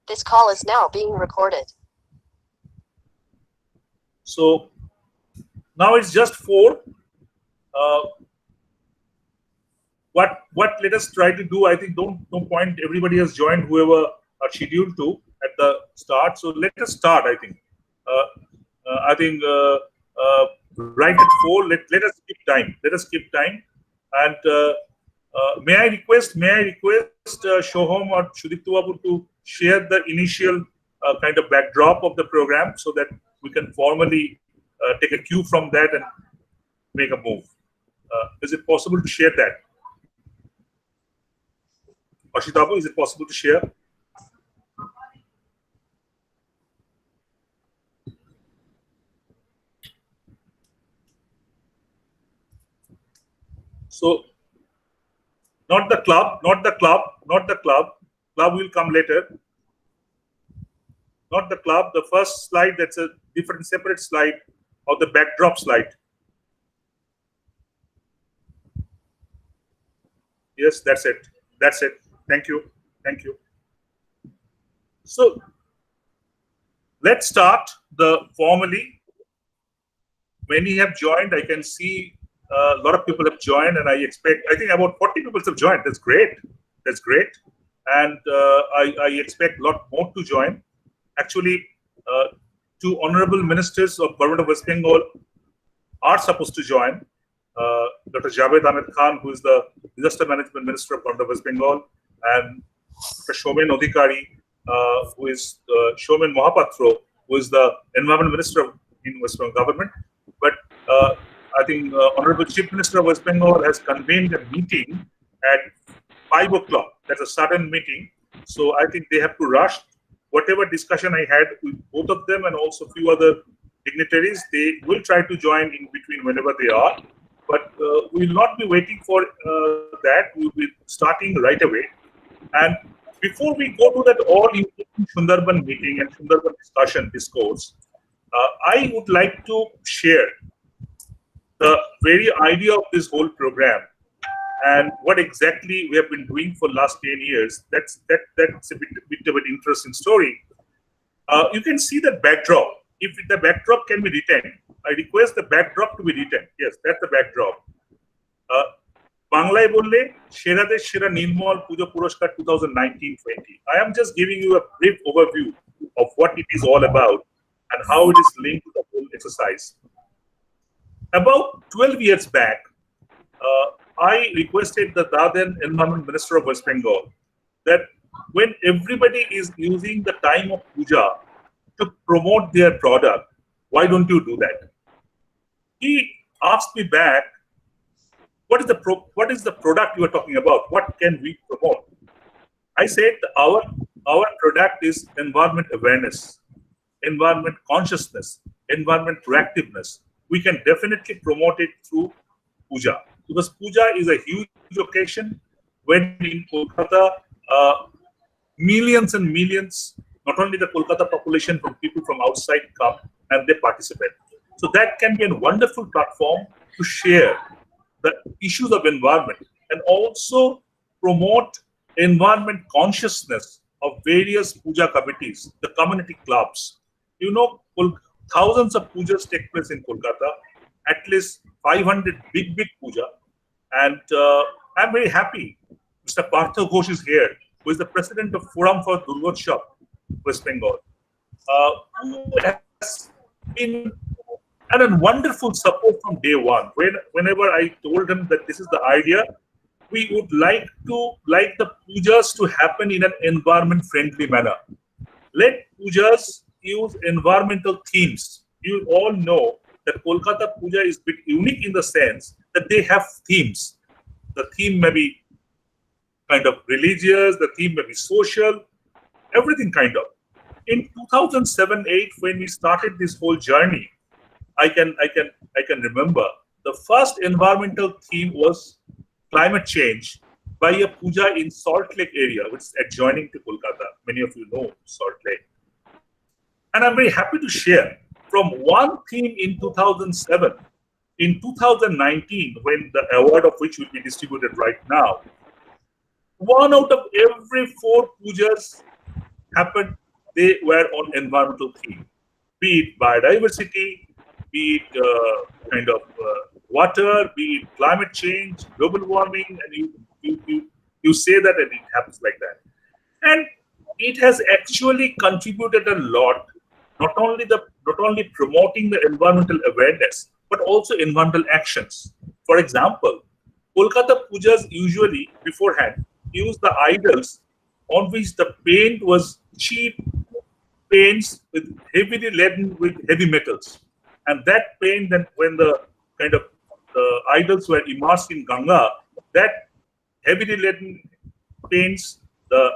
This call is now being recorded. So now it's just 4. What let us try to do, I think no point, everybody has joined, whoever are scheduled to at the start. So let us start, I think. Right at 4, let us keep time. Let us keep time. And may I request Shoham or Sudipto Babu to share the initial kind of backdrop of the program so that we can formally take a cue from that and make a move. Is it possible to share that? Ashitabu, is it possible to share? So, not the club. Club will come later. Not the club. The first slide, that's a different, separate slide, or the backdrop slide. Yes, that's it. That's it. Thank you. Thank you. So, let's start formally. Many have joined. I can see a lot of people have joined, and I think about 40 people have joined. That's great. That's great. And I expect a lot more to join. Actually, 2 honorable ministers of Government of West Bengal are supposed to join. Dr. Javed Ahmed Khan, who is the Disaster Management Minister of Government of West Bengal, and Dr. Shomen Adhikari, who is Shomen Mohapatro, who is the Environment Minister in West Bengal government. But I think Honorable Chief Minister of West Bengal has convened a meeting at 5 o'clock. That's a sudden meeting. So I think they have to rush. Whatever discussion I had with both of them and also a few other dignitaries, they will try to join in between whenever they are. But we will not be waiting for that. We will be starting right away. And before we go to that all-important Sunderban meeting and Sunderban discourse, I would like to share the very idea of this whole program and what exactly we have been doing for the last 10 years. That's a bit of an interesting story. You can see the backdrop. If the backdrop can be written, I request the backdrop to be written. Yes, that's the backdrop. Banglaয় বললে SERADER SERA NIRMAL PUJA PUROSKAR 2019-20. I am just giving you a brief overview of what it is all about and how it is linked to the whole exercise. About 12 years back, I requested the then Environment Minister of West Bengal that when everybody is using the time of puja to promote their product, why don't you do that? He asked me back, what is the product you are talking about? What can we promote? I said our product is environment awareness, environment consciousness, environment proactiveness. We can definitely promote it through puja, because puja is a huge occasion when in Kolkata millions and millions, not only the Kolkata population, from people from outside come and they participate. So that can be a wonderful platform to share the issues of environment and also promote environment consciousness of various puja committees, the community clubs. You know, thousands of pujas take place in Kolkata, at least 500 big puja. And I'm very happy Mr. Partha Ghosh is here, who is the president of Forum for Durgotsav, West Bengal, who has been and a wonderful support from day one. Whenever I told him that this is the idea, we would like the pujas to happen in an environment-friendly manner. Let pujas use environmental themes. You all know that Kolkata Puja is a bit unique in the sense that they have themes. The theme may be kind of religious, the theme may be social, everything kind of. In 2007-8, when we started this whole journey, I can remember the first environmental theme was climate change by a puja in Salt Lake area, which is adjoining to Kolkata. Many of you know Salt Lake. And I'm very happy to share from one theme in 2007, in 2019, when the award of which will be distributed right now, 1 out of every 4 pujas happened, they were on environmental theme, be it biodiversity, be it kind of water, be it climate change, global warming, and you say that and it happens like that. And it has actually contributed a lot, not only promoting the environmental awareness, but also environmental actions. For example, Kolkata pujas usually beforehand use the idols on which the paint was cheap paints with heavily laden with heavy metals, and that paint then when the kind of the idols were immersed in Ganga, that heavily laden paints, the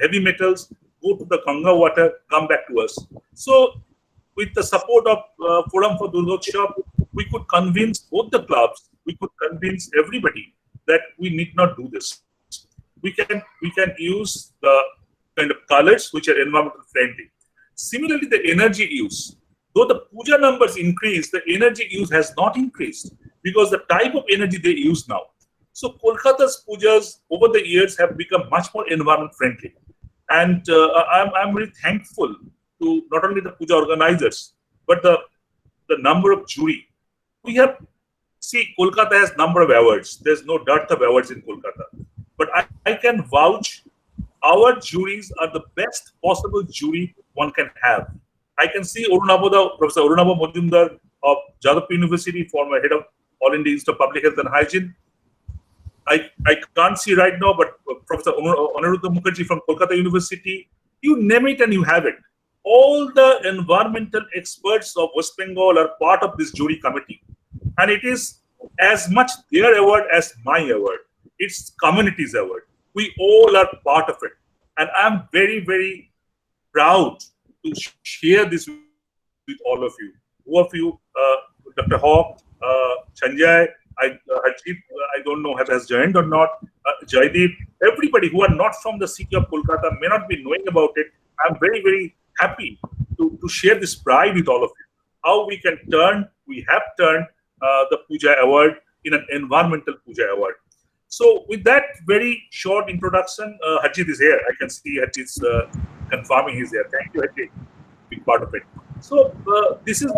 heavy metals go to the Ganga water, come back to us. So with the support of Forum for Durgotsav, we could convince both the clubs, we could convince everybody that we need not do this. We can use the kind of colors which are environmental friendly. Similarly, the energy use. Though the puja numbers increase, the energy use has not increased because the type of energy they use now. So Kolkata's pujas over the years have become much more environment friendly. And I'm really thankful to not only the puja organizers, but the number of jury. We have, see, Kolkata has number of awards. There's no dearth of awards in Kolkata. But I can vouch, our juries are the best possible jury one can have. I can see Professor Arunabha Majumdar of Jadavpur University, former head of All India Institute of Public Health and Hygiene. I can't see right now, but Professor Aniruddha Mukherjee from Kolkata University, you name it and you have it. All the environmental experts of West Bengal are part of this jury committee. And it is as much their award as my award. It's community's award. We all are part of it. And I'm very, very proud to share this with all of you. Who of you, Dr. Hawk, Sanjay, Ajit, I don't know if has joined or not, Jaideep, everybody who are not from the city of Kolkata may not be knowing about it. I'm very, very happy to share this pride with all of you. How we have turned the Puja Award in an environmental Puja Award. So with that very short introduction, Harjit is here. I can see Harjit's confirming he's there. Thank you, Harjit, big part of it. So this is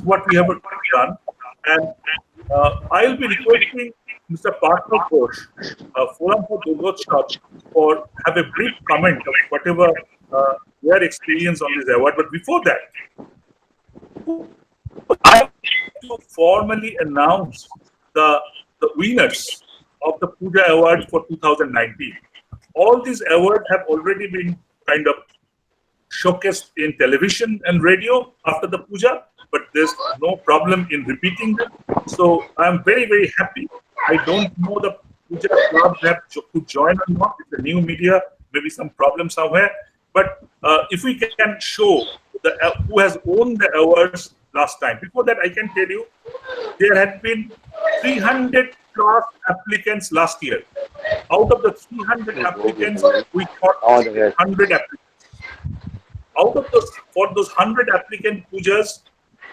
what we have done, and I'll be requesting Mr. Partha Ghosh, Forum for Durgotsav, for have a brief comment of whatever their experience on this award. But before that, I have to formally announce the winners of the Puja Award for 2019. All these awards have already been kind of showcased in television and radio after the Puja, but there's no problem in repeating them. So I'm very, very happy. I don't know the Puja club could join or not. It's a new media, maybe some problem somewhere. But if we can show who has won the awards last time. Before that, I can tell you, there had been 300 plus applicants last year. Out of the 300 applicants, we got 100 applicants. Out of those, for those 100 applicant pujas,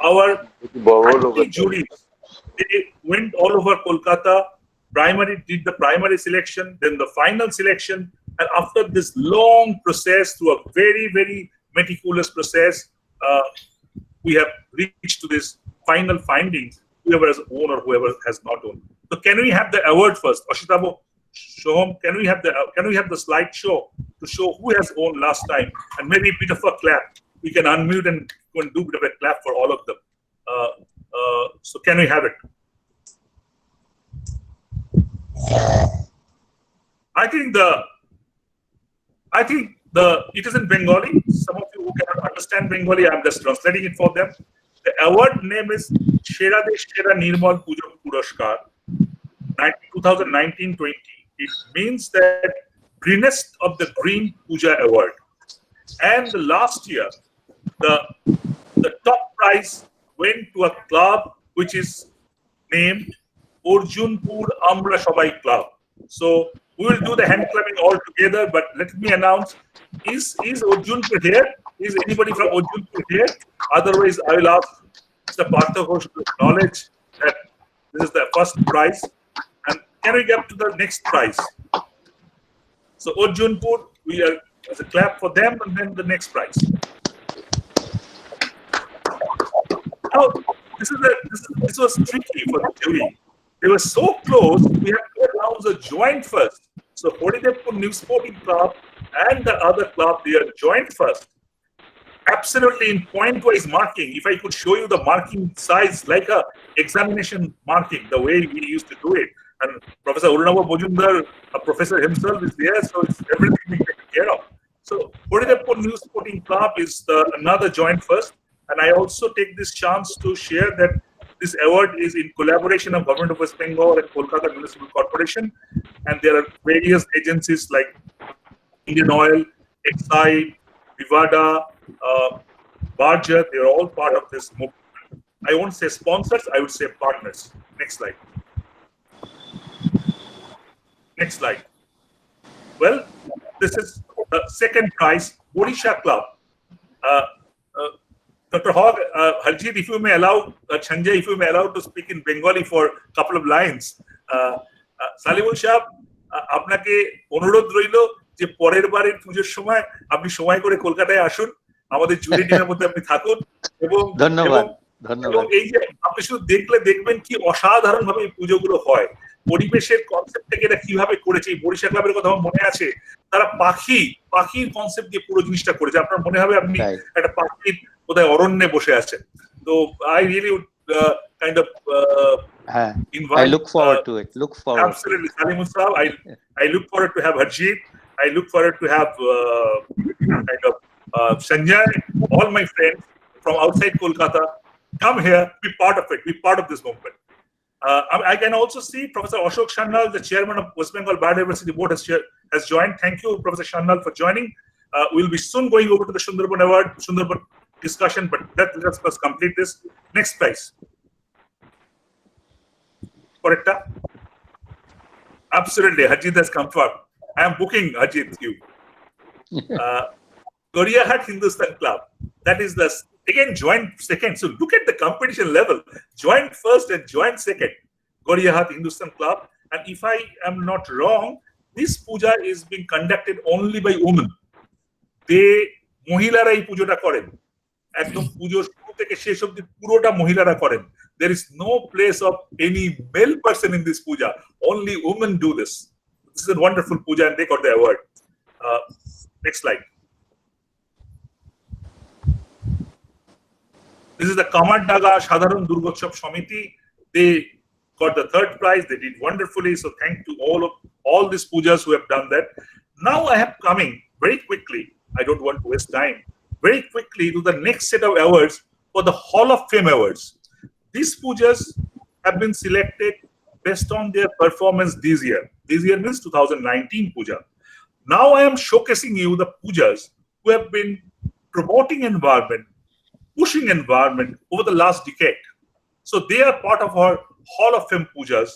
our 30 juries, they went all over Kolkata, did the primary selection, then the final selection, and after this long process, through a very, very meticulous process, we have reached to this final findings, whoever has won or whoever has not won. So can we have the award first? Ashitabo, Shoham, can we have the slideshow to show who has won last time, and maybe a bit of a clap? We can unmute and do a bit of a clap for all of them. So can we have it? I think it is in Bengali. Some of you who cannot understand Bengali, I'm just translating it for them. The award name is SERADER NIRMAL PUROSKAR 2019-20. It means that greenest of the green Puja Award. And the last year, the top prize went to a club which is named Arjunpur Amra Shobai Club. So we will do the hand clapping all together, but let me announce, is Arjunpur here? Is anybody from Arjunpur here? Otherwise, I will ask Mr. Partha Ghosh to acknowledge that this is the first prize. And can we get to the next prize? So Arjunpur, we are as a clap for them, and then the next prize. Now, this was tricky for the jury. They were so close, we had to announce a joint first. So Horidepur New Sporting Club and the other club, they are joint first. Absolutely in point-wise marking. If I could show you the marking size like a examination marking, the way we used to do it. And Professor Urunava Bojumdar, a professor himself, is there, so it's everything being taken care of. So Horidepur New Sporting Club is another joint first. And I also take this chance to share that this award is in collaboration of Government of West Bengal and Kolkata Municipal Corporation. And there are various agencies like Indian Oil, Exide, Vivada, Barja. They are all part of this movement. I won't say sponsors, I would say partners. Next slide. Next slide. Well, this is the second prize, Odisha Club. Dr. Hogg, Harjeet, if you may allow, Sanjay, if you may allow to speak in Bengali for a couple of lines. Salimul Shah, আপনাকে অনুরোধ রইল যে পরের বারের পুজোর সময় আপনি সময় করে কলকাতায় আসুন, আমাদের জুরি টিমের মধ্যে আপনি থাকুন এবং ধন্যবাদ ধন্যবাদ। এই যে আপনি শুধু দেখবেন কি অসাধারণ ভাবে এই পুজোগুলো হয়, পরিবেশের কনসেপ্ট থেকে এটা কিভাবে করেছে। এই বরিশা ক্লাবের কথা আমার মনে আছে, তারা পাখির কনসেপ্ট দিয়ে পুরো জিনিসটা করেছে। আপনার মনে হবে আপনি একটা পাখির বোধহয় অরণ্যে বসে আছেন। তো I really would kind of invite. I look forward to it. Look forward. Absolutely, Salimul Saab. I look forward to have Harjeet. I look forward to have kind of Sanjay. All my friends from outside Kolkata, come here, be part of it, be part of this movement. I can also see Professor Ashok Sharnal, the chairman of West Bengal Biodiversity Board, has joined. Thank you, Professor Sharnal, for joining. We'll be soon going over to the Sunderban Award, Sunderban discussion, but let us first complete this. Next prize. Correct? Absolutely, Harjeet has confirmed. I am booking Harjeet with you. Goriyahat Hindustan Club. That is the again joint second. So look at the competition level. Joint first and joint second. Goriyahat Hindustan Club. And if I am not wrong, this puja is being conducted only by women. They মহিলারা এই পুজোটা করেন, একদম পুজোর শুরু থেকে শেষ অবধি পুরোটা মহিলারা করেন। There is no place of any male person in this puja. Only women do this. This is a wonderful puja, and they got the award. Next slide. This is the Kamardaga Shadharan Durgotsav Samiti. They got the third prize. They did wonderfully. So thank to all these pujas who have done that. Now I am coming very quickly. I don't want to waste time. Very quickly to the next set of awards for the Hall of Fame awards. These pujas have been selected based on their performance this year. This year means 2019 puja. Now I am showcasing you the pujas who have been promoting environment, pushing environment over the last decade. So they are part of our Hall of Fame pujas.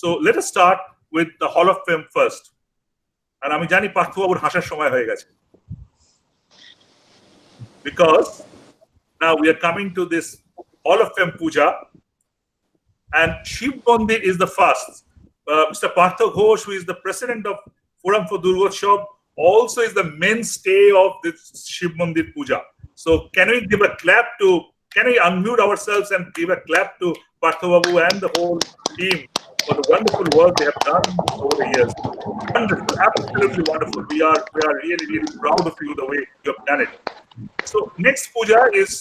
So let us start with the Hall of Fame first. And আমি জানি পার্থ বাবুর হাসার সময় হয়ে গেছে, because now we are coming to this Hall of Fame puja, and Shiv Mandir is the first. Mr. Partha Ghosh, who is the president of Forum for Durgotsav, also is the mainstay of this Shiv Mandir puja. So can we give a clap to, can we unmute ourselves and give a clap to Partha Babu and the whole team for the wonderful work they have done over the years. Wonderful, absolutely wonderful. We are really, really proud of you the way you have done it. So next puja is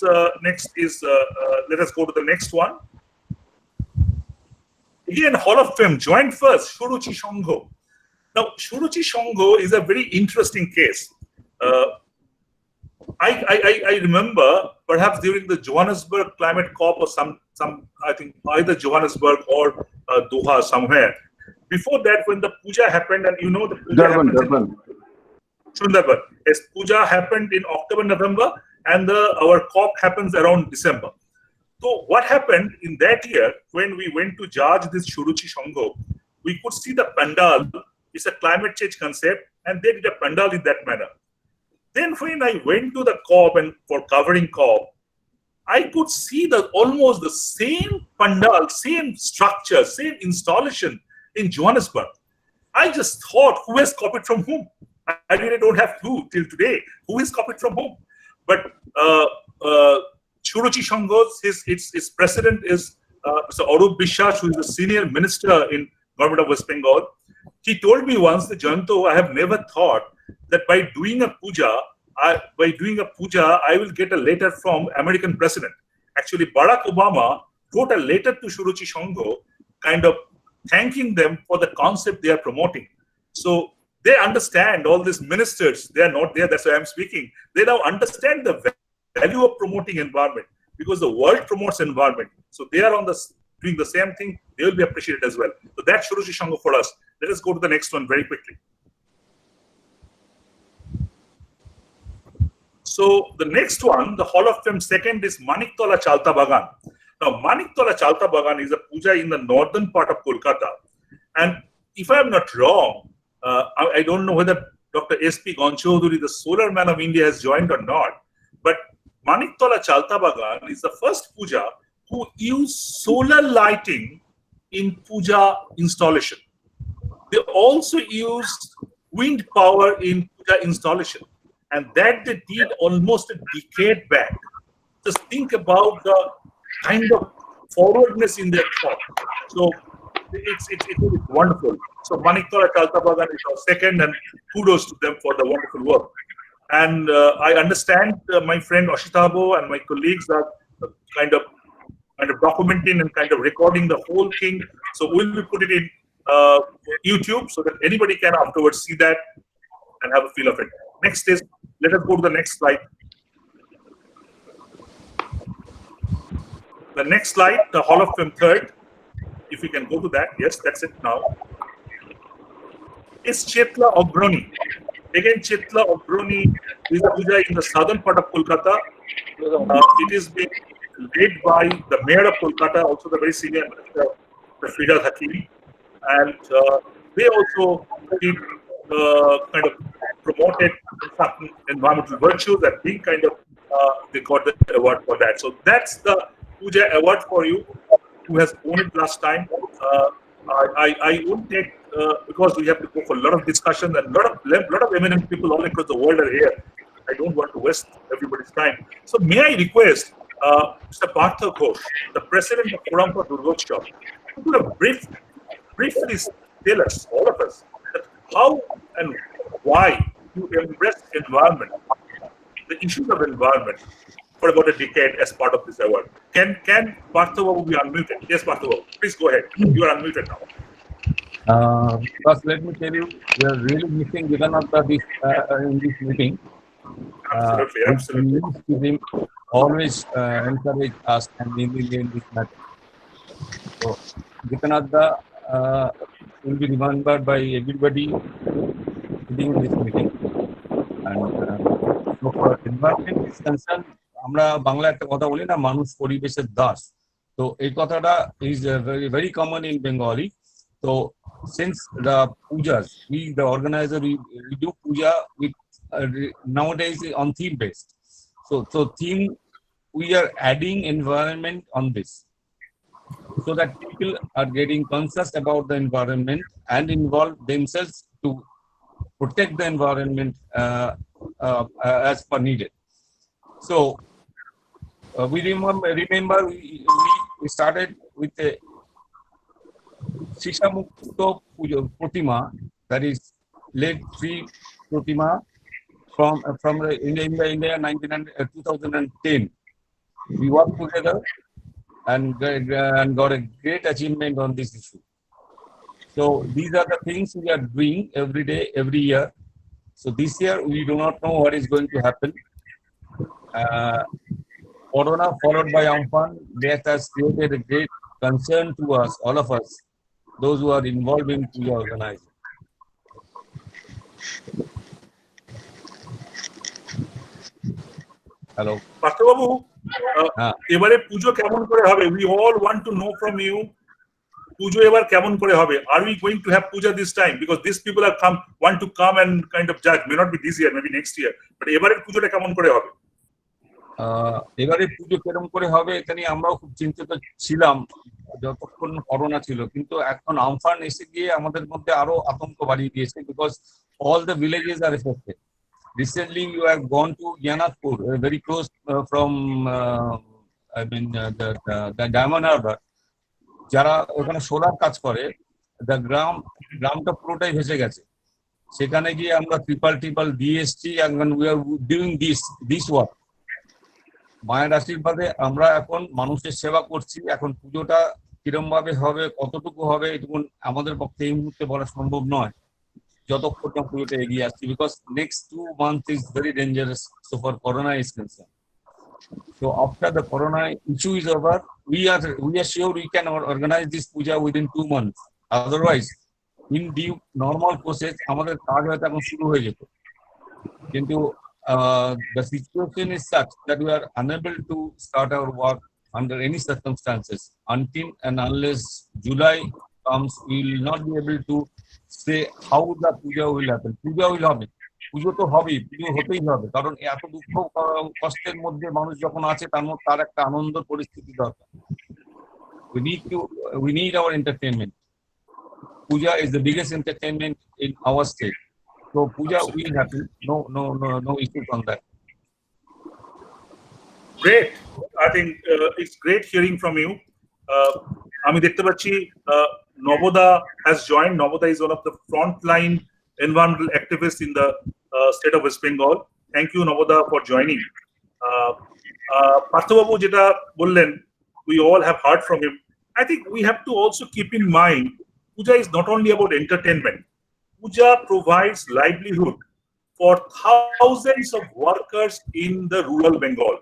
let us go to the next one. Again, Hall of Fame, joint first, Shuruchi Shongho. Now, Shuruchi Shongho is a very interesting case. I remember perhaps during the Johannesburg Climate COP or some I think either Johannesburg or Doha somewhere. Before that, when the puja happened, and you know the puja Durban. Sunderban. Yes, puja happened in October, November, and our COP happens around December. So what happened in that year when we went to judge this Shuruchi Shongho, we could see the pandal. It's a climate change concept, and they did a pandal in that manner. Then when I went to the COP and for covering COP, I could see almost the same pandal, same structure, same installation in Johannesburg. I just thought, who has copied from whom? I really don't have clue till today. Who is copied from whom? But SEARCHI Sangho's its president is Mr. Arup Bishwas, who is a senior minister in government of West Bengal. He told me once, the Janto, I have never thought that by doing a puja, I will get a letter from American president. Actually, Barack Obama wrote a letter to SEARCHI Sangho, kind of thanking them for the concept they are promoting. So they understand, all these ministers, they are not there, that's why I'm speaking. They now understand the value of promoting environment, because the world promotes environment. So they are doing the same thing, they will be appreciated as well. So that's SEARCHI Sangho for us. Let us go to the next one very quickly. So the next one, the Hall of Fame second, is Maniktola Chalta Bagan. Now, Maniktola Chalta Bagan is a puja in the northern part of Kolkata. And if I am not wrong, I don't know whether Dr. S.P. Gonchaudhuri, the solar man of India, has joined or not. But Maniktola Chalta Bagan is the first puja who used solar lighting in puja installation. They also used wind power in puja installation. And that they did almost a decade back. Just think about the kind of forwardness in their thought. So it's wonderful. So Maniktola Chalta Bagan is our second, and kudos to them for the wonderful work. And I understand my friend Ashitabo and my colleagues are kind of documenting and kind of recording the whole thing. So we'll be putting it in YouTube so that anybody can afterwards see that and have a feel of it. Next is, let us go to the next slide. The next slide, the Hall of Fame third, if we can go to that. Yes, that's it now. Is Chetla Ogroni. Again, Chetla Ogroni is a puja in the southern part of Kolkata. It is being led by the mayor of Kolkata, also the very senior minister, Frida Hakimi. And they also did kind of promoted certain environmental virtues, that being kind of they got the award for that. So that's the Puja award for you, who has won it last time. I won't take because we have to go for a lot of discussion, and lot of eminent people all across the world are here. I don't want to waste everybody's time. So may I request Mr. Partha Ghosh, the president of Forum for Durgotsav, to briefly tell us, all of us, that how and why you embrace environment, the issues of environment, for about a decade as part of this award. Can Partha Babu be unmuted? Yes, Partha Babu, please go ahead. You are unmuted now. First, let me tell you, we are really missing Jagannatha in this meeting. Absolutely. We used to always encourage us and lead in this matter. So, Jagannatha will be remembered by everybody sitting in this meeting. And so for environment is concerned, আমরা বাংলা একটা কথা বলি না, মানুষ পরিবেশের দাস। তো এই কথাটা is very very common in Bengali. So since the pujas, the organizer, we do puja with nowadays on theme based. So theme, we are adding environment on this, so that people are getting conscious about the environment and involve themselves to protect the environment as per needed. So we remember we started with a Shisha Mukto Pratima, that is lead free Pratima from India 2010. We worked together and got a great achievement on this issue. So these are the things we are doing every day, every year. So this year we do not know what is going to happen. Corona followed by Amphan, that has created a great concern to us, all of us, those who are involved in Puja organizing. Hello. Partha Babu, এবারে পুজো কেমন করে হবে? We all want to know from you. পুজো এবার কেমন করে হবে? Are we going to have puja this time? Because these people have want to come and kind of judge. May not be this year, maybe next year. But এবারের পুজোটা কেমন করে হবে? এবারে পুজো কেরম করে হবে এটা নিয়ে আমরাও খুব চিন্তিত ছিলাম যতক্ষণ করোনা ছিল, কিন্তু এখন আমফান এসে গিয়ে আমাদের মধ্যে আরো আতঙ্ক বাড়িয়ে দিয়েছে, because all the villages are affected. Recently, you have gone to Yanakpur, very close from, the Diamond Harbor. যারা ওখানে সোলার কাজ করে, গ্রামটা পুরোটাই ভেসে গেছে। সেখানে গিয়ে আমরা ত্রিপাল দিয়ে এসছি, and we are doing this work. মায়ের আশীর্বাদে আমরা এখন মানুষের সেবা করছি। এখন পুজোটা কিরম ভাবে হবে, কতটুকু হবে, এটুকু আমাদের পক্ষে এই মুহূর্তে বলা সম্ভব নয় যতক্ষণ না পুজোটা এগিয়ে আসছে, because next 2 months is very dangerous so far corona is concerned. So after the corona issue is over, we are sure we can organize this puja within 2 months. Otherwise, in due normal process, আমাদের কাজ হয়তো এখন শুরু হয়ে যেত, কিন্তু the situation is such that we are unable to start our work under any circumstances until and unless July comes. We will not be able to say how the puja will happen. Puja will happen. পুজো তো হবেই, পুজো হতেই হবে, কারণ এত দুঃখ কষ্টের মধ্যে মানুষ যখন আছে তার একটা আনন্দ পরিস্থিতি দরকার। We need our entertainment. Puja is the biggest entertainment in our state. So puja will happen. No issues on that. Great. I think it's great hearing from you. আমি দেখতে পাচ্ছি Novoda has joined. Novoda is one of the frontline environmental activists in the state of West Bengal. Thank you, Novoda, for joining. Partha Babu jeta bollen, we all have heard from him. I think we have to also keep in mind, puja is not only about entertainment. Puja provides livelihood for thousands of workers in the rural Bengal.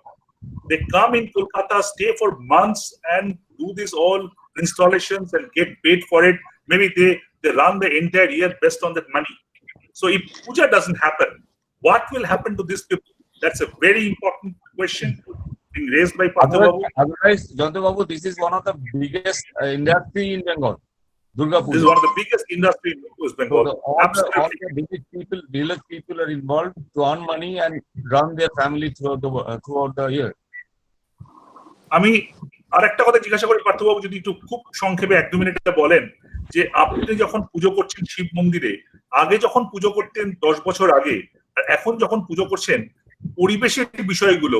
They come in Kolkata, stay for months and do this all installations and get paid for it. Maybe they run the entire year based on that money. So if puja doesn't happen, what will happen to these people? That's a very important question being raised by Partha Babu. Otherwise, Janta Babu, this is one of the biggest industry in Bengal. Durga Puja. This is one of the biggest industry in West Bengal. So all the village people are involved to earn money and run their family throughout the year. আমি আরেকটা কথা জিজ্ঞাসা করি পার্থ বাবু, যদি একটু খুব সংক্ষেপে 1-2 মিনিটে বলেন যে আপনি যখন পুজো করছেন শিব মন্দিরে, আগে যখন পুজো করতেন 10 বছর আগে আর এখন যখন পুজো করছেন, পরিবেশের বিষয়গুলো,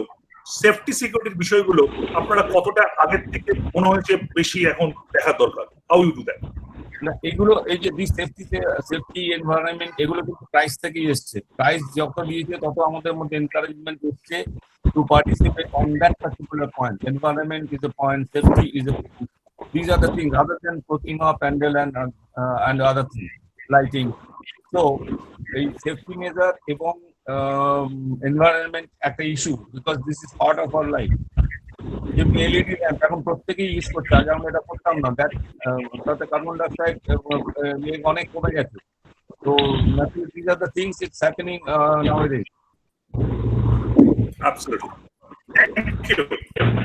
সেফটি সিকিউরিটির বিষয়গুলো আপনারা কতটা আগের থেকে মনে হয়েছে বেশি এখন দেখা দরকার? How you do that? না, এগুলো এই যে সেফটি এনভায়রনমেন্ট, এগুলো কিন্তু প্রাইস থেকেই এসছে। প্রাইস যত দিয়েছে তত আমাদের মধ্যে এনকারেজমেন্ট এসছে to participate on that particular point. Environment is a point, safety is a point. These are the things other than Protima, Pandal and other things, lighting. So, the safety measure এবং environment একটা issue because this is part of our life. যেমনি LED lamp এখন প্রত্যেকেই use করছে, আগে আমরা এটা করতাম না, তাতে কার্বন ডাইঅক্সাইড অনেক কমে গেছে। So, these are the things it's happening nowadays. Absolutely.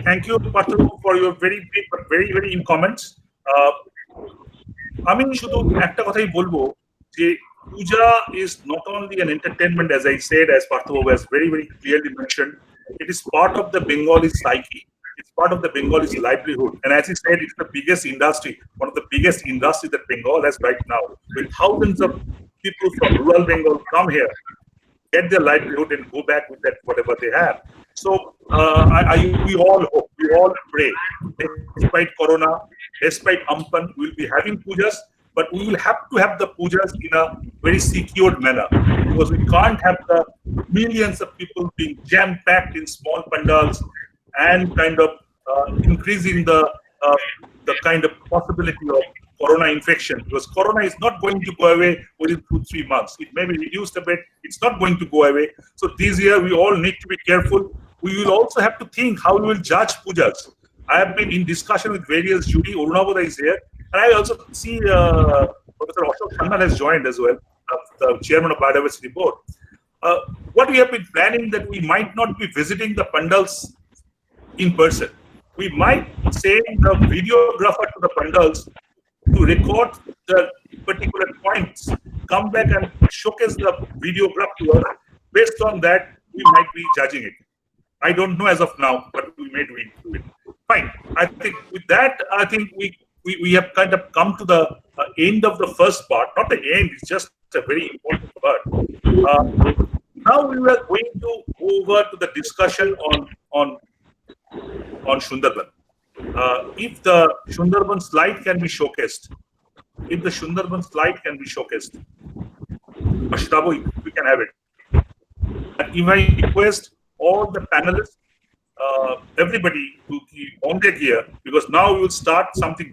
Thank you, Partha Babu, for your very brief but very, very in comments. আমি শুধু একটা কথাই বলবো যে puja is not only an entertainment, as I said, as Partha Babu has very, very clearly mentioned. It is part of the Bengali psyche. It's part of the Bengali livelihood. And as he said, it's the biggest industry, one of the biggest industries that Bengal has right now, with thousands of people from rural Bengal come here, get their livelihood and go back with that whatever they have. So we all hope, we all pray, despite Corona, despite Ampan, we will be having pujas, but we will have to have the pujas in a very secured manner, because we can't have the millions of people being jam-packed in small pandals and kind of increasing the kind of possibility of Corona infection, because Corona is not going to go away within 2-3 months. It may be reduced a bit. It's not going to go away. So this year we all need to be careful. We will also have to think how we will judge pujas. I have been in discussion with various jury. Orunavoda is here, and I also see Professor Ashok Khanna has joined as well, the chairman of Biodiversity Board. What we have been planning that we might not be visiting the pandals in person. We might send the videographer to the pandals to record the particular points, come back and showcase the videograph to us. Based on that, we might be judging it. I don't know as of now, but we may do it. Fine. I think with that, I think we have kind of come to the end of the first part. Not the end, it's just a very important part. Now we are going to go over to the discussion on Sunderban. If the Sunderban slide can be showcased, Ashtabu, we can have it. And if I request all the panelists, everybody to keep on their gear, because now we will start something.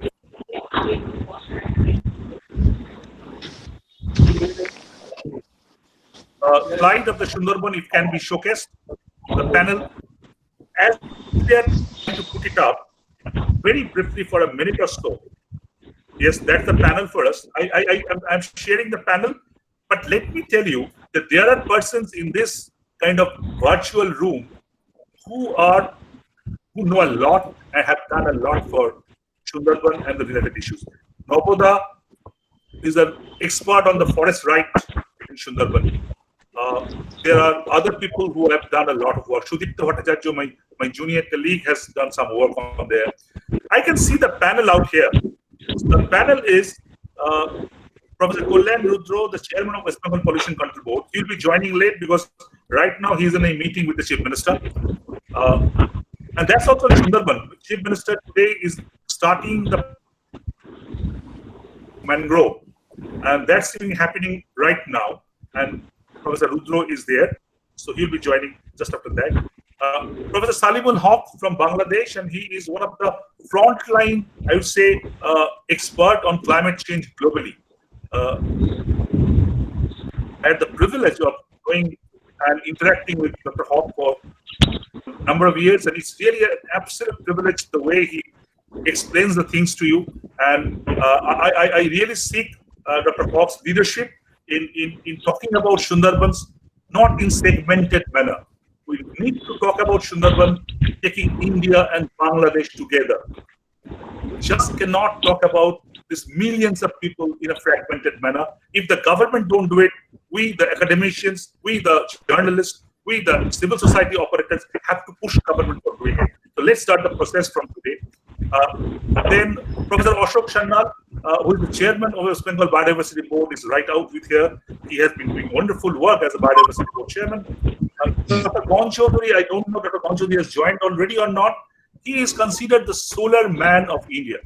Slide of the Sunderban, if can be showcased, the panel, as they are trying to put it up, very briefly for a minute or so. Yes, that's the panel for us. I'm sharing the panel, but let me tell you that there are persons in this kind of virtual room who know a lot and have done a lot for Sunderban and the related issues. Naboda is an expert on the forest right in Sunderban. There are other people who have done a lot of work. Sudipta Bhattacharya, my junior colleague, has done some work on there. I can see the panel out here. The panel is Professor Kullan Rudro, the chairman of West Bengal Pollution Control Board. He'll be joining late because right now he's in a meeting with the chief minister. And that's also in Sunderban. The chief minister today is starting the mangrove. And that's happening right now. And Professor Rudro is there. So he'll be joining just after that. Professor Salimul Haq from Bangladesh, and he is one of the frontline, I would say, expert on climate change globally. I had the privilege of going and interacting with Dr. Haq for a number of years, and it's really an absolute privilege the way he explains the things to you. And I really seek Dr. Haq's leadership in talking about Sundarbans, not in segmented manner. We need to talk about Sunderban taking India and Bangladesh together. We just cannot talk about these millions of people in a fragmented manner. If the government don't do it, we, the academicians, we, the journalists, we, the civil society operators, have to push government for doing it. So let's start the process from today. Then Professor Ashok Sharnal, who is the chairman of the West Bengal Biodiversity Board, is right out with here. He has been doing wonderful work as a Biodiversity Board chairman. Dr. Gonchoduri, I don't know if Dr. Gonchoduri has joined already or not. He is considered the solar man of India.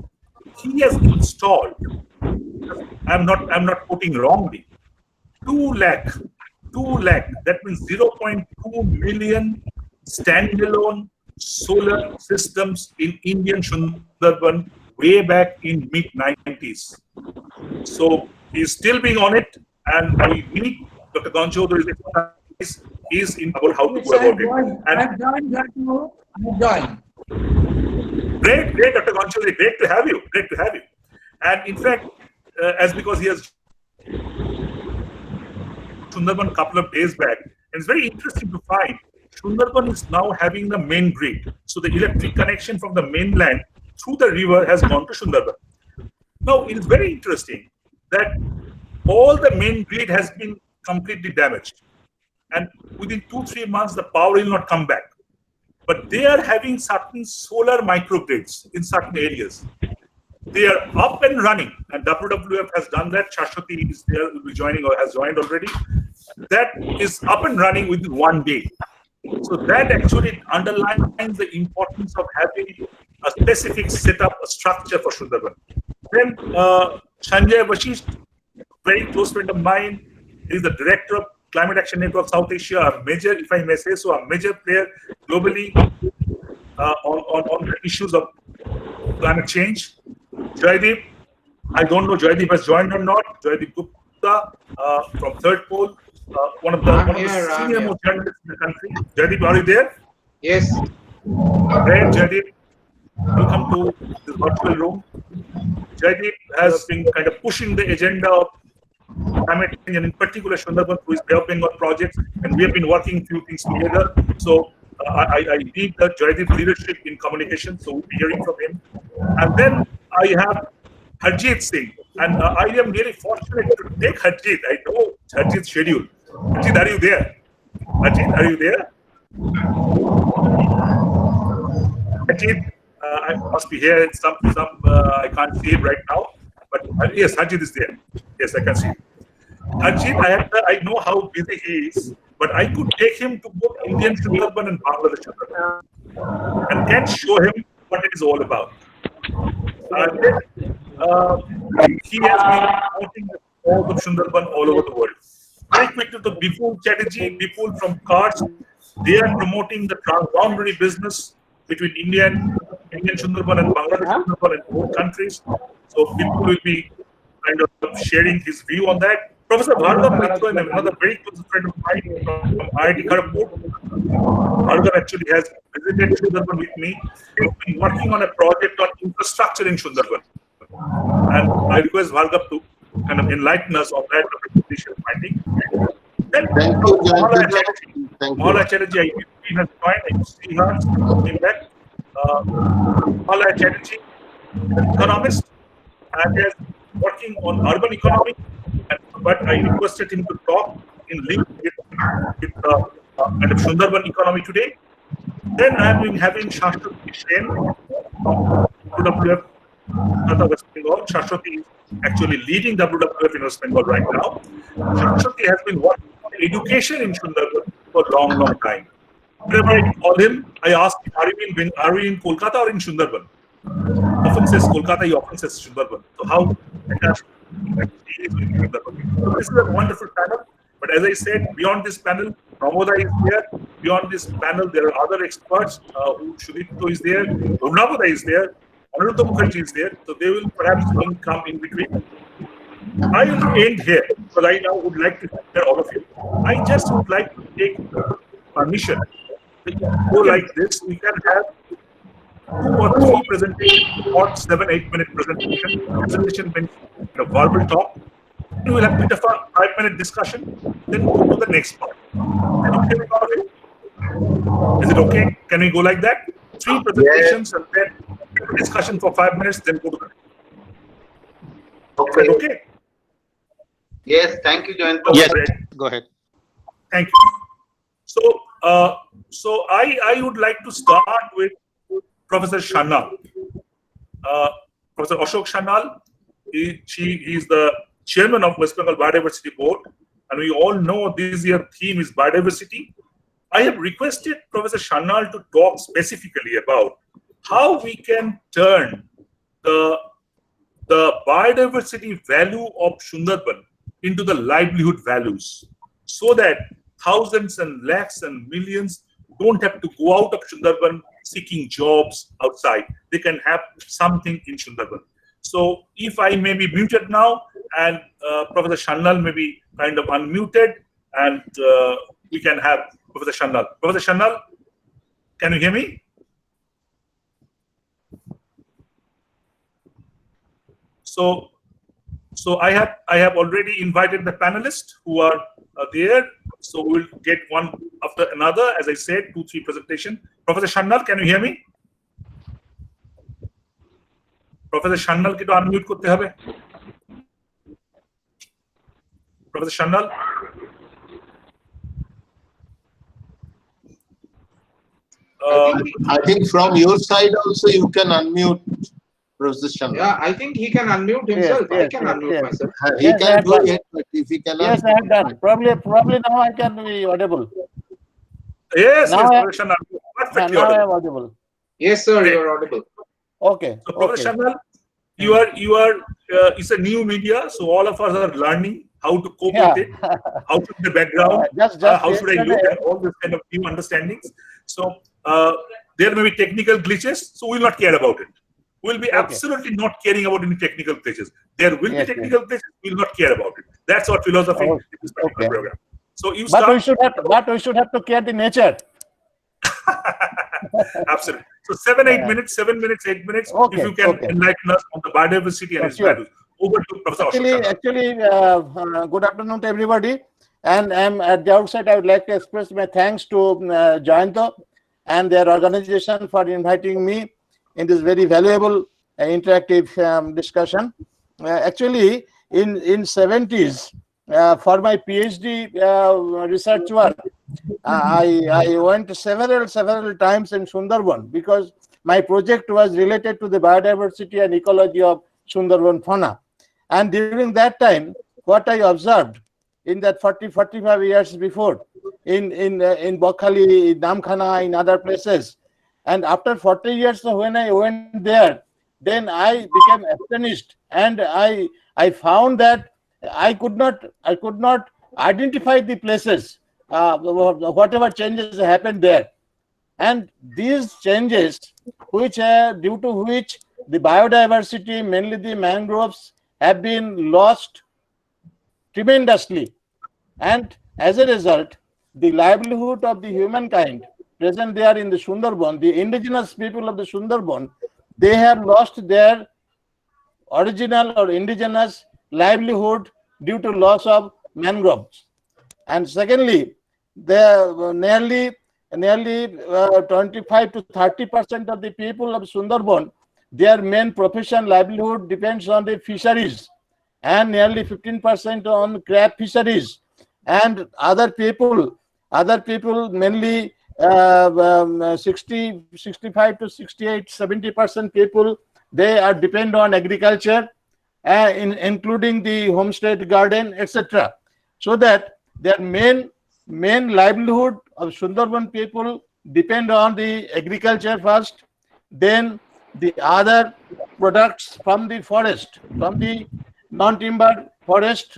He has installed, I'm not quoting wrongly, 2 lakh, that means 0.2 million standalone solar systems in Indian Sundarban way back in mid-90s. So he's still being on it, and we need Dr. Gonchoduri is in about how to go about it. And I've joined. Great, Dr. Gonchoduri, great to have you. And in fact, because he has Sundarban a couple of days back, and it's very interesting to find Sundarban is now having the main grid. So the electric connection from the mainland through the river has gone to Sundarban. Now, it is very interesting that all the main grid has been completely damaged. And within 2-3 months, the power will not come back. But they are having certain solar microgrids in certain areas. They are up and running, and WWF has done that. Shashwati is there, will be joining or has joined already. That is up and running within 1 day. So that actually underlines the importance of having a specific setup, a structure for Sundarban. Then Sanjay Vashisht, very close friend of mine, is the director of Climate Action Network South Asia, a major, if I may say so, a major player globally on the issues of climate change. Jaideep, I don't know Jaideep has joined or not. Jaideep Gupta from Third Pole, one of the senior most journalists in the country. Jaideep, are you there? Yes. Great, Jaideep. Welcome to this virtual room. Jaideep has been kind of pushing the agenda of climate change, and in particular Sundarban through his Bay of Bengal projects, and we have been working a few things together. So I need the Jaideep leadership in communication, so we'll be hearing from him. And then I have Harjeet Singh, and I am really fortunate to take Harjeet. I know Harjeet's schedule. Harjeet, are you there? Harjeet, are you there? Ajit, I must be here. I can't see him right now, but yes, Ajit is there. Yes, I can see him. Ajit, I know how busy he is, but I could take him to both Indian Sundarban and Bangladesh Sundarban and can show him what it is all about. Then, he has been promoting the cause of Sundarban all over the world. Very quickly to Bipul Chatterjee, Bipul from Kars, they are promoting the transboundary business between Indian Sundarban and Bangladesh Sundarban in both countries. So Bipul will be kind of sharing his view on that. Professor Bhargav Mitra, another very close friend of mine from IIT Kharagpur. Bhargav actually has visited Sundarban with me. He's been working on a project on infrastructure in Sundarban. And I request Bhargav to kind of enlighten us on that presentation finding. Then, Mahala Chatterjee, I has joined. I see her, coming back. Mahala Chatterjee, an economist, and is working on urban economy. But I requested him to talk in link with kind of Sundarban economy today. Then I have been having Shashwati Sen from WWF West Bengal. Shashwati is actually leading WWF in West Bengal right now. Shashwati has been working on education in Sundarban for a long, long time. Whenever I call him, I ask him, are we in Kolkata or in Sundarban? Often says Kolkata, he often says Sundarban. So how this is a wonderful panel. But as I said, beyond this panel, Pramoda is there. Beyond this panel, there are other experts. Shudipto is there. Urnaboda is there. Anuruddha Mukherjee is there. So they will perhaps come in between. I will end here because I now would like to hear all of you. I just would like to take permission to go like this. We can have 2 or 3 presentations, or 7-8 minute presentation means a verbal talk. We will have a bit of a 5-minute discussion, then go to the next part. Is it okay? Can we go like that? 3 presentations and then discussion for 5 minutes, then go to the next. Okay. Okay? Yes, thank you, Jayant. Yes, go ahead. Thank you. So I would like to start with Professor Shanal. Professor Ashok Shanal, she is the chairman of West Bengal Biodiversity Board, and we all know this year's theme is biodiversity. I have requested Professor Shanal to talk specifically about how we can turn the biodiversity value of Sundarban into the livelihood values, so that thousands and lakhs and millions don't have to go out of Sundarban seeking jobs outside. They can have something in Sundarban. So if I may be muted now, and Professor Shanal may be kind of unmuted, and we can have Professor Shanal. Professor Shanal, can you hear me? So I have already invited the panelists who are there. So we'll get one after another. As I said, 2-3 presentation. Professor Shanal, can you hear me? Professor Shanal, ki to unmute korte hobe. Professor Shanal. I think from your side also you can unmute Professor Shanal. Yeah, I think he can unmute himself. I can unmute myself. He can do it, but if he cannot. Yes, I have done. Probably now I can be audible. Yes, Now Professor Shanal. Perfectly now I am audible. audible. Yes, sir, you are audible. Okay. So, Professor Shanal, you are. It's a new media, so all of us are learning how to cope with it, how to the background, how should I look at all this kind of new understandings. So there may be technical glitches, so we'll not care about it. We'll be absolutely not caring about any technical glitches. There will be technical glitches, we'll not care about it. That's our philosophy in this particular program. So you start. But we should have to care the nature. Absolutely. So 7 minutes, 8 minutes. Okay, if you can enlighten us on the biodiversity and its values. Over to Professor Ashok. Actually, good afternoon to everybody. And at the outset, I would like to express my thanks to Jayanto and their organization for inviting me in this very valuable interactive discussion. Actually, in 70s, for my PhD research work, I went several times in Sundarban, because my project was related to the biodiversity and ecology of Sundarban fauna. And during that time, what I observed in that 45 years before, in Bokhali, in Namkhana, in other places, and after 40 years when I went there, then I became astonished, and I found that I could not identify the places, whatever changes happened there. And these changes, which due to which the biodiversity, mainly the mangroves, have been lost tremendously. And as a result, the livelihood of the humankind present there in the Sundarban, the indigenous people of the Sundarban, they have lost their original or indigenous livelihood due to loss of mangroves. And secondly, nearly 25 to 30% of the people of Sundarban, their main profession livelihood depends on the fisheries, and nearly 15% on crab fisheries. And other people mainly 65 to 68, 70% people, they are depend on agriculture, including the homestead garden, etc. So that their main livelihood of Sundarban people depend on the agriculture first, then the other products from the forest, from the non-timber forest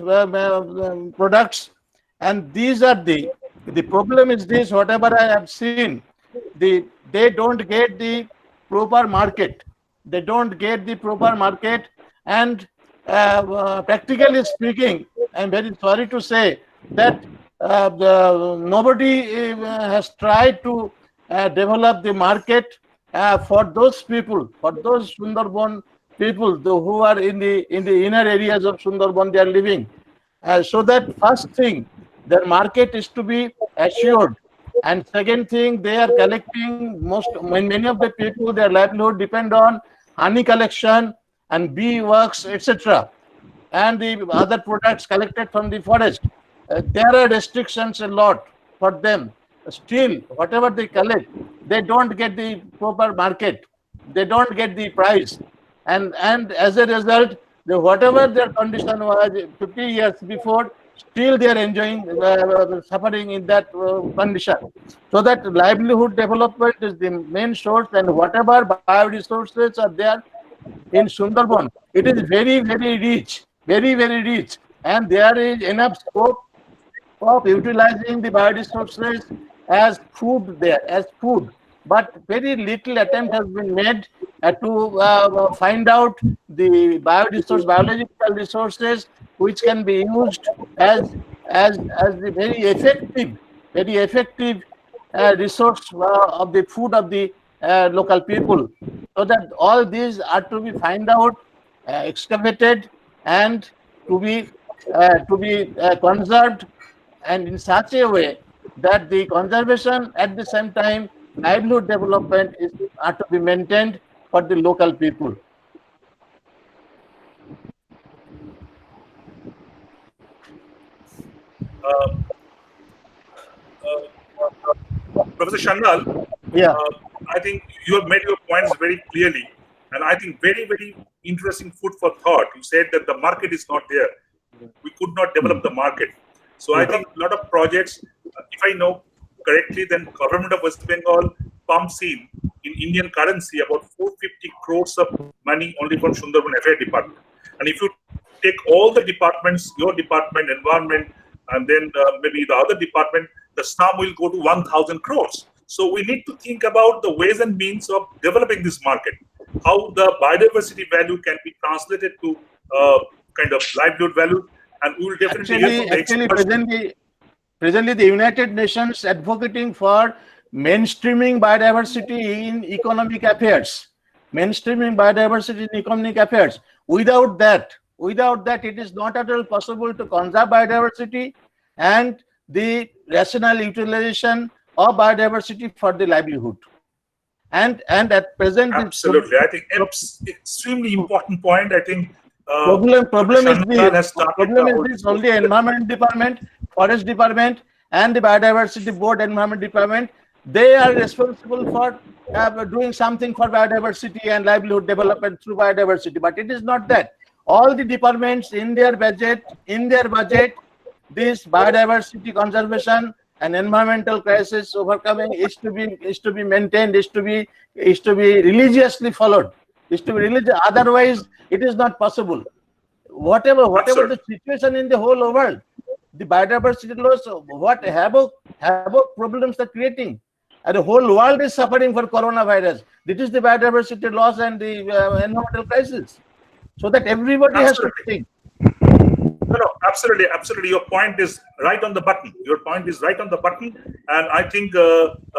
products. And these are the problem is this, whatever I have seen, they don't get the proper market. They don't get the proper market. And practically speaking, I'm very sorry to say that nobody has tried to develop the market for those people, for those Sundarban people who are in the inner areas of Sundarban, they are living. So that first thing, their market is to be assured. And second thing, they are collecting many of the people, their livelihood depend on honey collection and bee works, etc. And the other products collected from the forest. There are restrictions a lot for them. Still, whatever they collect, they don't get the proper market. They don't get the price. And as a result, whatever their condition was 50 years before, still they are enjoying, suffering in that condition. So that livelihood development is the main source, and whatever bioresources are there in Sundarban, it is very, very rich, very, very rich. And there is enough scope of utilizing the bioresources as food there, as food. But very little attempt has been made to find out the biological resources which can be used as the very effective resource of the food of the local people. So that all these are to be find out, excavated, and to be conserved, and in such a way that the conservation at the same time livelihood development are to be maintained for the local people. Professor Shandal, Yeah. I think you have made your points very clearly, and I think very, very interesting food for thought. You said that the market is not there. We could not develop the market. So I think a lot of projects, if I know correctly, then government of West Bengal pumps in Indian currency about 450 crores of money only from Sundarban Affairs Department. And if you take all the departments, your department, environment, and then maybe the other department, the sum will go to 1,000 crores. So we need to think about the ways and means of developing this market, how the biodiversity value can be translated to kind of livelihood value, and we will definitely hear from the experts. Presently, the United Nations advocating for mainstreaming biodiversity in economic affairs. Mainstreaming biodiversity in economic affairs. Without that, it is not at all possible to conserve biodiversity and the rational utilization of biodiversity for the livelihood. And at present, absolutely, I think it's extremely important point. I think problem is this only Environment Department, Forest Department, and the Biodiversity Board Environment Department. they are responsible for doing something for biodiversity and livelihood development through biodiversity. But it is not that. All the departments in their budget, this biodiversity conservation and environmental crisis overcoming is to be maintained, is to be religiously followed, is to be religious. Otherwise, it is not possible. Whatever the situation in the whole world, the biodiversity loss, what havoc problems they're creating, and the whole world is suffering for coronavirus. This is the biodiversity loss and the environmental crisis. So that everybody has to think. No, absolutely. Your point is right on the button. And I think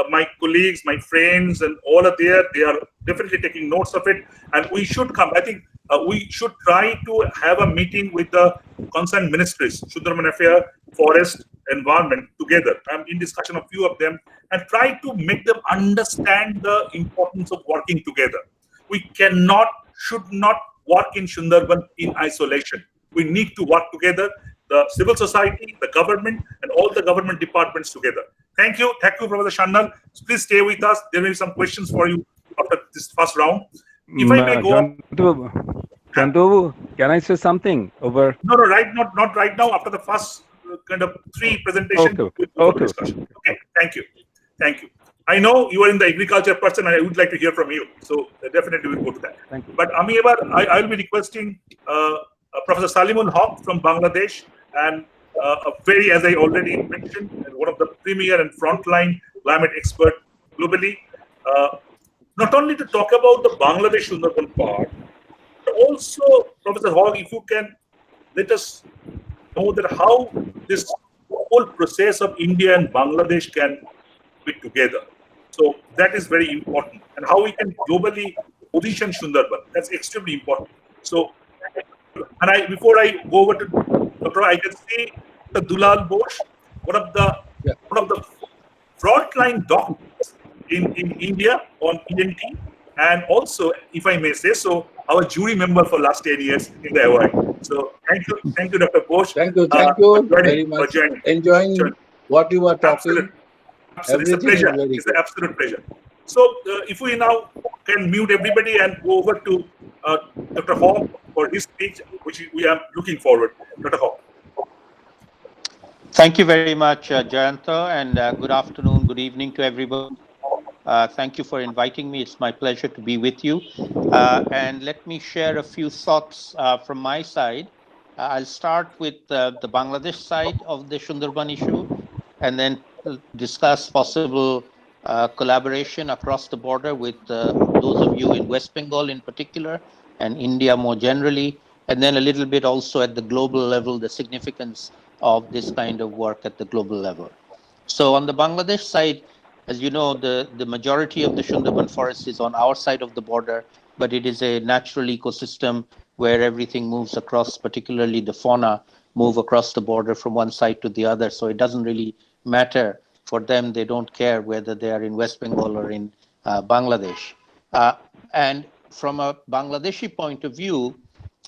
my colleagues, my friends, and all are there. They are definitely taking notes of it. And we should come. I think we should try to have a meeting with the concerned ministries, Sundarban Affairs, Forest, Environment, together. I'm in discussion of few of them, and try to make them understand the importance of working together. We should not work in Sundarban in isolation. We need to work together, the civil society, the government, and all the government departments together. Thank you, Professor Sannal. Please stay with us. There may be some questions for you after this first round. If I may go, Chandu, can I say something over? No, not right now. After the first kind of three presentations, Okay. Discussion. Okay, thank you. I know you are in the agriculture person, and I would like to hear from you. So definitely we'll go to that. Thank you. But I will be requesting Professor Salimul Haq from Bangladesh, and as I already mentioned, one of the premier and frontline climate expert globally. Not only to talk about the Bangladesh Sundarban part, but also, Professor Haq, if you can let us know that how this whole process of India and Bangladesh can be together. So that is very important, and how we can globally position Sundarban. That's extremely important. So, and before I go over to Dr. I can see the Dulal Bose, one of the frontline doctors in India on ENT, and also, if I may say so, our jury member for last 10 years in the award. So thank you, Dr. Bose. Thank you very much. Enjoying what you are talking. Absolutely. It's a pleasure. It's an absolute pleasure. So if we now can mute everybody and go over to Dr. Haq for his speech, which we are looking forward. Dr. Haq. Thank you very much, Jayanta, and good afternoon, good evening to everybody. Thank you for inviting me. It's my pleasure to be with you. And let me share a few thoughts from my side. I'll start with the Bangladesh side of the Sundarban issue, and then discuss possible collaboration across the border with those of you in West Bengal in particular, and India more generally, and then a little bit also at the global level, the significance of this kind of work at the global level. So on the Bangladesh side, as you know, the majority of the Sundarban forest is on our side of the border, but it is a natural ecosystem where everything moves across, particularly the fauna move across the border from one side to the other. So it doesn't really matter for them. They don't care whether they are in West Bengal or in Bangladesh. And from a Bangladeshi point of view,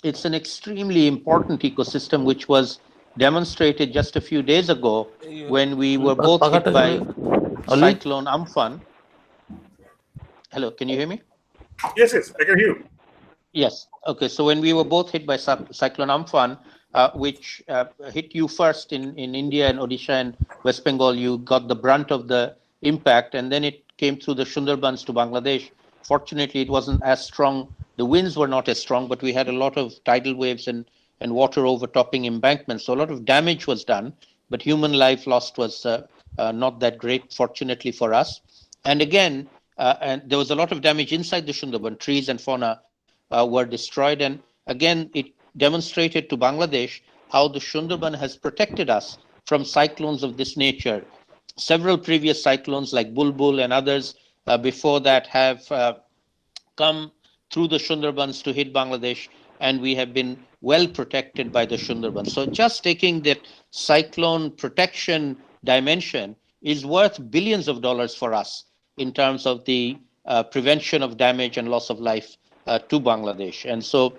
it's an extremely important ecosystem, which was demonstrated just a few days ago when we were both hit by Cyclone Amphan. Hello, can you hear me? Yes, I can hear you. Yes. Okay. So when we were both hit by Cyclone Amphan, which hit you first in India and Odisha and West Bengal, you got the brunt of the impact, and then it came through the Sundarbans to Bangladesh. Fortunately, it wasn't as strong. The winds were not as strong, but we had a lot of tidal waves and water overtopping embankments. So a lot of damage was done, but human life lost was not that great, fortunately for us. And again, and there was a lot of damage inside the Sundarban. Trees and fauna were destroyed. And again, it demonstrated to Bangladesh how the Sundarban has protected us from cyclones of this nature. Several previous cyclones like Bulbul and others before that have come through the Sundarbans to hit Bangladesh, and we have been well protected by the Sundarbans. So just taking that cyclone protection dimension is worth billions of dollars for us in terms of the prevention of damage and loss of life to Bangladesh. And so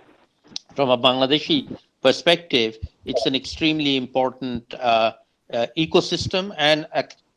from a Bangladeshi perspective, it's an extremely important ecosystem, and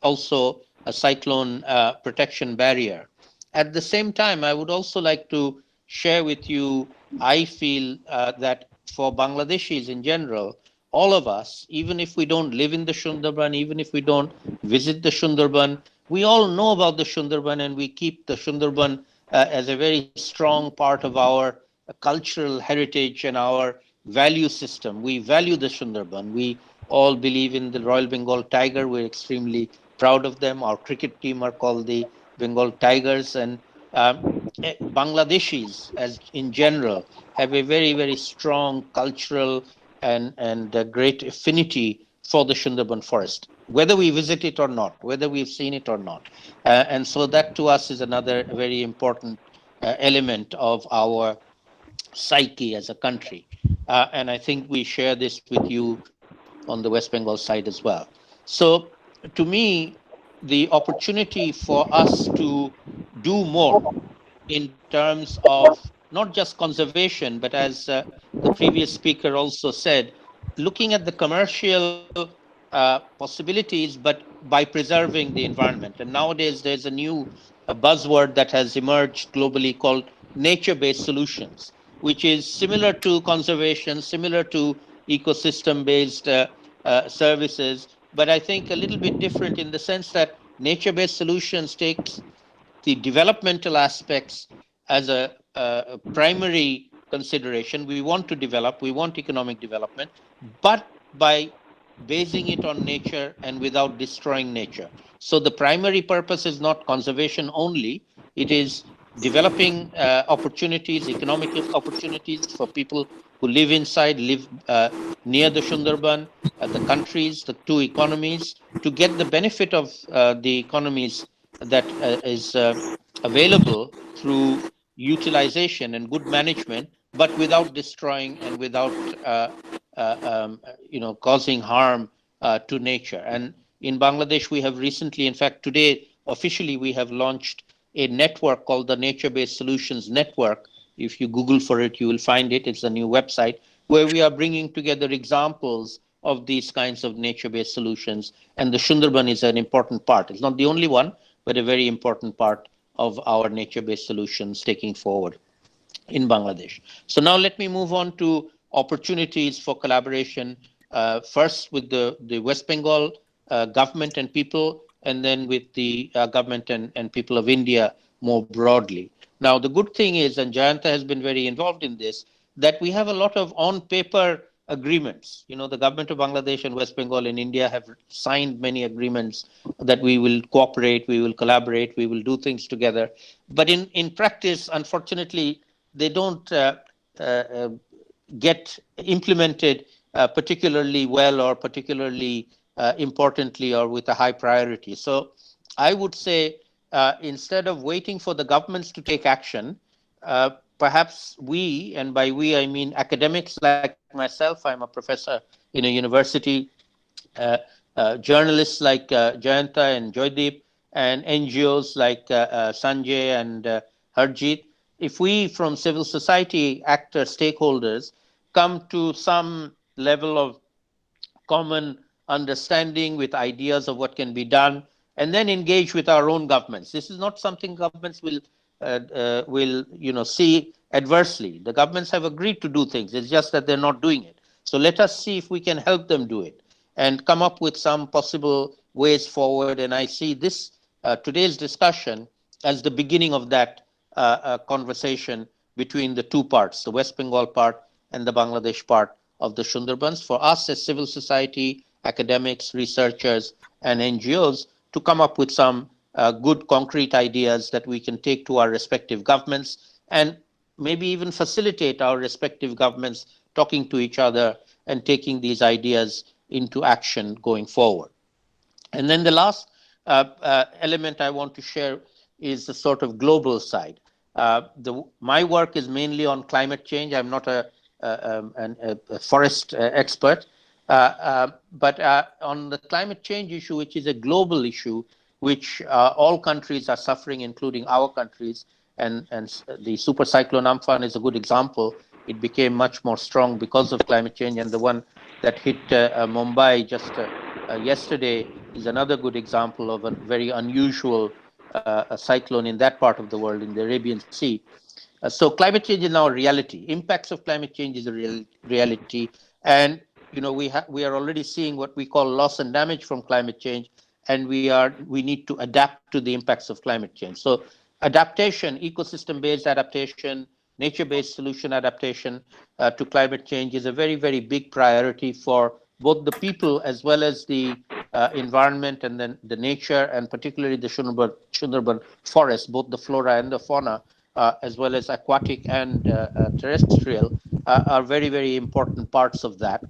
also a cyclone protection barrier. At the same time, I would also like to share with you, I feel that for Bangladeshis in general, all of us, even if we don't live in the Sundarban, even if we don't visit the Sundarban, we all know about the Sundarban, and we keep the Sundarban as a very strong part of our cultural heritage and our value system. We value the Sundarban. We all believe in the Royal Bengal tiger. We're extremely proud of them. Our cricket team are called the Bengal Tigers, and Bangladeshis, as in general, have a very, very strong cultural and a great affinity for the Sundarban forest, whether we visit it or not, whether we've seen it or not. And so that to us is another very important element of our psyche as a country. And I think we share this with you on the West Bengal side as well. So to me, the opportunity for us to do more in terms of not just conservation, but as the previous speaker also said, looking at the commercial possibilities, but by preserving the environment. And nowadays, there's a new buzzword that has emerged globally called nature-based solutions, which is similar to conservation, similar to ecosystem-based services, but I think a little bit different in the sense that nature-based solutions takes the developmental aspects as a primary consideration. We want to develop, we want economic development, but by basing it on nature and without destroying nature. So the primary purpose is not conservation only, it is developing opportunities, economic opportunities for people who live inside, live near the Sundarban, the countries, the two economies, to get the benefit of the economies that is available through utilization and good management, but without destroying and without causing harm to nature. And in Bangladesh, we have recently, in fact, today officially we have launched a network called the Nature-Based Solutions Network. If you Google for it, you will find it. It's a new website where we are bringing together examples of these kinds of nature-based solutions. And the Sundarban is an important part. It's not the only one, but a very important part of our nature-based solutions taking forward in Bangladesh. So now let me move on to opportunities for collaboration, first with the West Bengal government and people, and then with the government and people of India more broadly. Now, the good thing is, and Jayanta has been very involved in this, that we have a lot of on-paper agreements. You know, the government of Bangladesh and West Bengal and India have signed many agreements that we will cooperate, we will collaborate, we will do things together. But in practice, unfortunately, they don't get implemented particularly well or particularly importantly or with a high priority. So I would say instead of waiting for the governments to take action, perhaps we, and by we I mean academics like myself, I'm a professor in a university, journalists like Jayanta and Joydeep, and NGOs like Sanjay and Harjeet, if we from civil society actors, stakeholders, come to some level of common understanding with ideas of what can be done, and then engage with our own governments. This is not something governments will see adversely. The governments have agreed to do things. It's just that they're not doing it. So let us see if we can help them do it and come up with some possible ways forward. And I see this today's discussion as the beginning of that conversation between the two parts, the West Bengal part and the Bangladesh part of the Sundarbans, for us as civil society, academics, researchers, and NGOs to come up with some good concrete ideas that we can take to our respective governments and maybe even facilitate our respective governments talking to each other and taking these ideas into action going forward. And then the last element I want to share is the sort of global side. My work is mainly on climate change. I'm not a forest expert, but on the climate change issue, which is a global issue, which all countries are suffering, including our countries, and the super cyclone Amphan is a good example. It became much more strong because of climate change, and the one that hit Mumbai just yesterday is another good example of a very unusual a cyclone in that part of the world, in the Arabian Sea. So climate change is now a reality. Impacts of climate change is a reality. And we are already seeing what we call loss and damage from climate change, and we need to adapt to the impacts of climate change. So adaptation, ecosystem-based adaptation, nature-based solution adaptation to climate change is a very, very big priority for both the people as well as the environment, and then the nature, and particularly the Sundarban forest, both the flora and the fauna, as well as aquatic and terrestrial, are very, very important parts of that.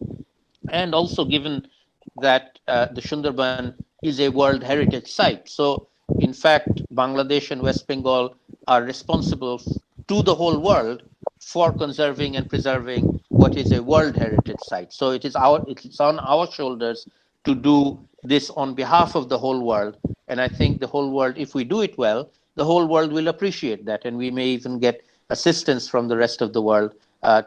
And also, given that the Sundarban is a World Heritage Site, so in fact, Bangladesh and West Bengal are responsible to the whole world for conserving and preserving what is a World Heritage Site. So it's on our shoulders to do this on behalf of the whole world. And I think the whole world, if we do it well, the whole world will appreciate that, and we may even get assistance from the rest of the world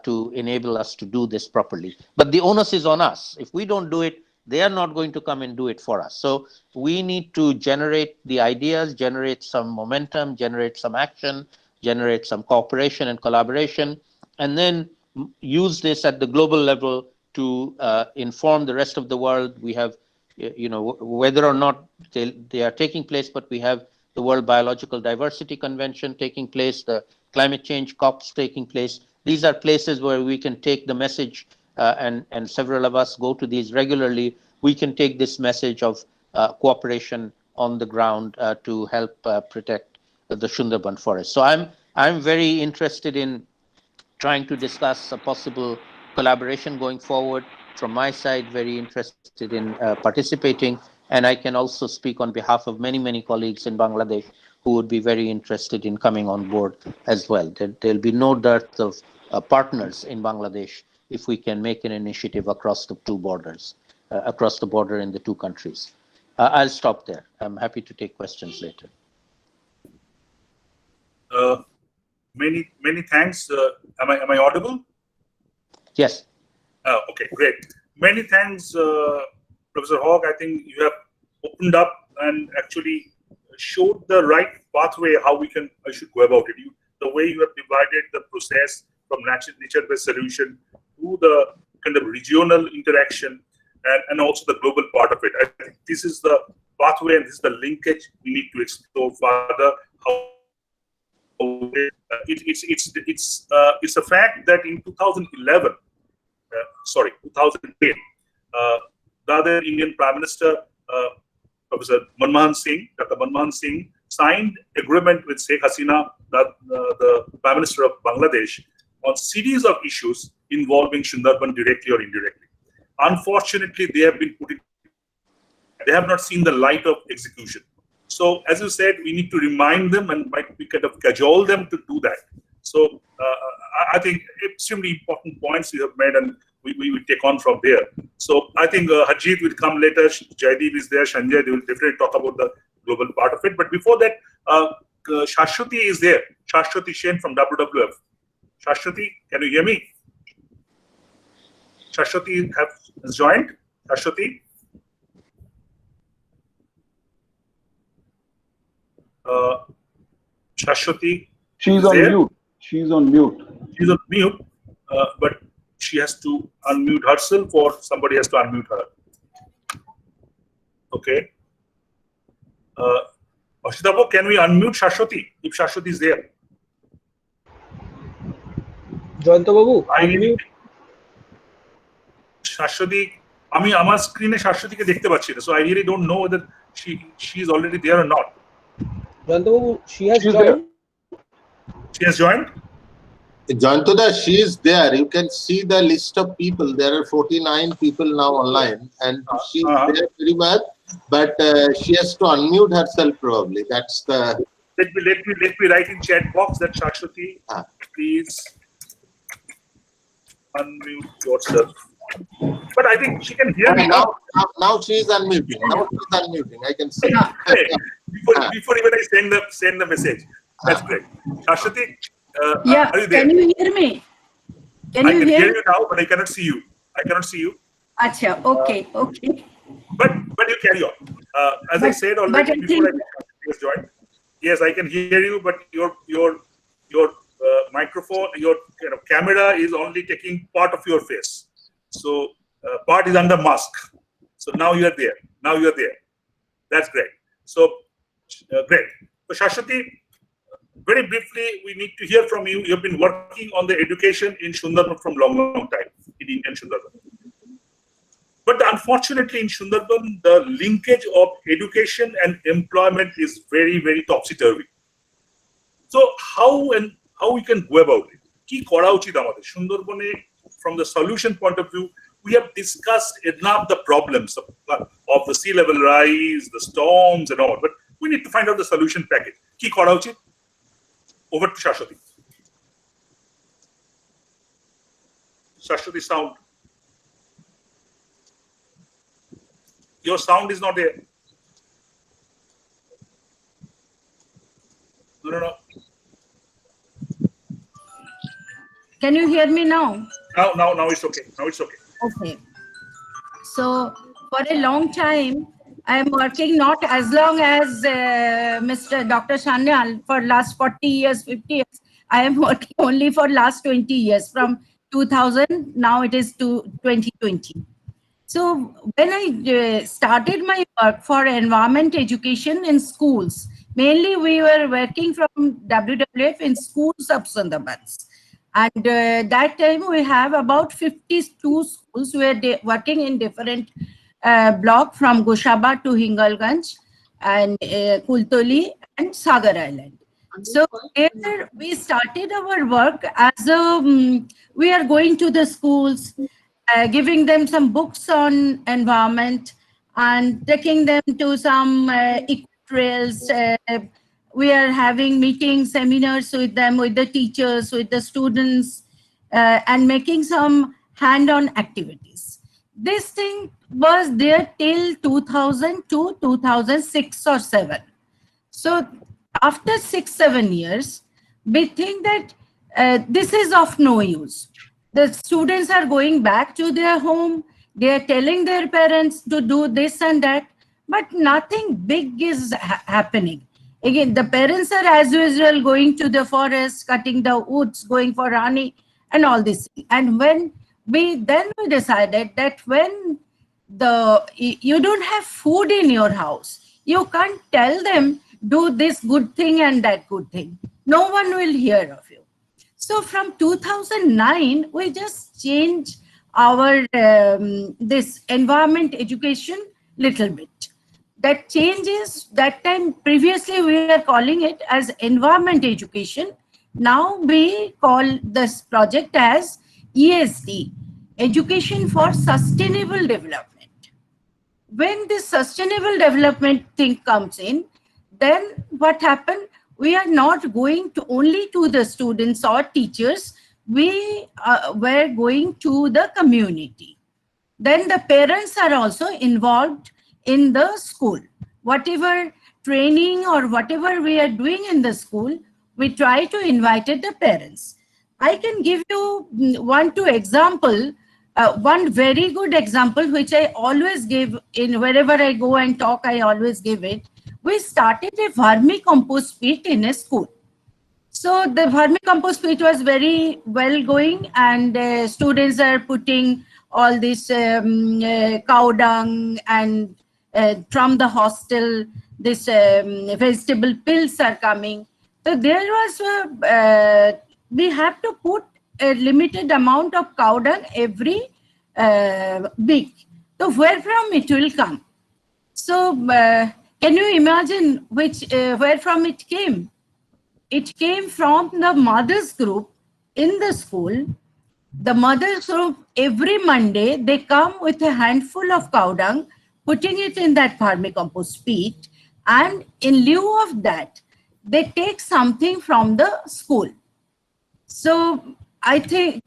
to enable us to do this properly. But the onus is on us. If we don't do it, they are not going to come and do it for us. So we need to generate the ideas, generate some momentum, generate some action, generate some cooperation and collaboration, and then use this at the global level to inform the rest of the world. We have, whether or not they are taking place, but we have the World Biological Diversity Convention taking place, the climate change COPs taking place. These are places where we can take the message, and several of us go to these regularly. We can take this message of cooperation on the ground to help protect the Sundarban forest. So I'm very interested in trying to discuss a possible collaboration going forward. From my side, very interested in participating, and I can also speak on behalf of many, many colleagues in Bangladesh who would be very interested in coming on board as well. There'll be no dearth of partners in Bangladesh if we can make an initiative across the two borders, across the border in the two countries. I'll stop there. I'm happy to take questions later. Many thanks. Am I audible? Yes. Okay, great. Many thanks, Professor Hogg. I think you have opened up and actually showed the right pathway how I should go about it. The way you have divided the process from nature-based solution to the kind of regional interaction and also the global part of it. I think this is the pathway and this is the linkage we need to explore further. It's a fact that in 2010, the other Indian Prime Minister, Professor Dr. Manmohan Singh, signed agreement with Sheikh Hasina, the Prime Minister of Bangladesh, on series of issues involving Sundarban directly or indirectly. Unfortunately, they have not seen the light of execution. So, as you said, we need to remind them and we kind of cajole them to do that. So, I think extremely important points you have made, and we will take on from there. So, I think Harjeet will come later. Jaideep is there. Sanjay, they will definitely talk about the global part of it. But before that, Shashwati is there. Shashwati Shen from WWF. Shashwati, can you hear me? Shashwati has joined. Shashwati. Shashwati. She's on mute. She's on mute. She's on mute, but she has to unmute herself, or somebody has to unmute her. Okay. Ashitapo, can we unmute Shashwati if Shashwati is there? Joyanta Babu, unmute. Shashwati, আমি আমার স্ক্রিনে শাশ্বতীকে দেখতে পাচ্ছি না, so I really don't know whether she is already there or not. Joyanta Babu, she has joined. She has joined. Joyantoda, she is there. You can see the list of people. There are 49 people now online, and she is there very much. But she has to unmute herself probably. That's the. Let me write in chat box that Shashwati, please unmute yourself. But I think she can hear me now. Now she is unmuting. Now she is unmuting. I can see. Before even I send the message. That's great. Shashwati, yeah. Are you there? Can you hear me? I can hear you now, but I cannot see you. I cannot see you. Acha. Okay. Okay. But you carry on. As I said already before I joined, yes, I can hear you, but your microphone, your camera is only taking part of your face. So part is under mask. So now you are there. Now you are there. That's great. So great. So Shashwati, very briefly, we need to hear from you. You've been working on the education in Sunderban from long time in Indian Sunderban. But unfortunately, in Sunderban, the linkage of education and employment is very, very topsy-turvy. So how we can go about it? Ki kora uchit amader Sundarbane, from the solution point of view, we have discussed enough the problems of the sea level rise, the storms and all, but we need to find out the solution package. Ki kora uchit? Over to Shashwati. Shashwati, sound. Your sound is not there. No. Can you hear me now? Now it's okay. Now it's okay. Okay. So for a long time, I am working not as long as Mr. Dr. Sanyal for last 40 years, 50 years. I am working only for last 20 years from 2000. Now it is to 2020. So when I started my work for environment education in schools, mainly we were working from WWF in schools of Sundarbans. And that time we have about 52 schools who were working in different block from Goshaba to Hingalganj and Kultoli and Sagar Island. So there we started our work as we are going to the schools, giving them some books on environment and taking them to some trails. We are having meetings, seminars with them, with the teachers, with the students, and making some hand-on activities. This thing was there till 2000 to 2006 or 7. So after 6-7 years, we think that this is of no use. The students are going back to their home. They are telling their parents to do this and that, but nothing big is happening. Again, the parents are as usual going to the forest, cutting the woods, going for honey and all this. And when we decided that when you don't have food in your house, you can't tell them do this good thing and that good thing. No one will hear of you. So from 2009, we just changed our this environment education little bit. That changes, that time previously we were calling it as environment education. Now we call this project as ESD, Education for Sustainable Development. When this sustainable development thing comes in, then what happened? We are not going to only to the students or teachers, we were going to the community. Then the parents are also involved in the school. Whatever training or whatever we are doing in the school, we try to invite the parents. I can give you one example, one very good example, which I always give in wherever I go and talk, I always give it. We started a vermicompost pit in a school. So the vermicompost pit was very well going, and students are putting all this cow dung, and from the hostel, this vegetable pills are coming. So there was, we have to put a limited amount of cow dung every week. So where from it will come? So can you imagine where from it came? It came from the mothers group in the school. The mothers group, every Monday, they come with a handful of cow dung, putting it in that vermicompost pit, and in lieu of that, they take something from the school. So I think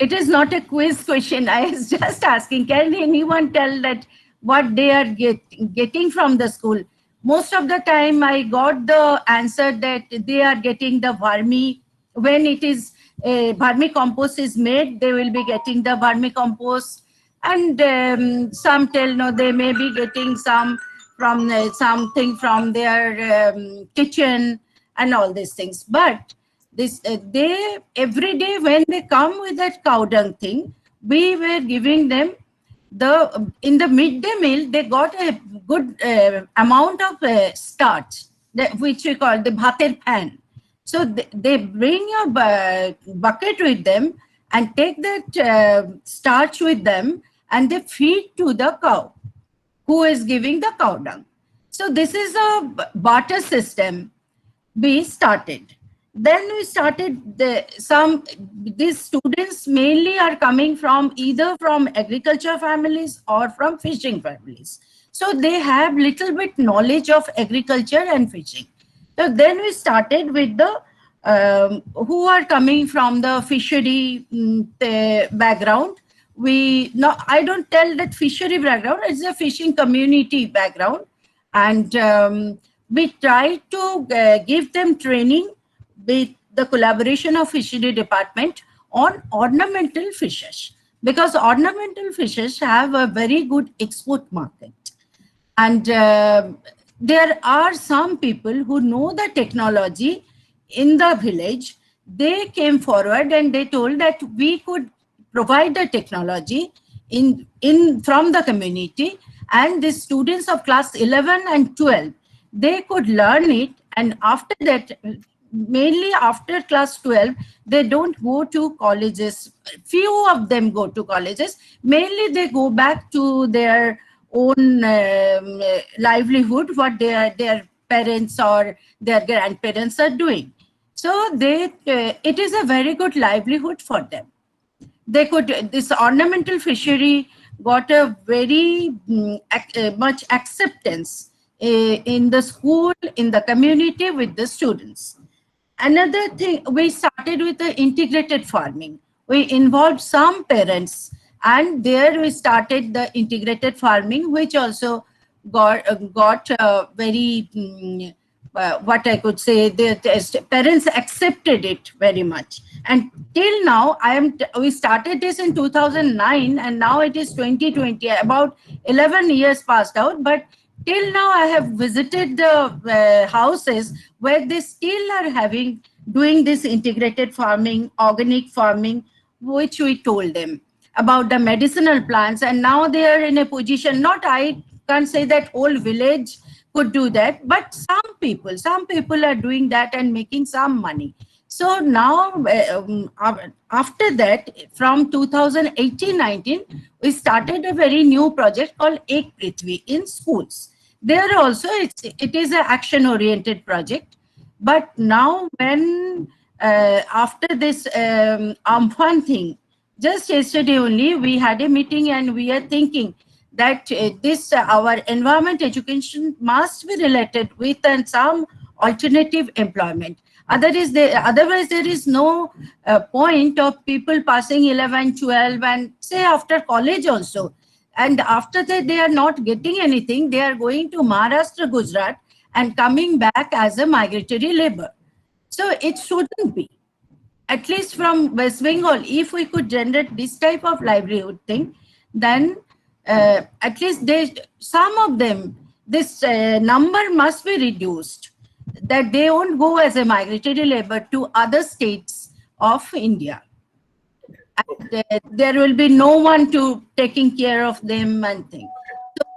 it is not a quiz question. I was just asking, can anyone tell that what they are getting from the school? Most of the time I got the answer that they are getting the vermi. When it is vermicompost is made, they will be getting the vermicompost. And some tell no, they may be getting some from something from their kitchen and all these things. But this they every day when they come with that cow dung thing, we were giving them in the midday meal. They got a good amount of starch, which we call the bhater pan. So they bring a bucket with them and take that starch with them, and they feed to the cow who is giving the cow dung. So this is a barter system we started. Then we started these students mainly are coming from either from agriculture families or from fishing families. So they have little bit knowledge of agriculture and fishing. So then we started with the who are coming from the fishery background. I don't tell that fishery background, it's a fishing community background. And we try to give them training with the collaboration of fishery department on ornamental fishes, because ornamental fishes have a very good export market. And there are some people who know the technology in the village. They came forward and they told that we could provide the technology from the community, and the students of class 11 and 12, they could learn it. And after that, mainly after class 12, they don't go to colleges. Few of them go to colleges. Mainly they go back to their own livelihood, what their parents or their grandparents are doing. So it is a very good livelihood for them. This ornamental fishery got a very much acceptance in the school, in the community, with the students. Another thing, we started with the integrated farming. We involved some parents, and there we started the integrated farming, which also got very, what I could say, the parents accepted it very much. And till now, we started this in 2009, and now it is 2020, about 11 years passed out. But till now, I have visited the houses where they still are doing this integrated farming, organic farming, which we told them about the medicinal plants. And now they are in a position, I can't say that whole village could do that, but some people are doing that and making some money. So now, after that, from 2018-19, we started a very new project called Ek Prithvi in schools. There also, it is an action-oriented project. But now, when after this Amphan thing, just yesterday only, we had a meeting and we are thinking that our environment education must be related with some alternative employment. Otherwise, there is no point of people passing 11, 12, and say after college also. And after that, they are not getting anything. They are going to Maharashtra, Gujarat, and coming back as a migratory labor. So it shouldn't be. At least from West Bengal, if we could generate this type of livelihood thing, then at least some of them, this number must be reduced, that they won't go as a migratory labor to other states of India. And, there will be no one to taking care of them and things.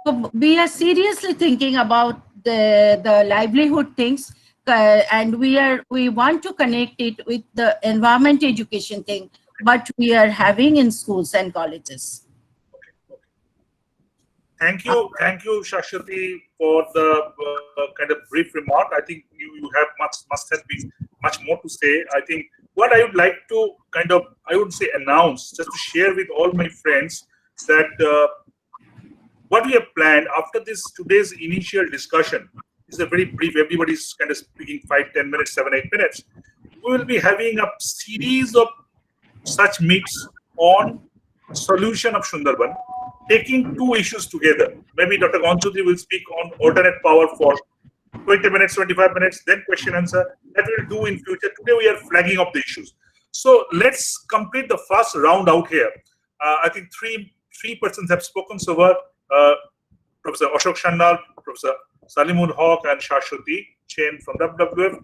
So we are seriously thinking about the livelihood things, and we want to connect it with the environment education thing, but we are having in schools and colleges. Thank you, Shashwati, for the kind of brief remark. I think you have must have been much more to say. I think what I would like to kind of, I would say, announce, just to share with all my friends, that what we have planned after today's initial discussion is a very brief. Everybody's kind of speaking 5, 10 minutes, 7, 8 minutes. We will be having a series of such meets on solution of Sunderban, taking two issues together. Maybe Dr. Gonchudri will speak on alternate power for 20 minutes, 25 minutes, then question answer. That we'll do in future. Today we are flagging up the issues. So let's complete the first round out here. I think three persons have spoken so far. Professor Ashok Shandal, Professor Salimul Haq, and Shashwati Chen from WWF.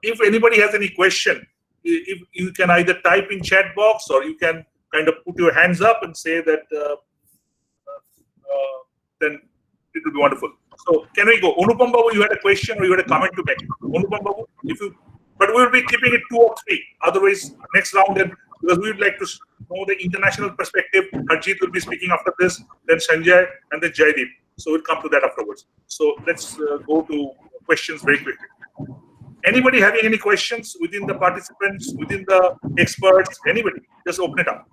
If anybody has any question, if you can either type in chat box or you can kind of put your hands up and say that, then it will be wonderful. So can we go? Anupam Babu, you had a question or you had a comment to make? Anupam Babu, but we will be keeping it 2 or 3. Otherwise, next round, then, because we would like to know the international perspective. Harjeet will be speaking after this, then Sanjay, and then Jaideep. So we'll come to that afterwards. So let's go to questions very quickly. Anybody having any questions within the participants, within the experts, anybody, just open it up.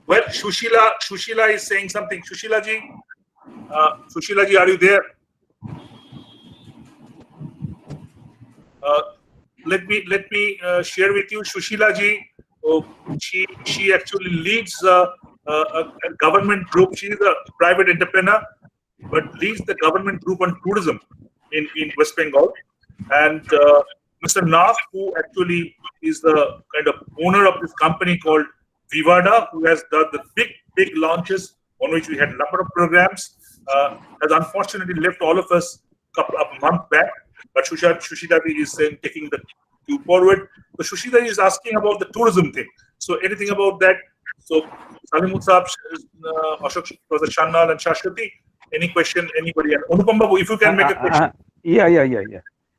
Well, Shushila is saying something. Shushila ji, are you there? Let me share with you, Shushila ji. She actually leads a government group. She is a private entrepreneur, but leads the government group on tourism in West Bengal. And Mr. Nath, who actually is the kind of owner of this company called Vivada, who has done the big launches on which we had a number of programs, has unfortunately left all of us a month back. But Shushila is saying, taking the queue forward. So Shushila is asking about the tourism thing. So anything about that? So Salim Utsab, Ashok, Professor Shandal, and Shashwati, any question, anybody? And Anupam Babu, if you can make a question. Yeah.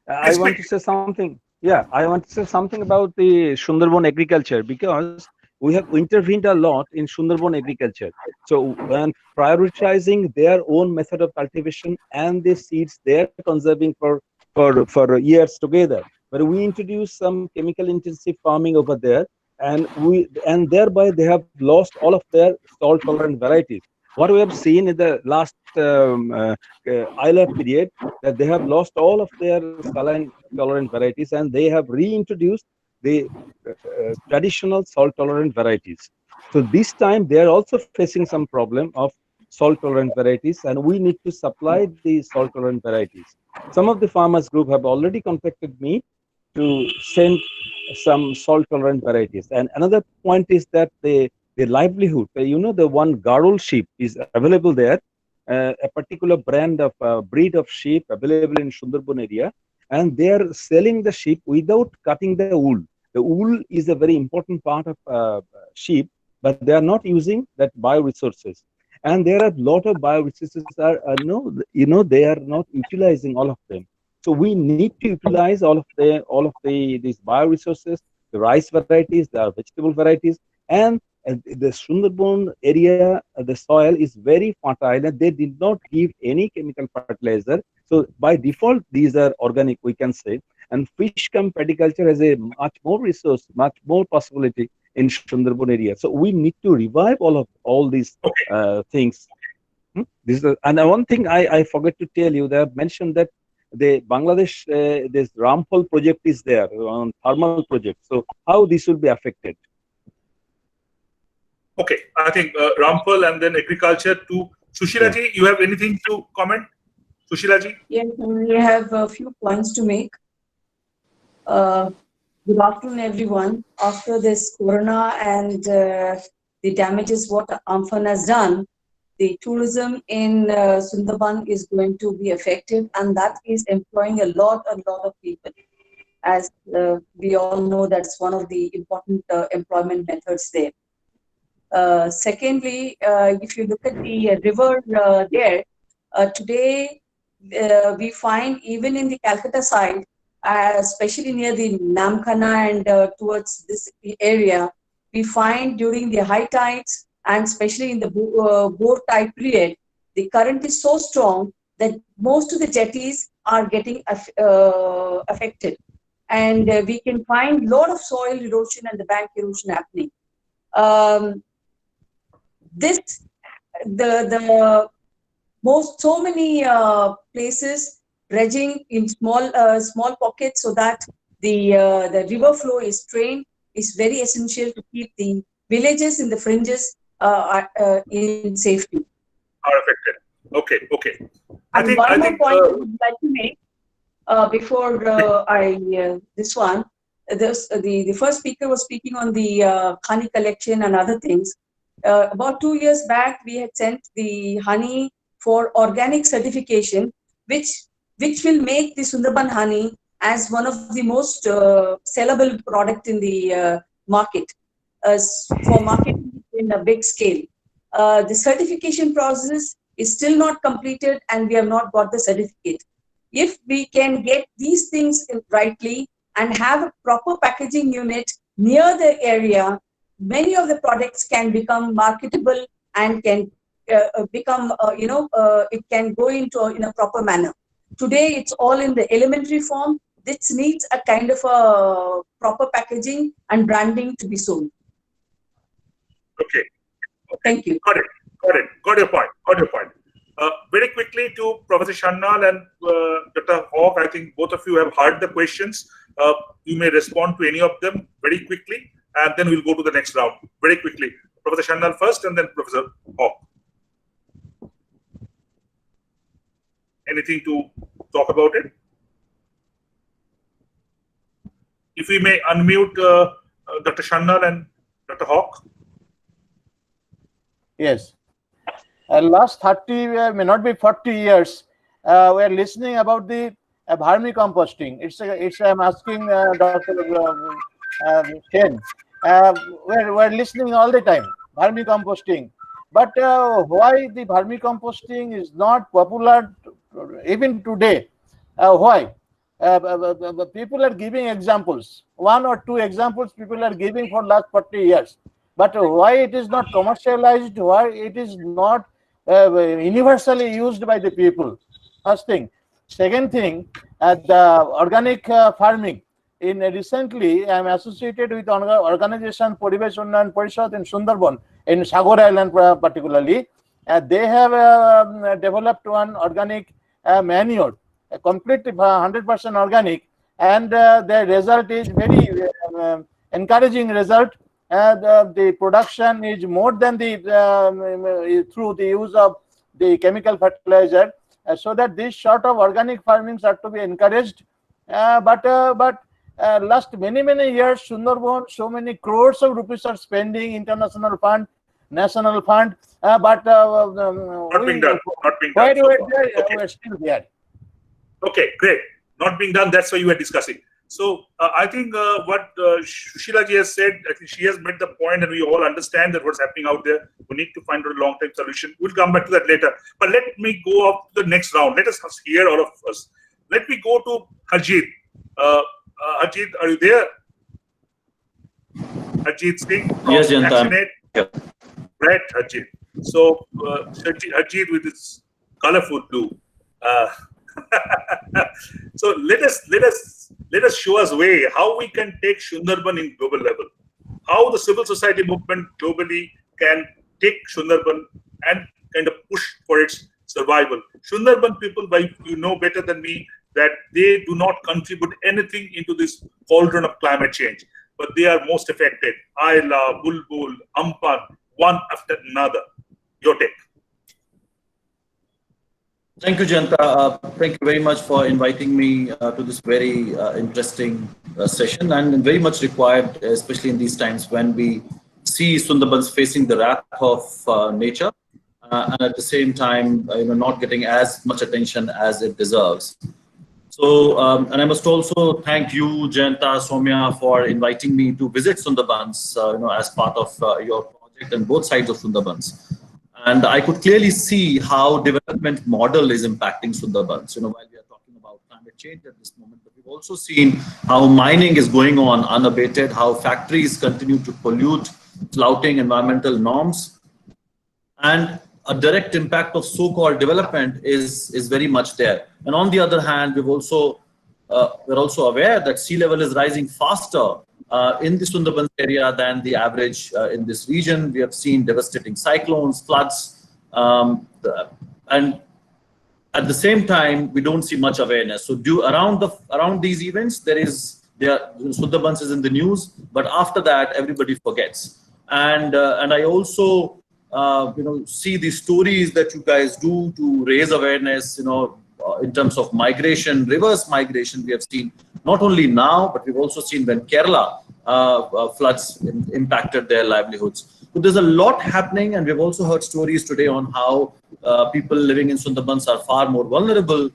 I want to say something. Yeah, I want to say something about the Sundarban agriculture, because we have intervened a lot in Sundarban agriculture. So when prioritizing their own method of cultivation and the seeds they're conserving for years together, but we introduced some chemical intensive farming over there, and thereby they have lost all of their salt tolerant varieties. What we have seen in the last ILA period, that they have lost all of their saline tolerant varieties, and they have reintroduced the traditional salt tolerant varieties. So this time they are also facing some problem of salt tolerant varieties, and we need to supply the salt tolerant varieties. Some of the farmers group have already contacted me to send some salt tolerant varieties. And another point is that the livelihood, the one Garul sheep is available there, a particular brand of breed of sheep available in Sundarban area, and they are selling the sheep without cutting the wool. The wool is a very important part of sheep, but they are not using that bioresources. And there are a lot of bioresources they are not utilizing all of them. So we need to utilize all of these bioresources, the rice varieties, the vegetable varieties, and the Sundarban area, the soil is very fertile, and they did not give any chemical fertilizer. So by default, these are organic, we can say. And fish cum agriculture has a much more resource, much more possibility in Sundarban area. So we need to revive all these things. And one thing I forgot to tell you, they have mentioned that the Bangladesh, this Ramphal project is there, on thermal project. So how this will be affected? Okay, I think Ramphal and then agriculture to Sushila ji, you have anything to comment? Sushila ji? Yes, we have a few points to make. Good afternoon, everyone. After this corona and the damages what Amphan has done, the tourism in Sundarban is going to be affected, and that is employing a lot of people. As we all know, that's one of the important employment methods there. Secondly, if you look at the river there, today we find even in the Calcutta side, especially near the Namkhana and towards this area, we find during the high tides and especially in the boat tide period, the current is so strong that most of the jetties are getting affected. And we can find a lot of soil erosion and the bank erosion happening. So many places dredging in small pockets so that the river flow is strained is very essential to keep the villages in the fringes in safety. Are affected. Okay. And one more point I would like to make before this one. the first speaker was speaking on the honey collection and other things. About 2 years back, we had sent the honey for organic certification, which will make the Sundarban honey as one of the most sellable product in the market for marketing in a big scale. The certification process is still not completed, and we have not got the certificate. If we can get these things rightly and have a proper packaging unit near the area, many of the products can become marketable and can become, it can go into in a proper manner. Today, it's all in the elementary form. This needs a kind of a proper packaging and branding to be sold. Okay. Thank you. Got it. Got your point. Very quickly to Professor Sannal and Dr. Hawk, I think both of you have heard the questions. You may respond to any of them very quickly, and then we'll go to the next round. Very quickly. Professor Sannal first, and then Professor Hawk. Anything to talk about it? If we may unmute Dr. Sannal and Dr. Hawk. Yes. Last 30, may not be 40 years, we are listening about the vermicomposting. I'm asking Dr. Ken. We're listening all the time, vermicomposting. But why the vermicomposting is not popular even today? Why? People are giving examples. 1 or 2 examples people are giving for last 40 years. But why it is not commercialized? Why it is not universally used by the people? First thing. Second thing, the organic farming. Recently, I am associated with organization Poribesh Unnayan Parishad in Sunderban, in Sagar Island particularly. They have developed one organic manure, completely 100% organic, and the result is very encouraging result. The production is more than the through the use of the chemical fertilizer, so that this sort of organic farmings are to be encouraged. But last many years, Sundarban, so many crores of rupees are spending, international fund, national fund, but not being done. Why we're still there? Okay, great. Not being done. That's why you were discussing. So I think what Sushila ji has said, I think she has made the point, and we all understand that what's happening out there. We need to find a long-term solution. We'll come back to that later. But let me go up to the next round. Let us hear all of us. Let me go to Harjeet. Harjeet, are you there? Harjeet Singh. Yes, Janta. Right, Harjeet. So Harjeet with his colorful blue. So let us show us way how we can take Sundarban in global level. How the civil society movement globally can take Sundarban and kind of push for its survival. Sundarban people, you know better than me, that they do not contribute anything into this cauldron of climate change, but they are most affected. Ayla, Bulbul, Ampan, one after another. Your take. Thank you, Janta. Thank you very much for inviting me to this very interesting session, and very much required, especially in these times when we see Sundarbans facing the wrath of nature, and at the same time, not getting as much attention as it deserves. So, and I must also thank you, Janta, Soumya, for inviting me to visit Sundarbans, as part of your project on both sides of Sundarbans. And I could clearly see how development model is impacting Sundarbans, while we are talking about climate change at this moment. But we've also seen how mining is going on unabated, how factories continue to pollute, flouting environmental norms. And a direct impact of so-called development is very much there. And on the other hand, we're also aware that sea level is rising faster in the Sundarbans area than the average in this region. We have seen devastating cyclones, floods, and at the same time, we don't see much awareness. So around these events, Sundarbans is in the news, but after that, everybody forgets. And I also see the stories that you guys do to raise awareness, in terms of migration, reverse migration. We have seen not only now, but we've also seen when Kerala floods impacted their livelihoods. So there's a lot happening, and we've also heard stories today on how people living in Sundarbans are far more vulnerable,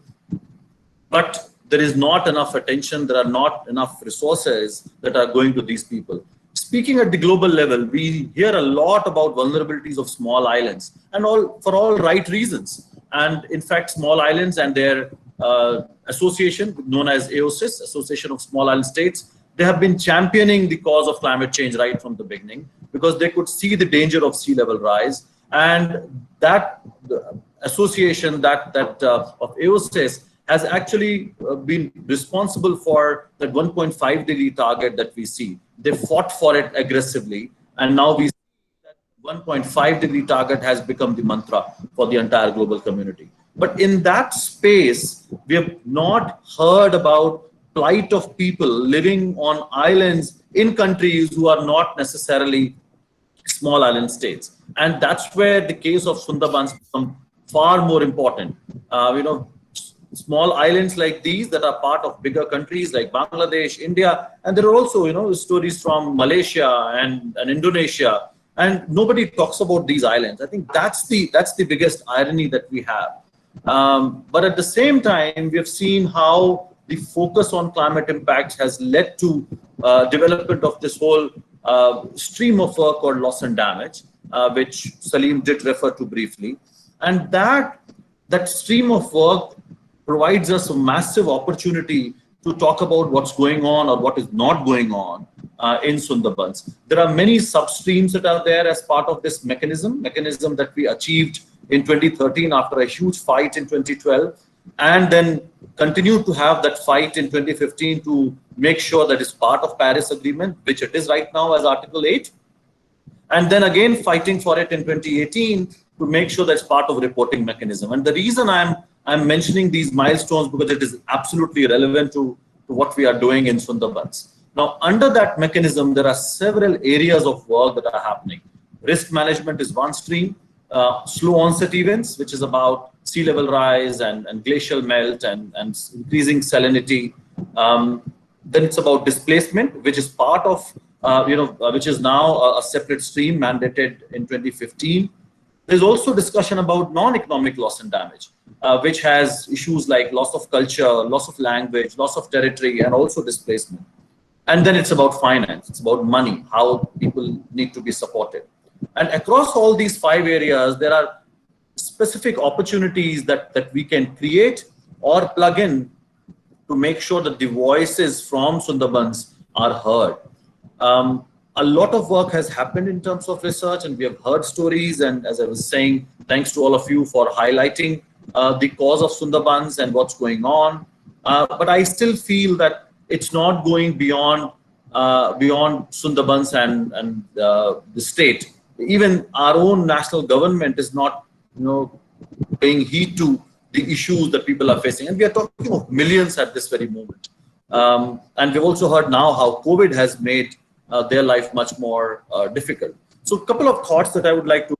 but there is not enough attention, there are not enough resources that are going to these people. Speaking at the global level, we hear a lot about vulnerabilities of small islands, and for all right reasons. And in fact, small islands and their association known as AOSIS, Association of Small Island States, they have been championing the cause of climate change right from the beginning, because they could see the danger of sea level rise. And that association of AOSIS has actually been responsible for that 1.5 degree target that we see. They fought for it aggressively, and now we see that 1.5 degree target has become the mantra for the entire global community. But in that space, we have not heard about plight of people living on islands in countries who are not necessarily small island states. And that's where the case of Sundarbans becomes far more important. Small islands like these that are part of bigger countries like Bangladesh, India, and there are also, stories from Malaysia and Indonesia, and nobody talks about these islands. I think that's the biggest irony that we have. But at the same time, we have seen how the focus on climate impacts has led to development of this whole stream of work called loss and damage, which Salim did refer to briefly. And that stream of work provides us a massive opportunity to talk about what's going on or what is not going on in Sundarbans. There are many substreams that are there as part of this mechanism that we achieved in 2013 after a huge fight in 2012, and then continued to have that fight in 2015 to make sure that it's part of Paris Agreement, which it is right now as Article 8. And then again fighting for it in 2018 to make sure that it's part of a reporting mechanism. And the reason I'm mentioning these milestones because it is absolutely relevant to what we are doing in Sundarbans. Now, under that mechanism, there are several areas of work that are happening. Risk management is one stream. Slow onset events, which is about sea level rise and glacial melt and increasing salinity. Then it's about displacement, which is part of, which is now a separate stream mandated in 2015. There's also discussion about non-economic loss and damage, which has issues like loss of culture, loss of language, loss of territory, and also displacement. And then it's about finance, it's about money, how people need to be supported. And across all these 5 areas, there are specific opportunities that we can create or plug in to make sure that the voices from Sundarbans are heard. A lot of work has happened in terms of research, and we have heard stories. And as I was saying, thanks to all of you for highlighting the cause of Sundarbans and what's going on. But I still feel that it's not going beyond Sundarbans and the state. Even our own national government is not, paying heed to the issues that people are facing. And we are talking of millions at this very moment. And we've also heard now how COVID has made their life much more difficult. So a couple of thoughts that I would like to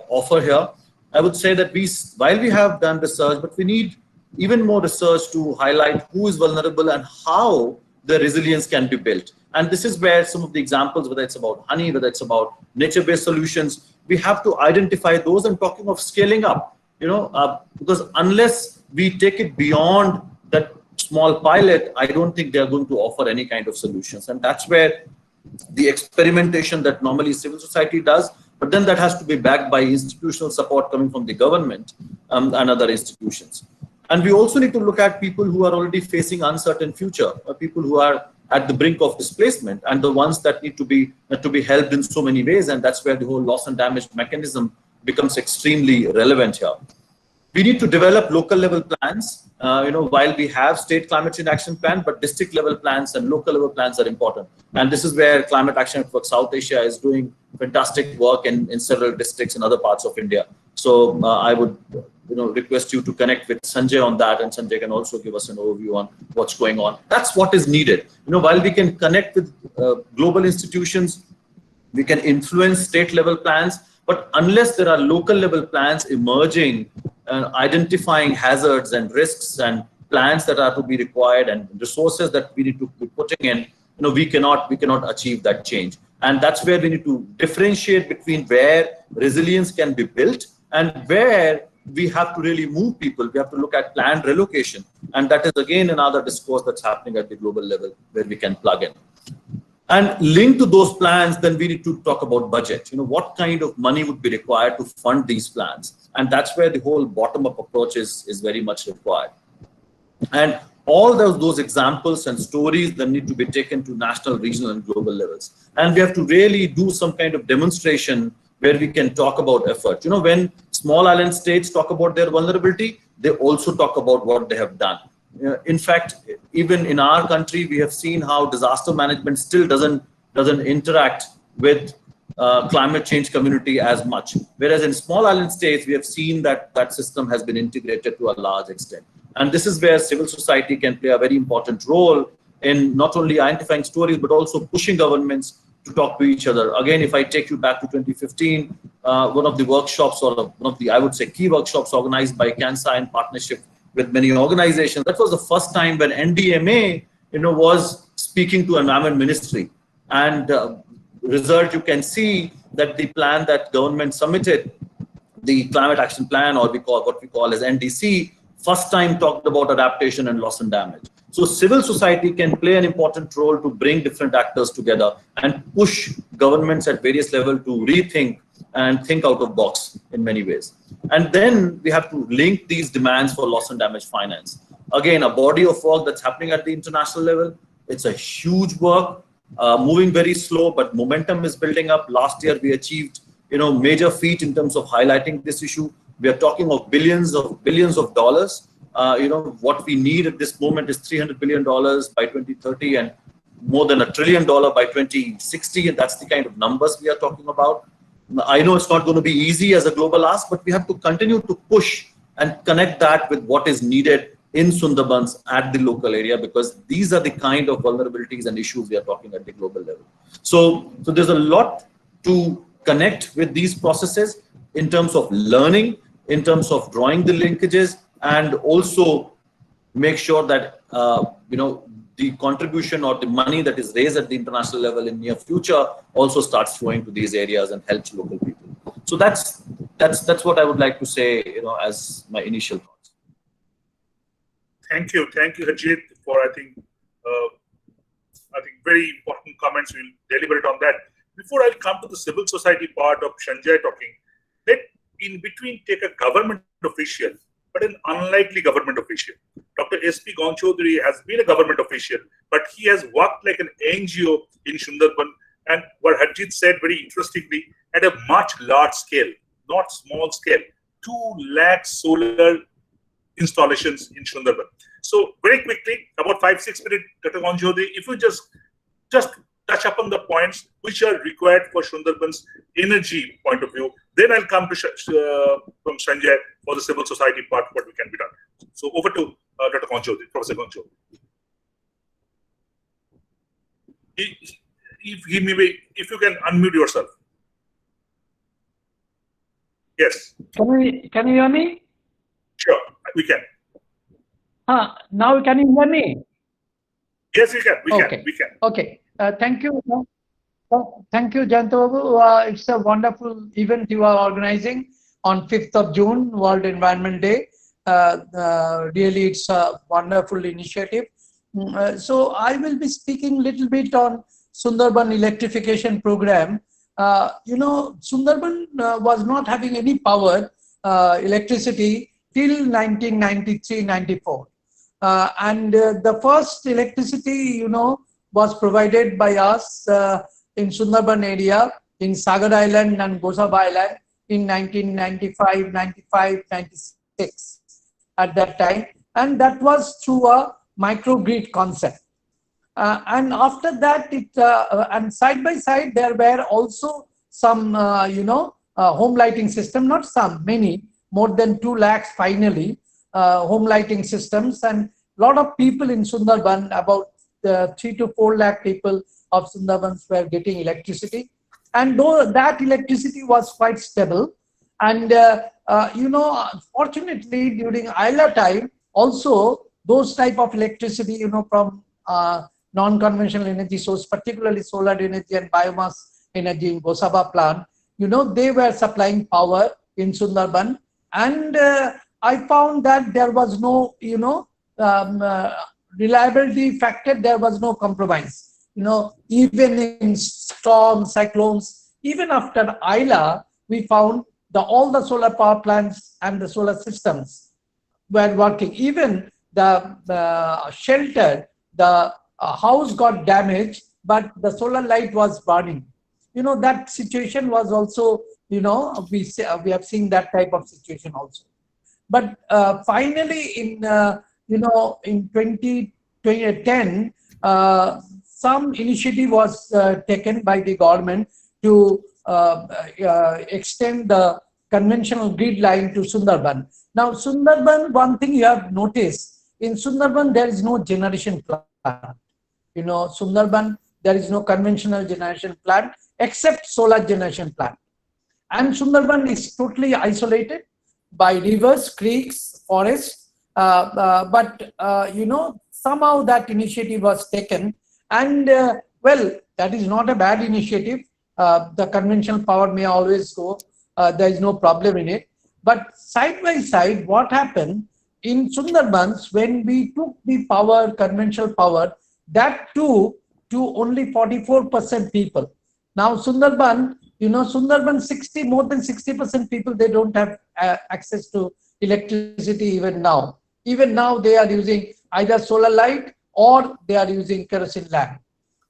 offer here. I would say that while we have done research, but we need even more research to highlight who is vulnerable and how the resilience can be built. And this is where some of the examples, whether it's about honey, whether it's about nature-based solutions, we have to identify those. And talking of scaling up, because unless we take it beyond that small pilot, I don't think they're going to offer any kind of solutions. And that's where the experimentation that normally civil society does, but then that has to be backed by institutional support coming from the government and other institutions. And we also need to look at people who are already facing uncertain future, people who are at the brink of displacement, and the ones that need to be helped in so many ways. And that's where the whole loss and damage mechanism becomes extremely relevant here. We need to develop local level plans, while we have state climate change action plan, but district level plans and local level plans are important. And this is where Climate Action Network South Asia is doing fantastic work in several districts in other parts of India. So I would request you to connect with Sanjay on that, and Sanjay can also give us an overview on what's going on. That's what is needed. While we can connect with global institutions, we can influence state level plans, but unless there are local level plans emerging, identifying hazards and risks and plans that are to be required and resources that we need to be putting in, we cannot achieve that change. And that's where we need to differentiate between where resilience can be built and where we have to really move people. We have to look at planned relocation. And that is again another discourse that's happening at the global level where we can plug in. And linked to those plans, then we need to talk about budget. What kind of money would be required to fund these plans? And that's where the whole bottom-up approach is very much required. And all those examples and stories that need to be taken to national, regional, and global levels. And we have to really do some kind of demonstration where we can talk about effort. When small island states talk about their vulnerability, they also talk about what they have done. In fact, even in our country, we have seen how disaster management still doesn't interact with climate change community as much. Whereas in small island states, we have seen that that system has been integrated to a large extent. And this is where civil society can play a very important role in not only identifying stories, but also pushing governments to talk to each other. Again, if I take you back to 2015, one of the workshops, or one of the, I would say, key workshops organized by CANSA in partnership with many organizations, that was the first time when NDMA, was speaking to Environment Ministry. And result, you can see that the plan that government submitted, the Climate Action Plan, or what we call as NDC, first time talked about adaptation and loss and damage. So civil society can play an important role to bring different actors together and push governments at various levels to rethink and think out of box in many ways. And then we have to link these demands for loss and damage finance. Again, a body of work that's happening at the international level. It's a huge work, moving very slow, but momentum is building up. Last year, we achieved, major feat in terms of highlighting this issue. We are talking of billions of dollars. What we need at this moment is $300 billion by 2030 and more than $1 trillion by 2060. And that's the kind of numbers we are talking about. I know it's not going to be easy as a global ask, but we have to continue to push and connect that with what is needed in Sundarbans at the local area, because these are the kind of vulnerabilities and issues we are talking at the global level. So there's a lot to connect with these processes in terms of learning, in terms of drawing the linkages, and also make sure that the contribution or the money that is raised at the international level in near future also starts flowing to these areas and helps local people. So that's what I would like to say, as my initial thoughts. Thank you, Harjeet, for I think very important comments. We'll deliberate on that. Before I come to the civil society part of Sanjay talking, let in between take a government official, but an unlikely government official. Dr. S.P. Gonchoduri has been a government official, but he has worked like an NGO in Sundarban, and what Harjeet said very interestingly, at a much large scale, not small scale, 2 lakh solar installations in Sundarban. So very quickly, about 5-6 minutes, Dr. Gonchoduri, if you just touch upon the points which are required for Sundarban's energy point of view. Then I'll come to from Sanjay for the civil society part, what we can be done. So over to Dr. Gonchoduri, Professor Gonchoduri. If you can unmute yourself. Yes. Can you hear me? Sure, we can. Now can you hear me? Yes, we can. We can. Okay. Thank you. Thank you, Jayanto. It's a wonderful event you are organizing on 5th of June, World Environment Day. Really, it's a wonderful initiative. So I will be speaking a little bit on Sundarban electrification program. Sundarban was not having any power, electricity till 1993-94. And the first electricity, was provided by us in Sundarban area, in Sagar Island and Gosab Island in 1995, 95, 96 at that time. And that was through a microgrid concept. And after that, and side by side, there were also some, home lighting system, not some, many, more than 2 lakhs finally, home lighting systems. And a lot of people in Sundarban, about 3 to 4 lakh people of Sundarbans were getting electricity. And though that electricity was quite stable, and fortunately during Ayla time, also those type of electricity, from non-conventional energy source, particularly solar energy and biomass energy in Gosaba plant, they were supplying power in Sundarban. And I found that there was no, reliability factor, there was no compromise. Even in storms, cyclones, even after Ayla, we found all the solar power plants and the solar systems were working. Even the shelter, the house got damaged, but the solar light was burning. That situation was also, we have seen that type of situation also. But finally, in in 2010, some initiative was taken by the government to extend the conventional grid line to Sundarban. Now, Sundarban, one thing you have noticed, in Sundarban, there is no generation plant. Sundarban, there is no conventional generation plant except solar generation plant. And Sundarban is totally isolated by rivers, creeks, forests. But somehow that initiative was taken. And well, that is not a bad initiative. The conventional power may always go. There is no problem in it. But side by side, what happened in Sundarbans, when we took the power, conventional power, that too to only 44% people. Now Sundarban, Sundarban, more than 60% people, they don't have access to electricity even now. Even now they are using either solar light or they are using kerosene lamp.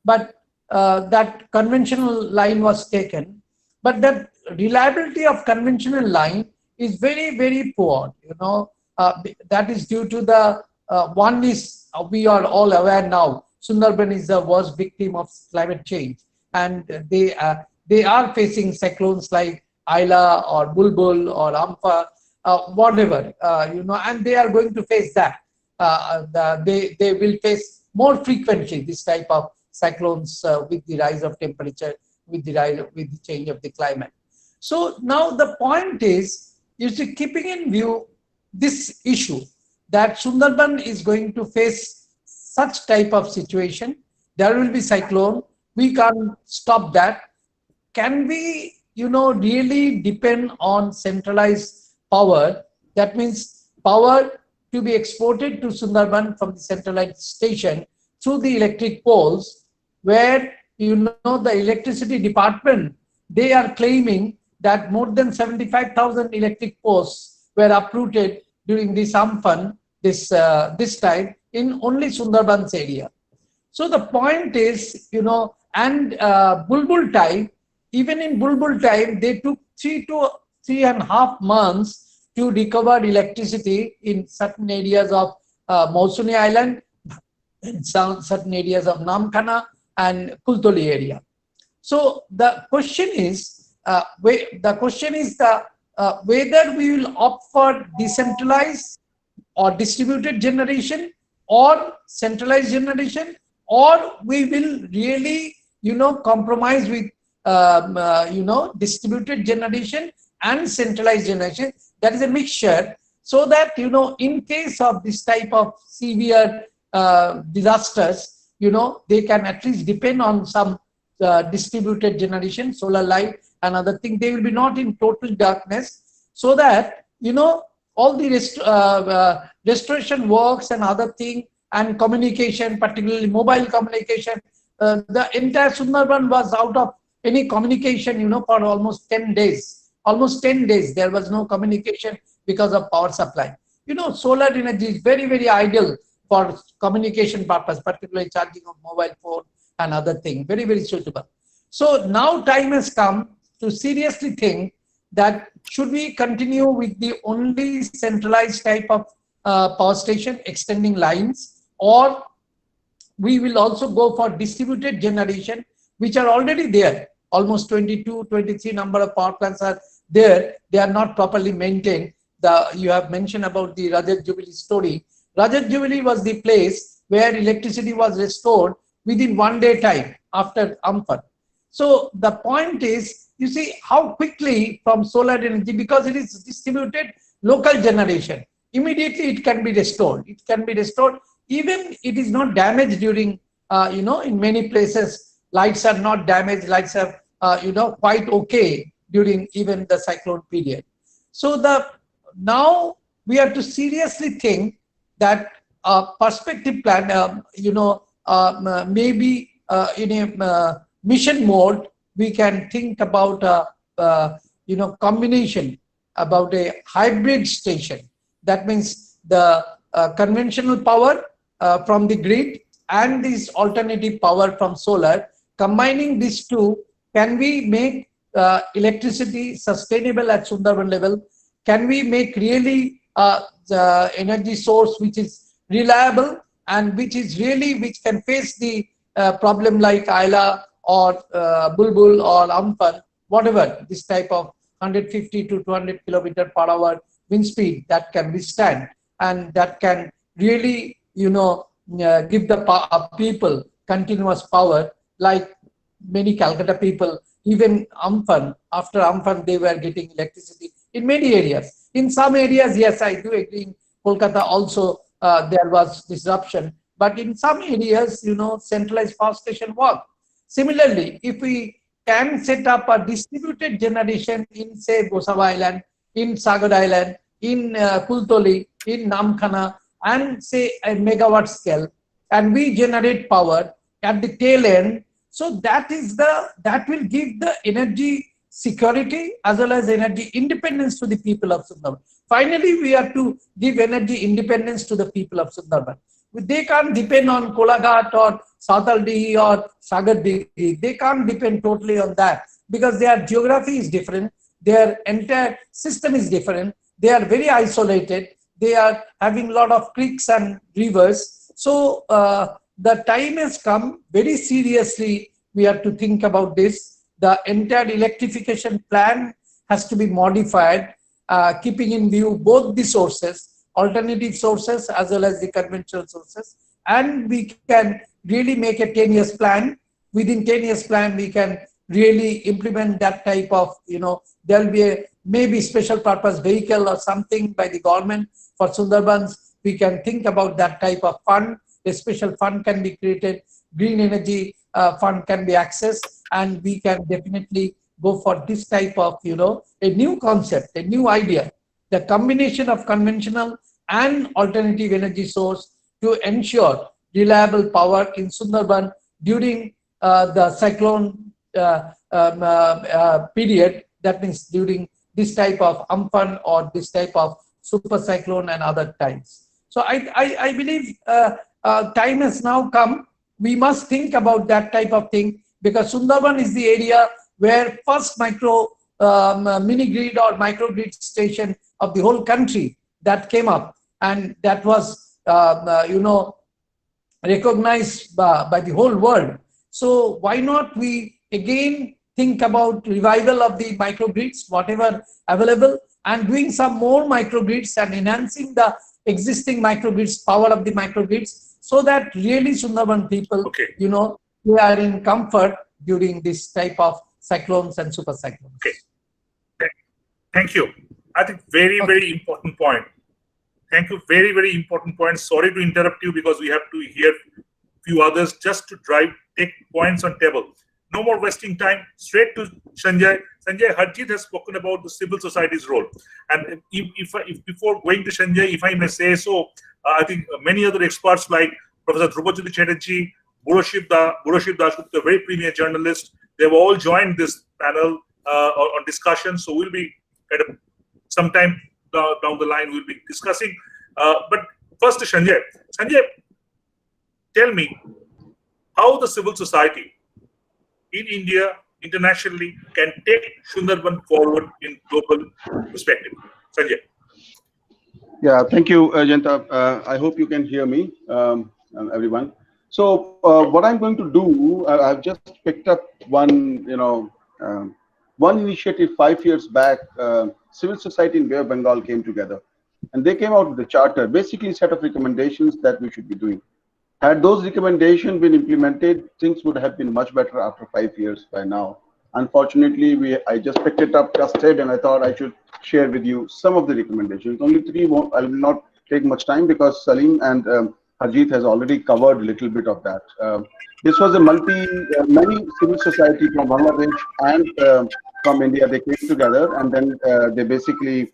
But that conventional line was taken. But that reliability of conventional line is very, very poor. That is due to the one is, we are all aware now, Sundarban is the worst victim of climate change, and they are facing cyclones like Ayla or Bulbul or Ampha, whatever, and they are going to face that. They will face more frequently this type of cyclones with the rise of temperature, with the change of the climate. So now the point is, keeping in view this issue that Sundarban is going to face such type of situation, there will be cyclone, we can't stop that. Can we, really depend on centralized power? That means power to be exported to Sundarban from the centralized station through the electric poles, where, the electricity department, they are claiming that more than 75,000 electric posts were uprooted during this Amphan, this time, in only Sundarban's area. So the point is, and Bulbul time, even in Bulbul time, they took 3 to 3.5 months to recover electricity in certain areas of Mausuni Island, in certain areas of Namkhana and Kultoli area. So the question is, whether we will opt for decentralized or distributed generation or centralized generation, or we will really, compromise with, distributed generation and centralized generation. That is a mixture, so that, in case of this type of severe disasters, they can at least depend on some distributed generation, solar light and other thing. They will be not in total darkness, so that, all the restoration works and other thing, and communication, particularly mobile communication, the entire Sundarban was out of any communication, for almost 10 days. Almost 10 days, there was no communication because of power supply. Solar energy is very, very ideal for communication purpose, particularly charging of mobile phone and other thing. Very, very suitable. So now time has come to seriously think that should we continue with the only centralized type of power station extending lines, or we will also go for distributed generation, which are already there. Almost 22, 23 number of power plants are there. They are not properly maintained. You have mentioned about the Rajat Jubilee story. Rajat Jubilee was the place where electricity was restored within 1 day time after Amphan. So the point is, you see how quickly from solar energy, because it is distributed local generation, immediately it can be restored. It can be restored even it is not damaged during, in many places lights are not damaged, lights are, quite okay during even the cyclone period. So now we have to seriously think that perspective plan, maybe in a mission mode, we can think about combination, about a hybrid station. That means the conventional power from the grid and this alternative power from solar, combining these two, can we make electricity sustainable at Sundarban level? Can we make really the energy source which is reliable and which can face the problem like Ayla or Bulbul or Amphan, whatever, this type of 150 to 200 kilometer per hour wind speed that can withstand, and that can really, give the people continuous power, like many Calcutta people, even Amphan, after Amphan, they were getting electricity in many areas. In some areas, yes, I do agree. In Kolkata also, there was disruption, but in some areas, centralized power station work. Similarly, if we can set up a distributed generation in, say, Gosava Island, in Sagar Island, in Kultoli, in Namkhana, and say a megawatt scale, and we generate power at the tail end, so that will give the energy security as well as energy independence to the people of Sundarban. Finally, we have to give energy independence to the people of Sundarban. They can't depend on Kolaghat or Sautaldihi or Sagardihi. They can't depend totally on that because their geography is different. Their entire system is different. They are very isolated. They are having a lot of creeks and rivers. So the time has come, very seriously, we have to think about this. The entire electrification plan has to be modified, keeping in view both the sources, alternative sources as well as the conventional sources. And we can really make a 10 years plan. Within 10 years plan, we can really implement that type of, there will be a maybe special purpose vehicle or something by the government for Sundarbans. We can think about that type of fund. A special fund can be created, green energy fund can be accessed, and we can definitely go for this type of, a new concept, a new idea, the combination of conventional and alternative energy source to ensure reliable power in Sundarban during the cyclone period. That means during this type of Amphan or this type of super cyclone and other times. So I believe time has now come. We must think about that type of thing, because Sundarban is the area where first mini grid or microgrid station of the whole country that came up, and that was recognized by the whole world. So why not we again think about revival of the microgrids, whatever available, and doing some more microgrids and enhancing the existing microgrids, power of the microgrids, so that really Sundarban people, they are in comfort during this type of cyclones and super cyclones. Okay. Thank you. I think very, very important point. Thank you. Very, very important point. Sorry to interrupt you because we have to hear few others just to take points on table. No more wasting time. Straight to Sanjay. Sanjay, Harjeet has spoken about the civil society's role. And if before going to Sanjay, if I may say so, I think many other experts like Professor Dhrupajyoti Chatterjee, Puroshib Dasgupta, a very premier journalist, they've all joined this panel on discussion. So we'll be at sometime down the line, we'll be discussing. But first to Sanjay. Sanjay, tell me how the civil society in India, internationally, can take Sundarban forward in global perspective. Sanjay. Yeah, thank you, Jayanta. I hope you can hear me, everyone. So what I'm going to do, I've just picked up one, one initiative 5 years back. Civil society in Bay of Bengal came together, and they came out with a charter, basically a set of recommendations that we should be doing. Had those recommendations been implemented, things would have been much better after 5 years by now. Unfortunately, I just picked it up yesterday, and I thought I should share with you some of the recommendations. Only three. I will not take much time because Salim and Harjeet has already covered a little bit of that. This was a many civil society from Bangladesh and from India. They came together, and then they basically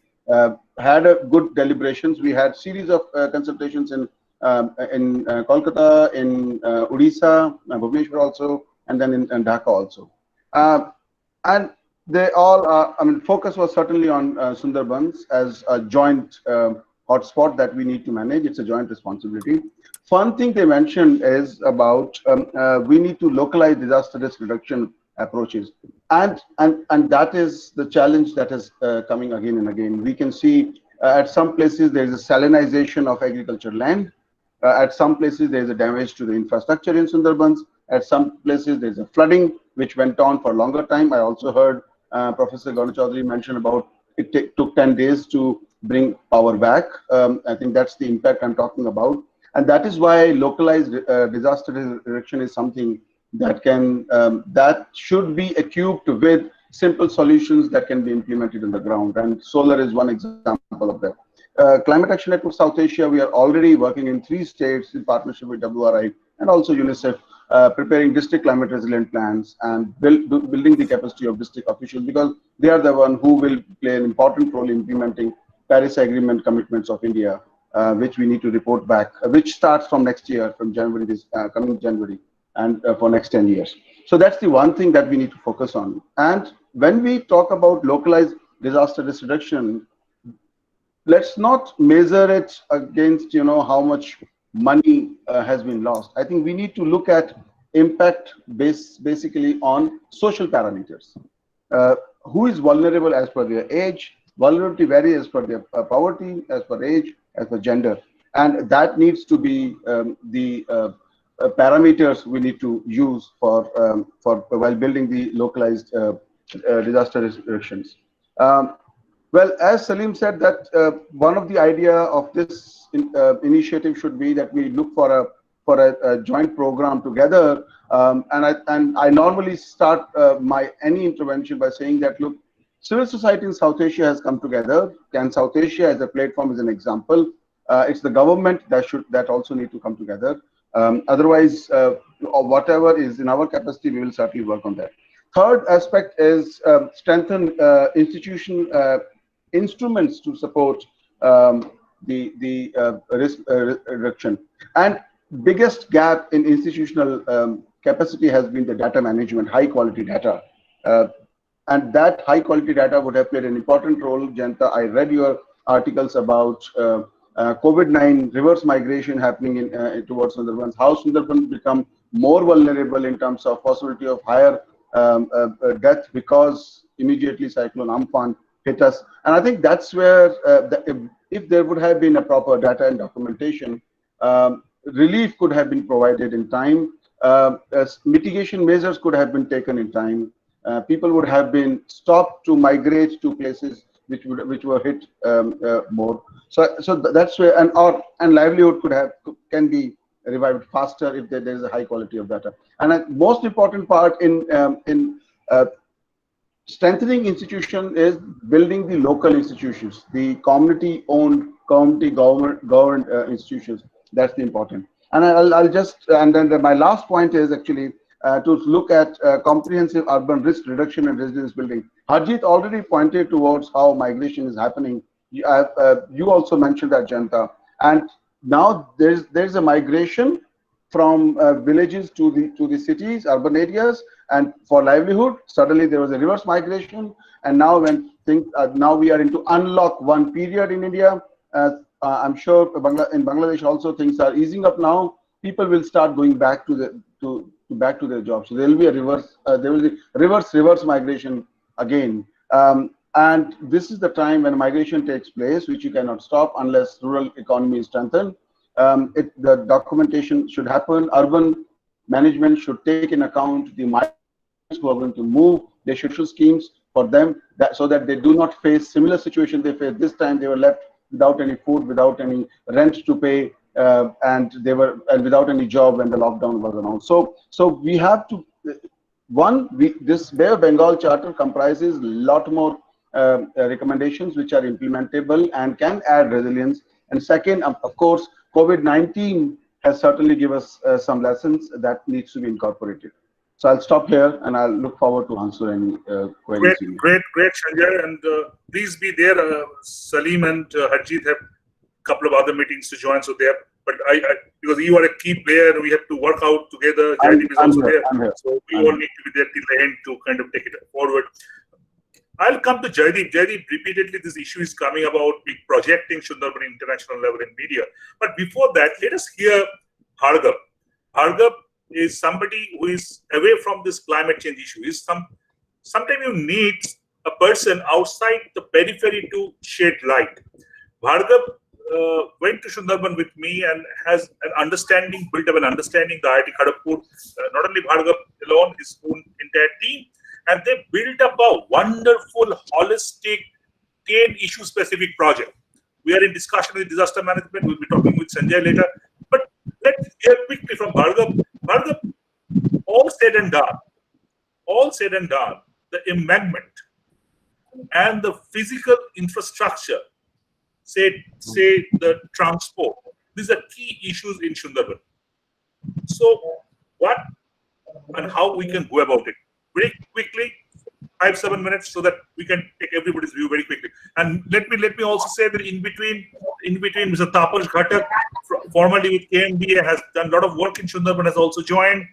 had a good deliberations. We had series of consultations in Kolkata, in Odisha, Bhubaneswar also, and then in Dhaka also. And they all, I mean, focus was certainly on Sundarbans as a joint hotspot that we need to manage. It's a joint responsibility. One thing they mentioned is about we need to localize disaster risk reduction approaches, and that is the challenge that is coming again and again. We can see at some places there is a salinization of agriculture land. At some places there is a damage to the infrastructure in Sundarbans. At some places there is a flooding which went on for a longer time. I also heard Professor Gaurav Chaudhary mention about it took 10 days to bring power back. I think that's the impact I'm talking about. And that is why localized disaster reduction is something that can that should be equipped with simple solutions that can be implemented on the ground. And solar is one example of that. Climate Action Network South Asia, we are already working in 3 states in partnership with WRI and also UNICEF, preparing district climate resilient plans and building the capacity of district officials, because they are the one who will play an important role in implementing Paris Agreement commitments of India, which we need to report back, which starts from next year, from January, this coming January, and for next 10 years. So that's the one thing that we need to focus on. And when we talk about localized disaster risk reduction, let's not measure it against, how much money has been lost. I think we need to look at impact basically on social parameters. Who is vulnerable as per their age? Vulnerability varies as per their poverty, as per age, as per gender. And that needs to be the parameters we need to use for while building the localized disaster risk reductions. Well, as Salim said, that one of the idea of this initiative should be that we look for a joint program together. And I normally start any intervention by saying that, look, civil society in South Asia has come together. Can South Asia as a platform is an example. It's the government that also need to come together. Otherwise, whatever is in our capacity, we will certainly work on that. Third aspect is strengthen instruments to support the risk reduction. And biggest gap in institutional capacity has been the data management, high quality data. And that high quality data would have played an important role. Janta, I read your articles about COVID-19 reverse migration happening towards Sundarbans, how Sundarbans become more vulnerable in terms of possibility of higher death because immediately Cyclone Amphan hit us. And I think that's where if there would have been a proper data and documentation, relief could have been provided in time, mitigation measures could have been taken in time, people would have been stopped to migrate to places which were hit more. So that's where, and livelihood can be revived faster if there is a high quality of data. And a most important part in strengthening institution is building the local institutions, the community-owned, community-governed institutions. That's the important. And I'll just, and then my last point is actually to look at comprehensive urban risk reduction and resilience building. Harjeet already pointed towards how migration is happening. You also mentioned that, Janta. And now there's a migration from villages to the cities, urban areas, and for livelihood. Suddenly there was a reverse migration, and now now we are into unlock one period in India. I'm sure in Bangladesh also things are easing up now. People will start going back to their jobs. So there will be a reverse migration again. And this is the time when migration takes place, which you cannot stop unless rural economy is strengthened. The documentation should happen. Urban management should take in account the migrants who are going to move. There should be schemes for them so that they do not face similar situation they faced this time. They were left without any food, without any rent to pay, and without any job when the lockdown was announced. So we have to one, this Bay of Bengal Charter comprises a lot more recommendations which are implementable and can add resilience. And second, of course, COVID-19 has certainly given us some lessons that needs to be incorporated. So I'll stop here and I'll look forward to answer any queries. Great, Sanjay. And please be there. Salim and Harjeet have a couple of other meetings to join, so they have. But because you are a key player, we have to work out together. Jaideep is also there, so we all need to be there till the end to kind of take it forward. I'll come to Jaideep. Jaideep, repeatedly this issue is coming about projecting Sundarban international level in media. But before that, let us hear Bhargav. Bhargav is somebody who is away from this climate change issue. Sometimes you need a person outside the periphery to shed light. Bhargav went to Sundarban with me and has an understanding, built up an understanding, the IIT Kharagpur, not only Bhargav alone, his own entire team, and they built up a wonderful, holistic, 10 issue specific project. We are in discussion with disaster management. We'll be talking with Sanjay later. But let's hear quickly from Bhargav. Bhargav, all said and done, the embankment and the physical infrastructure, say the transport, these are key issues in Sundarban. So what and how we can go about it? Very quickly, 5-7 minutes, so that we can take everybody's view very quickly. And let me also say that in between Mr. Tapash Ghatak, formerly with KMDA, has done a lot of work in Sundarban, has also joined.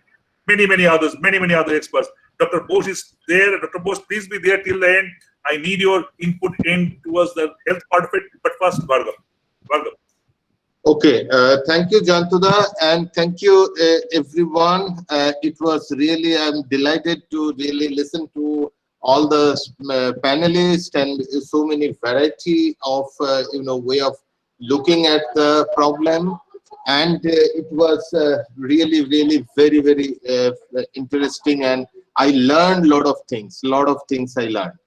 Many other experts. Dr. Bose is there. Dr. Bose, please be there till the end. I need your input in towards the health part of it. But first, Bhargav. Okay, thank you, Jantuda, and thank you, everyone. It was really, I'm delighted to really listen to all the panelists and so many variety of, way of looking at the problem. And it was really very interesting, and I learned a lot of things I learned.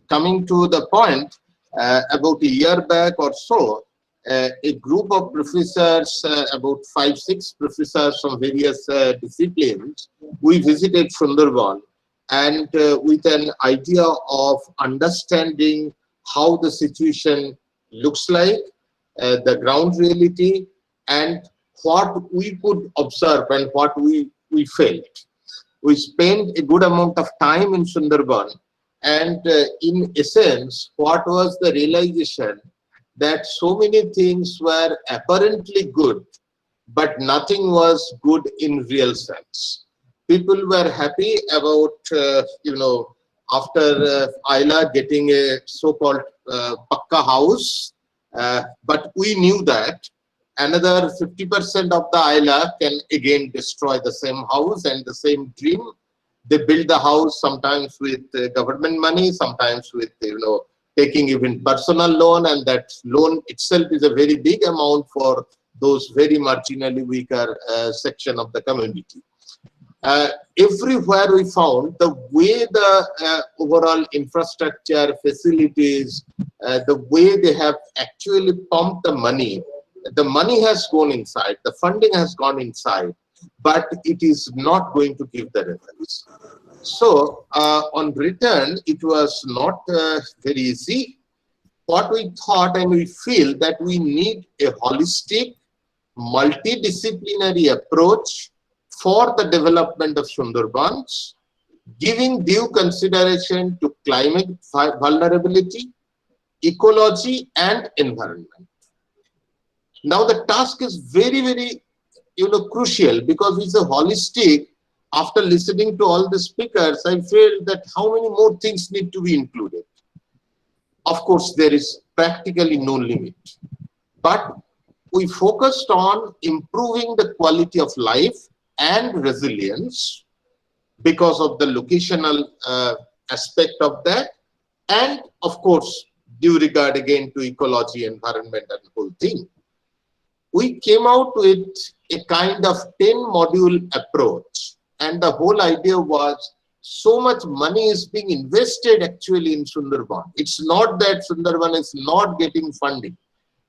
Coming to the point, about a year back or so, a group of professors, about 5-6 professors from various disciplines, we visited Sundarban, and with an idea of understanding how the situation looks like, the ground reality, and what we could observe and what we felt. We spent a good amount of time in Sundarban, and in essence, what was the realization that so many things were apparently good, but nothing was good in real sense. People were happy about, after Ayla getting a so-called Pakka house, but we knew that another 50% of the Ayla can again destroy the same house and the same dream. They build the house sometimes with government money, sometimes with, taking even personal loan, and that loan itself is a very big amount for those very marginally weaker section of the community. Everywhere we found the way the overall infrastructure, facilities, the way they have actually pumped the money has gone inside, the funding has gone inside, but it is not going to give the results. So on return, it was not very easy. What we thought and we feel that we need a holistic, multidisciplinary approach for the development of Sundarbans, giving due consideration to climate vulnerability, ecology, and environment. Now the task is very, crucial, because it's a holistic. After listening to all the speakers, I feel that how many more things need to be included. Of course, there is practically no limit, but we focused on improving the quality of life and resilience because of the locational aspect of that, and of course, due regard again to ecology, environment, and the whole thing. We came out with a kind of 10-module approach, and the whole idea was so much money is being invested actually in Sundarban. It's not that Sundarban is not getting funding.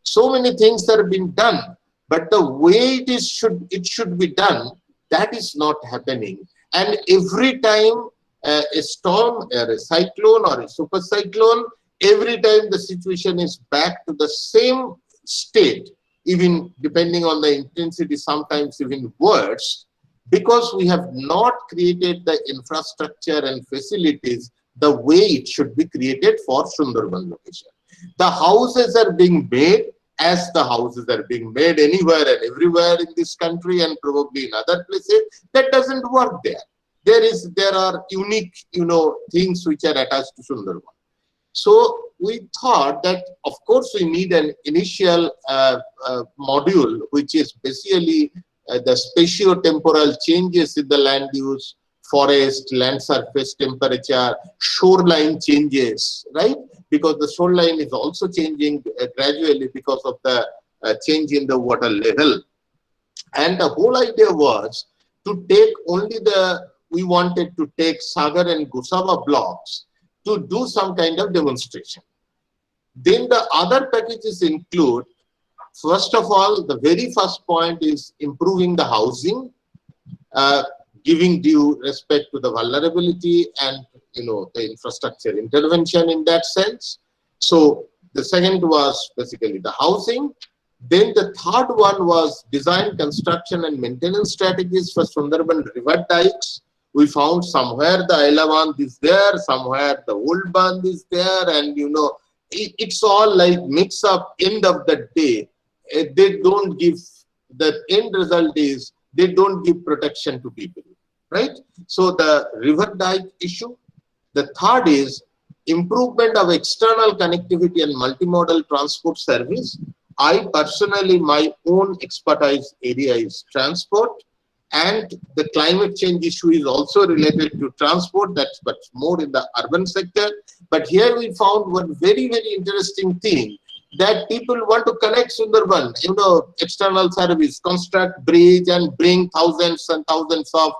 So many things are being done, but the way it should be done, that is not happening. And every time a storm or a cyclone or a super cyclone, every time the situation is back to the same state, even depending on the intensity, sometimes even worse, because we have not created the infrastructure and facilities the way it should be created for Sundarban location. The houses are being made as the houses are being made anywhere and everywhere in this country and probably in other places. That doesn't work there. There are unique, things which are attached to Sundarban. So we thought that, of course, we need an initial module, which is basically the spatio-temporal changes in the land use, forest, land surface temperature, shoreline changes, right? Because the shoreline is also changing gradually because of the change in the water level. And the whole idea was to take only we wanted to take Sagar and Gusava blocks to do some kind of demonstration. Then the other packages include, first of all, the very first point is improving the housing, giving due respect to the vulnerability and the infrastructure intervention in that sense. So the second was basically the housing. Then the third one was design, construction and maintenance strategies for Sundarban river dikes. We found somewhere the Ailavand is there, somewhere the old band is there, and it's all like mix up. End of the day, they don't give, the end result is they don't give protection to people, right? So the river dike issue. The third is improvement of external connectivity and multimodal transport service. I personally, my own expertise area is transport, and the climate change issue is also related to transport, that's but more in the urban sector. But here we found one very, very interesting thing, that people want to connect Sundarban, external service, construct bridge and bring thousands and thousands of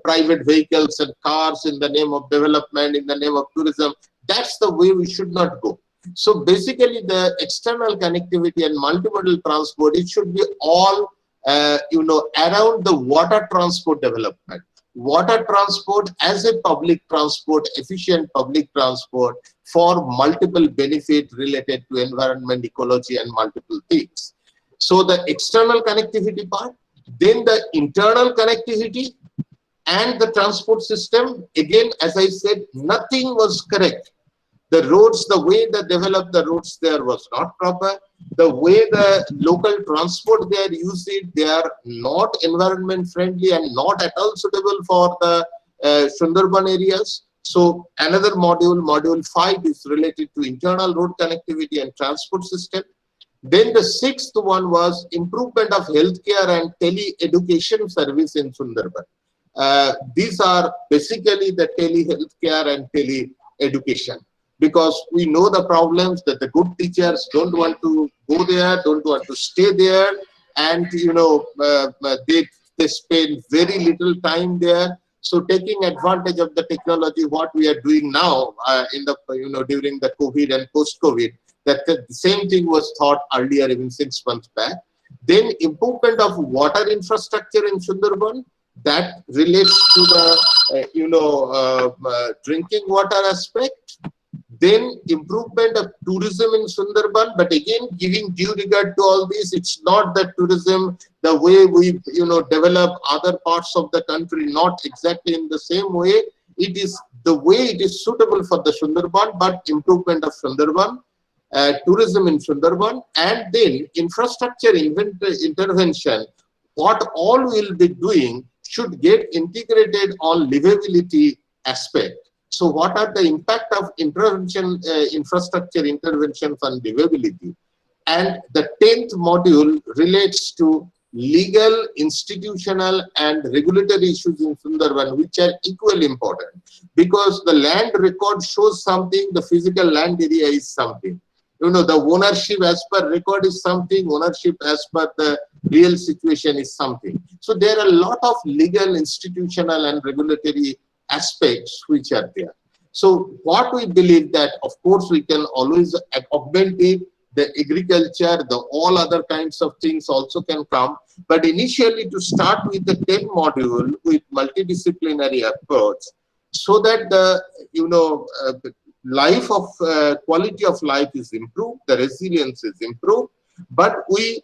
private vehicles and cars in the name of development, in the name of tourism. That's the way we should not go. So basically the external connectivity and multimodal transport, it should be all around the water transport development. Water transport as a public transport, efficient public transport for multiple benefit related to environment, ecology and multiple things. So the external connectivity part, then the internal connectivity and the transport system. Again, as I said, nothing was correct. The roads, the way they developed the roads there was not proper. The way the local transport they are using, they are not environment friendly and not at all suitable for the Sundarban areas. So another module, module 5, is related to internal road connectivity and transport system. Then the sixth one was improvement of healthcare and tele-education service in Sundarban. These are basically the tele-healthcare and tele-education. Because we know the problems that the good teachers don't want to go there, don't want to stay there, and they spend very little time there. So taking advantage of the technology, what we are doing now in the during the COVID and post-COVID, that the same thing was thought earlier, even 6 months back. Then improvement of water infrastructure in Sundarban, that relates to the drinking water aspect. Then improvement of tourism in Sundarban, but again giving due regard to all this, it's not that tourism the way we develop other parts of the country, not exactly in the same way. It is the way it is suitable for the Sundarban, but improvement of Sundarban, tourism in Sundarban, and then infrastructure intervention. What all we'll be doing should get integrated on livability aspect. So what are the impact of intervention, infrastructure interventions on livability? And the 10th module relates to legal, institutional and regulatory issues in Sundarban, which are equally important, because the land record shows something, the physical land area is something. The ownership as per record is something, ownership as per the real situation is something. So there are a lot of legal, institutional and regulatory aspects which are there. So what we believe that, of course, we can always augment it the agriculture, the all other kinds of things also can come. But initially to start with the 10 module with multidisciplinary approach, so that the life of quality of life is improved, the resilience is improved, but we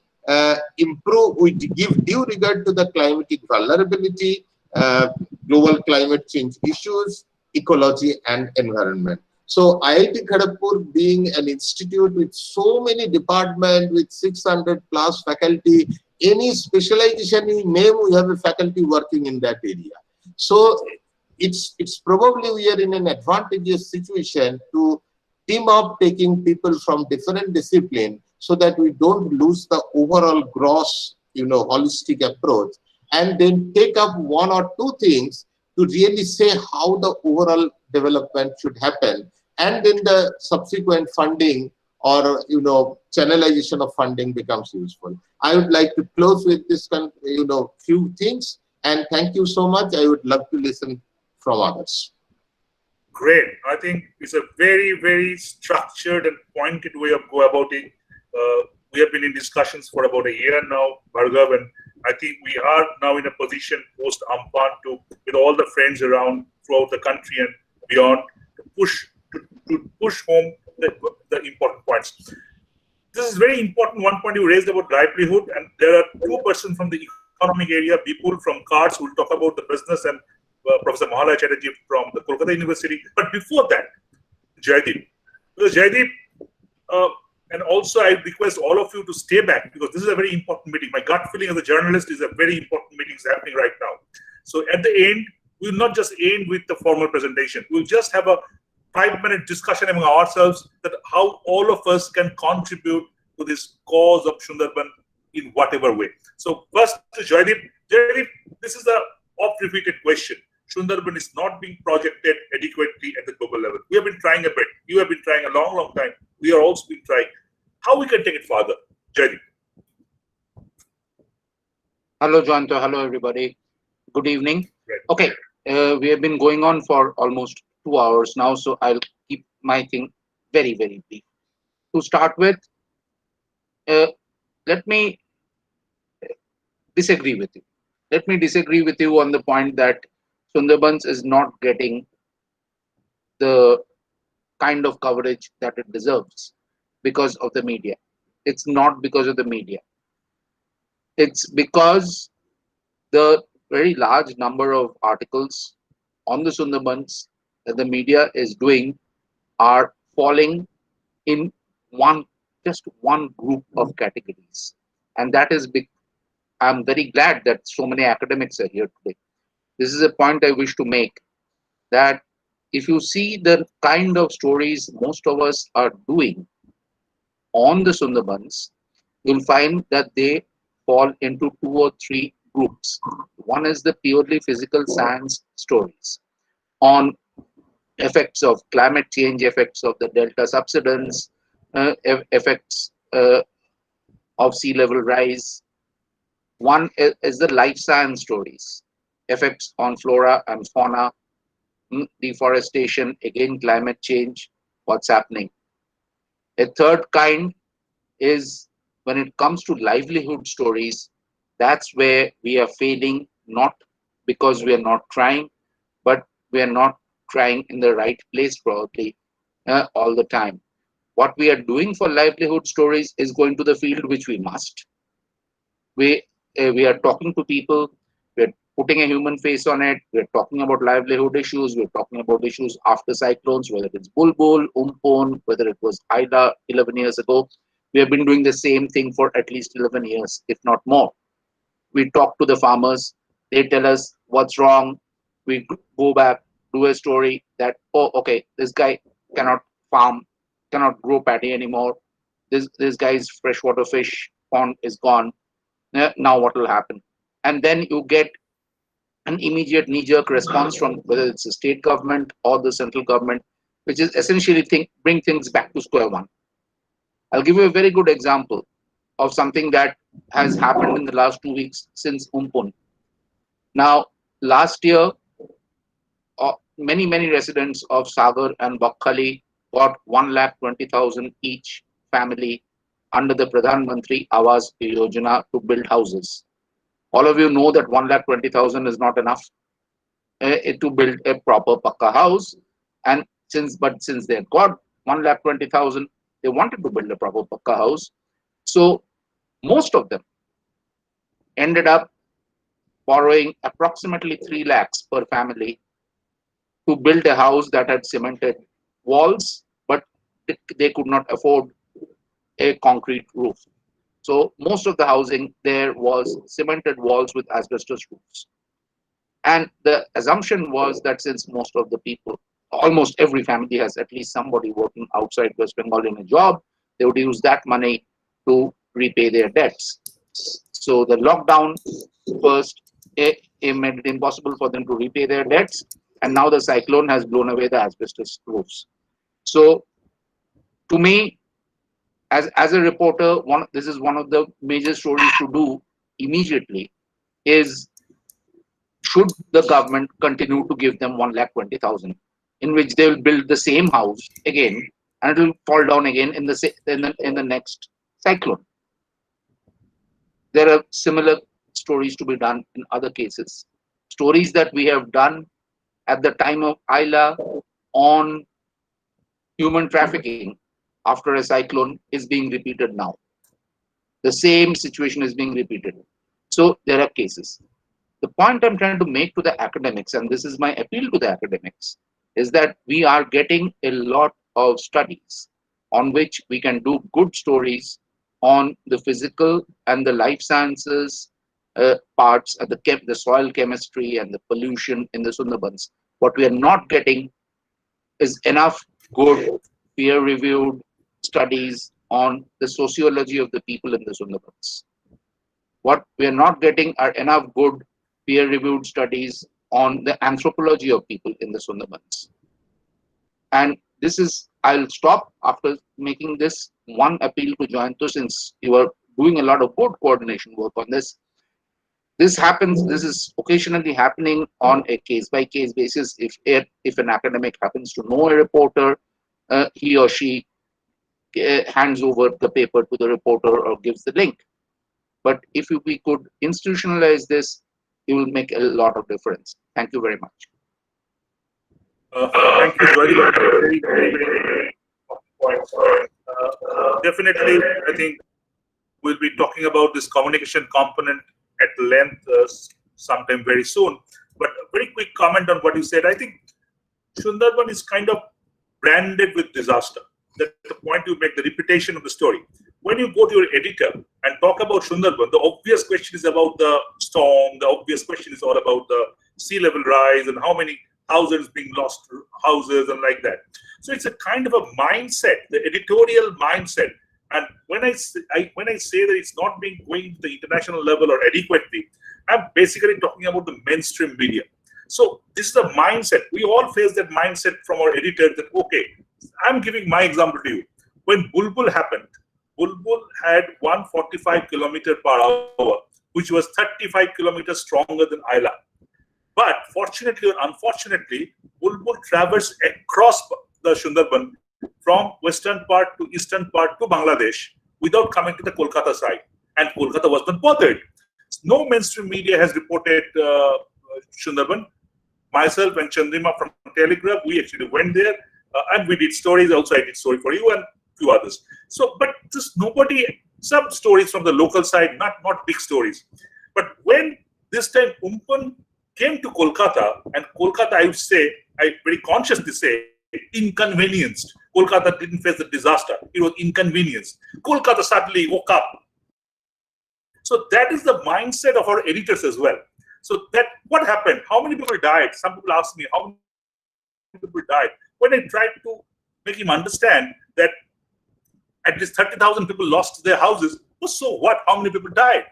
we give due regard to the climatic vulnerability, global climate change issues, ecology and environment. So IIT Kharagpur being an institute with so many departments with 600 plus faculty, any specialization you name, we have a faculty working in that area. So it's probably we are in an advantageous situation to team up taking people from different disciplines so that we don't lose the overall gross, holistic approach, and then take up one or two things to really say how the overall development should happen, and then the subsequent funding or channelization of funding becomes useful. I would like to close with this few things, and thank you so much. I would love to listen from others. Great. I think it's a very, very structured and pointed way of go about it. We have been in discussions for about a year now, Bhargav, and I think we are now in a position post Amphan to, with all the friends around throughout the country and beyond, to push home the important points. This is very important. One point you raised about livelihood, and there are two persons from the economic area, people from CARS who will talk about the business, and Professor Mahalaya Chatterjee from the Kolkata University. But before that, Jaideep. Because Jaideep, and also I request all of you to stay back because this is a very important meeting. My gut feeling as a journalist is a very important meeting is happening right now. So at the end, we will not just end with the formal presentation. We'll just have a 5-minute discussion among ourselves that how all of us can contribute to this cause of Sundarban in whatever way. So first to Jaideep. Jaideep, this is a oft-repeated question. Sundarban is not being projected adequately at the global level. We have been trying a bit. You have been trying a long, long time. We are also been trying. How we can take it further? Jaideep. Hello, Joanto. Hello, everybody. Good evening. Right. Okay, we have been going on for almost 2 hours now, so I'll keep my thing very, very brief. To start with, let me disagree with you. Let me disagree with you on the point that Sundarbans is not getting the kind of coverage that it deserves because of the media. It's not because of the media. It's because the very large number of articles on the Sundarbans that the media is doing are falling in just one group of categories. And that is big. I'm very glad that so many academics are here today. This is a point I wish to make, that if you see the kind of stories most of us are doing on the Sundarbans, you'll find that they fall into 2 or 3 groups. One is the purely physical science stories on effects of climate change, effects of the delta subsidence, effects of sea level rise. One is the life science stories, effects on flora and fauna, deforestation, again climate change, what's happening. A third kind is when it comes to livelihood stories, that's where we are failing, not because we are not trying, but we are not trying in the right place probably all the time. What we are doing for livelihood stories is going to the field, which we must. We are talking to people, we're putting a human face on it, we're talking about livelihood issues, we're talking about issues after cyclones, whether it's Bulbul, Umpon, whether it was Ida 11 years ago. We have been doing the same thing for at least 11 years, if not more. We talk to the farmers, they tell us what's wrong, we go back, do a story that, oh, okay, this guy cannot farm, cannot grow paddy anymore, this guy's freshwater fish pond is gone. Now what will happen? And then you get an immediate knee-jerk response from whether it's the state government or the central government, which is essentially bring things back to square one. I'll give you a very good example of something that has happened in the last 2 weeks since Umpun. Now, last year, many residents of Sagar and Bakhali got 1,20,000 each family under the Pradhan Mantri Awas Yojana to build houses. All of you know that 1,20,000 is not enough to build a proper Pakka house. And since they got 1,20,000, they wanted to build a proper Pakka house. So most of them ended up borrowing approximately 3 lakhs per family to build a house that had cemented walls, but they could not afford a concrete roof. So most of the housing there was cemented walls with asbestos roofs. And the assumption was that since most of the people, almost every family has at least somebody working outside West Bengal in a job, they would use that money to repay their debts. So the lockdown first it made it impossible for them to repay their debts, and now the cyclone has blown away the asbestos roofs. So to me, as a reporter, this is one of the major stories to do immediately is, should the government continue to give them 1,20,000, in which they will build the same house again and it will fall down again in the next cyclone. There are similar stories to be done in other cases. Stories that we have done at the time of Ayla on human trafficking after a cyclone is being repeated now. The same situation is being repeated. So there are cases. The point I'm trying to make to the academics, and this is my appeal to the academics, is that we are getting a lot of studies on which we can do good stories on the physical and the life sciences parts, the soil chemistry and the pollution in the Sundarbans. What we are not getting is enough good peer-reviewed studies on the sociology of the people in the Sundarbans. What we are not getting are enough good peer-reviewed studies on the anthropology of people in the Sundarbans. And this is, I'll stop after making this one appeal to Jayanto, since you are doing a lot of good coordination work on this. This happens, this is occasionally happening on a case-by-case basis. If an academic happens to know a reporter, he or she hands over the paper to the reporter or gives the link. But if we could institutionalize this, it will make a lot of difference. Thank you very much. Thank you, Joy. Very, very, very points. Definitely, I think we'll be talking about this communication component at length sometime very soon. But a very quick comment on what you said. I think Sundarban is kind of branded with disaster. That's the point you make, the repetition of the story. When you go to your editor and talk about Sundarban, the obvious question is about the storm, the obvious question is all about the sea level rise and how many houses being lost, houses and like that. So it's a kind of a mindset, the editorial mindset. And when I say that it's not being going to the international level or adequately, I'm basically talking about the mainstream media. So this is a mindset. We all face that mindset from our editor that, okay, I'm giving my example to you. When Bulbul happened, Bulbul had 145 km/h, which was 35 kilometers stronger than Ayla. But fortunately or unfortunately, Bulbul traversed across the Sundarban from western part to eastern part to Bangladesh without coming to the Kolkata side. And Kolkata was not bothered. No mainstream media has reported Sundarban. Myself and Chandrima from Telegraph, we actually went there and we did stories. Also, I did story for you and a few others. So, but just nobody, some stories from the local side, not big stories. But when this time Umpan came to Kolkata, and Kolkata, I would say, I very consciously say, inconvenienced. Kolkata didn't face the disaster. It was inconvenienced. Kolkata suddenly woke up. So that is the mindset of our editors as well. So that what happened? How many people died? Some people ask me, how many people died? When I tried to make him understand that at least 30,000 people lost their houses, well, so what? How many people died?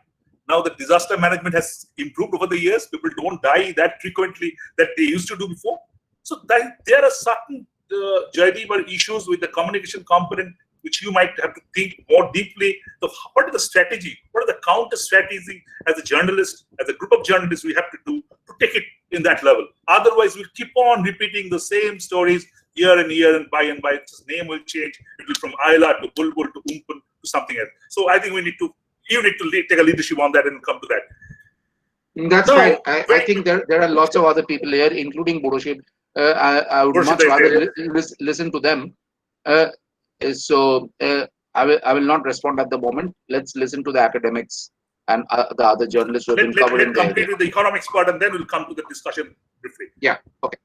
Now the disaster management has improved over the years. People don't die that frequently that they used to do before. So there are certain Jaideep, issues with the communication component which you might have to think more deeply. So what is the strategy? What are the counter strategies as a journalist, as a group of journalists we have to do to take it in that level? Otherwise, we'll keep on repeating the same stories year and year, and by its name will change. It will from Ayla to Bulbul to Umpan to something else. So I think you need to take a leadership on that and come to that. That's right. I think there are lots of other people here, including Buroshib. I would much rather listen to them. I will not respond at the moment. Let's listen to the academics and the other journalists who have been covering the area. Let's complete with the economics part, and then we'll come to the discussion briefly. Yeah. Okay.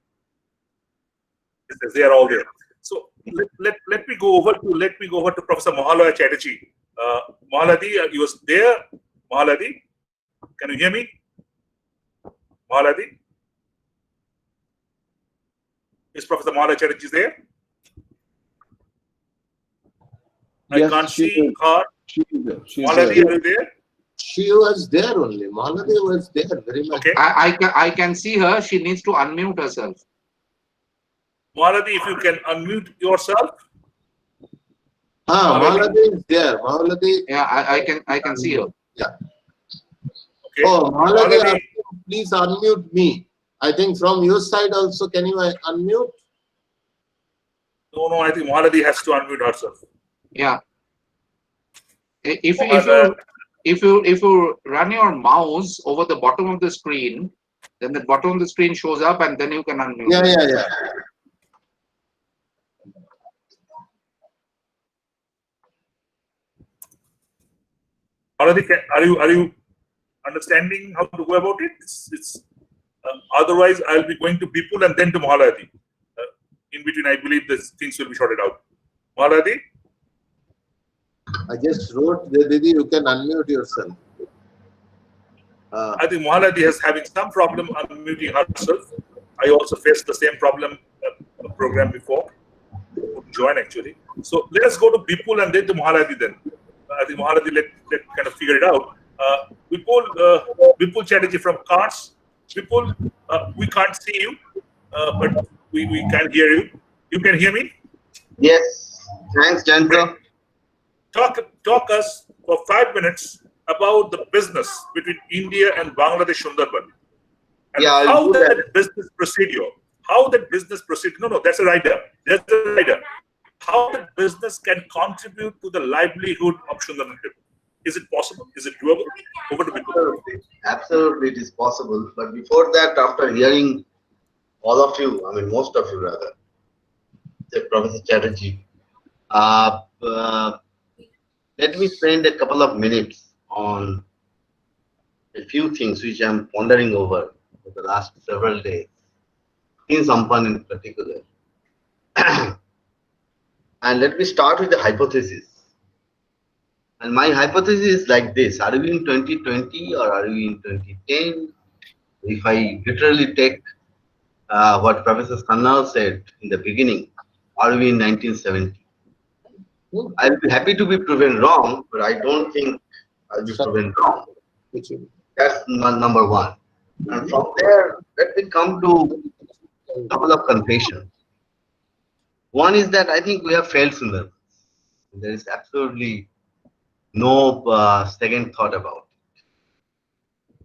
They are all there. So let me go over to Professor Mahalaya Chatterjee. Mahaladi, you was there. Mahaladi, can you hear me? Mahaladi, is Professor Mahalaya Chatterjee there? Yes, I can't see her. Mahaladi, are you there? She was there only. Mahaladi was there very much. Okay. I can see her. She needs to unmute herself. Mahaladi, if you can unmute yourself. Mahaladi is there. Mahaladi. Yeah, I can see her. Yeah. Okay. Oh, Mahaladi, please unmute me. I think from your side also, can you unmute? No, I think Mahaladi has to unmute herself. Yeah. If you run your mouse over the bottom of the screen, then the bottom of the screen shows up, and then you can unmute. Yeah. Mahaladi, are you understanding how to go about it? Otherwise, I'll be going to Bipul and then to Mahaladi. In between, I believe these things will be sorted out. Mahaladi? I just wrote, Didi, you can unmute yourself. I think Mahaladi is having some problem unmuting herself. I also faced the same problem program before. Couldn't join actually. So let us go to Bipul and then to Mahaladi then. I think Mahaladi, let kind of figure it out. Bipul Chatterjee from Cards. Bipul, we can't see you, but we can hear you. You can hear me? Yes. Thanks, Janta. Talk us for 5 minutes about the business between India and Bangladesh Sundarban. And how that business procedure, no, that's a rider. That's a rider. How the business can contribute to the livelihood of Sundarban people. Is it possible? Is it doable? Over to Bipul. Absolutely, it is possible. But before that, after hearing all of you, I mean, most of you rather, Professor Chatterjee, let me spend a couple of minutes on a few things which I'm pondering over for the last several days, in Sampan in particular. And let me start with the hypothesis. And my hypothesis is like this: are we in 2020 or are we in 2010? If I literally take what Professor Kannal said in the beginning, are we in 1970? I'll be happy to be proven wrong, but I don't think I'll be proven wrong. That's number one. And from there, let me come to a couple of confessions. One is that I think we have failed Sundarbans. There is absolutely no second thought about it.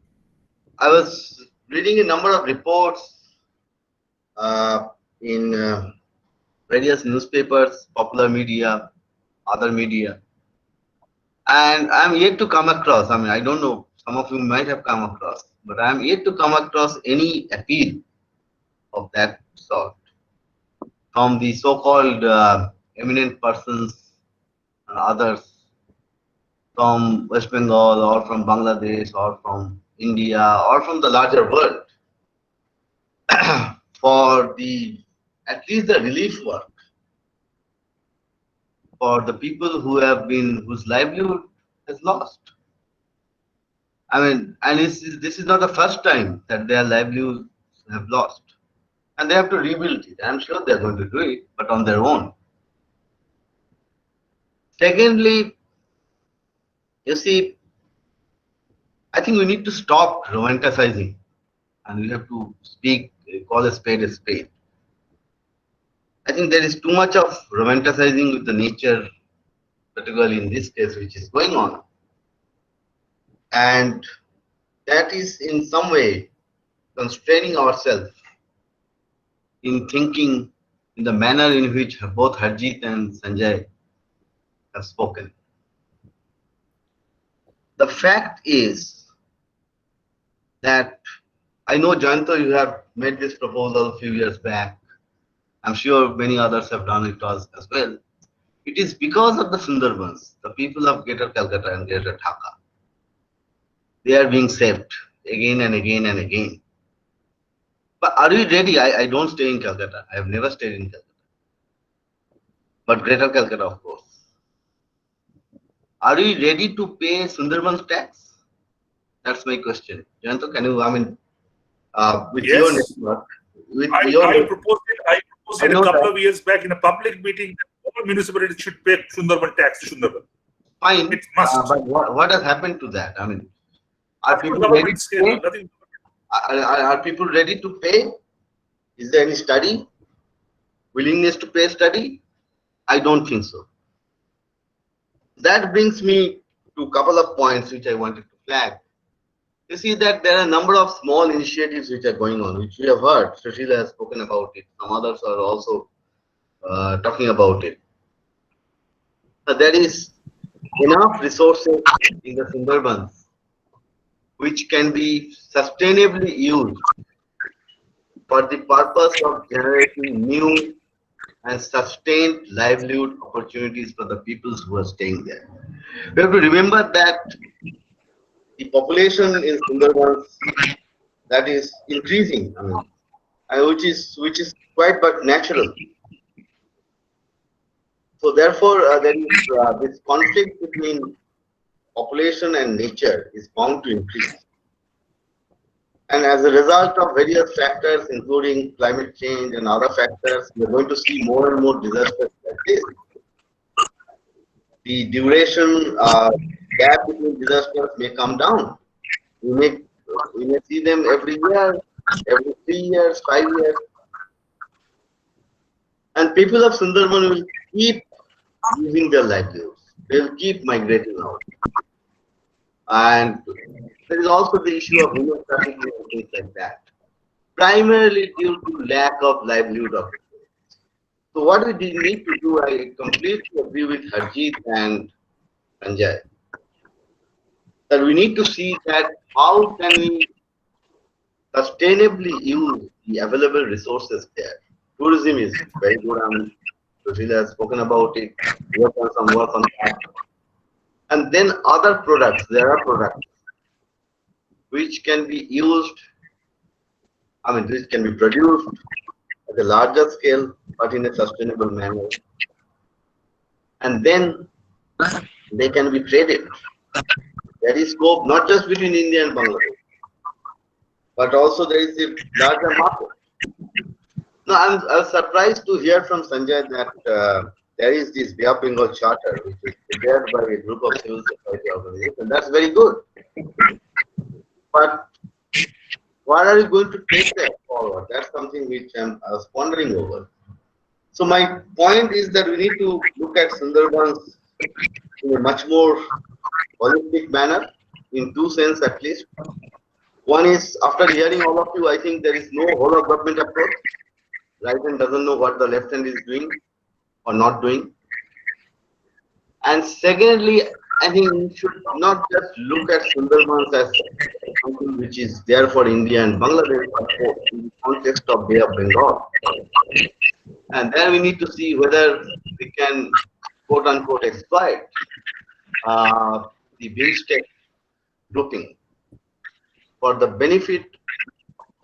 I was reading a number of reports in various newspapers, popular media, other media, and I'm yet to come across, I mean, I don't know, some of you might have come across, but I'm yet to come across any appeal of that sort from the so-called eminent persons and others from West Bengal or from Bangladesh or from India or from the larger world for at least the relief work for the people whose livelihood has lost. I mean, and this is not the first time that their livelihoods have lost. And they have to rebuild it. I'm sure they're going to do it, but on their own. Secondly, you see, I think we need to stop romanticizing and we have to call a spade a spade. I think there is too much of romanticizing with the nature, particularly in this case, which is going on. And that is in some way constraining ourselves in thinking in the manner in which both Harjit and Sanjay have spoken. The fact is that I know, Jayanto, you have made this proposal a few years back. I'm sure many others have done it as well. It is because of the Sundarbans, the people of Greater Calcutta and Greater Dhaka. They are being saved again and again and again. But are we ready? I don't stay in Calcutta. I have never stayed in Calcutta. But Greater Calcutta, of course. Are we ready to pay Sundarbans tax? That's my question. Jayanto, can you, with Yes. your network, I proposed it a couple of years back in a public meeting that all municipalities should pay Sundarban tax to Sundarban. Fine, it must. but what has happened to that? I mean, are people ready to pay? Are people ready to pay? Is there any study? Willingness to pay study? I don't think so. That brings me to a couple of points which I wanted to flag. You see that there are a number of small initiatives which are going on, which we have heard. Sushila has spoken about it. Some others are also talking about it. There is enough resources in the Sundarbans which can be sustainably used for the purpose of generating new and sustained livelihood opportunities for the peoples who are staying there. We have to remember that the population in Sundarbans that is increasing, which is quite but natural. So therefore, there is this conflict between population and nature is bound to increase. And as a result of various factors, including climate change and other factors, we are going to see more and more disasters like this. The duration gap between disasters may come down. We may see them every year, every 3 years, 5 years. And people of Sundarban will keep losing their livelihoods. They will keep migrating out. And there is also the issue of human trafficking and things like that, primarily due to lack of livelihood opportunities. So what we need to do, I completely agree with Harjeet and Sanjay, that we need to see that how can we sustainably use the available resources there. Tourism is very good. Sushila has spoken about it. We have done some work on that. And then other products, there are products which can be used, which can be produced at a larger scale, but in a sustainable manner. And then they can be traded. There is scope not just between India and Bangladesh, but also there is a larger market. No, I was surprised to hear from Sanjay that there is this Bay of Bengal Charter, which is prepared by a group of civil society organizations. That's very good. But what are you going to take that forward? That's something which I was pondering over. So my point is that we need to look at Sundarbans in a much more holistic manner, in two senses at least. One is, after hearing all of you, I think there is no whole of government approach. Right hand doesn't know what the left hand is doing or not doing. And secondly, I think we should not just look at Sundarbans as something which is there for India and Bangladesh, but in the context of Bay of Bengal. And then we need to see whether we can, quote unquote, exploit the BIMSTEC grouping for the benefit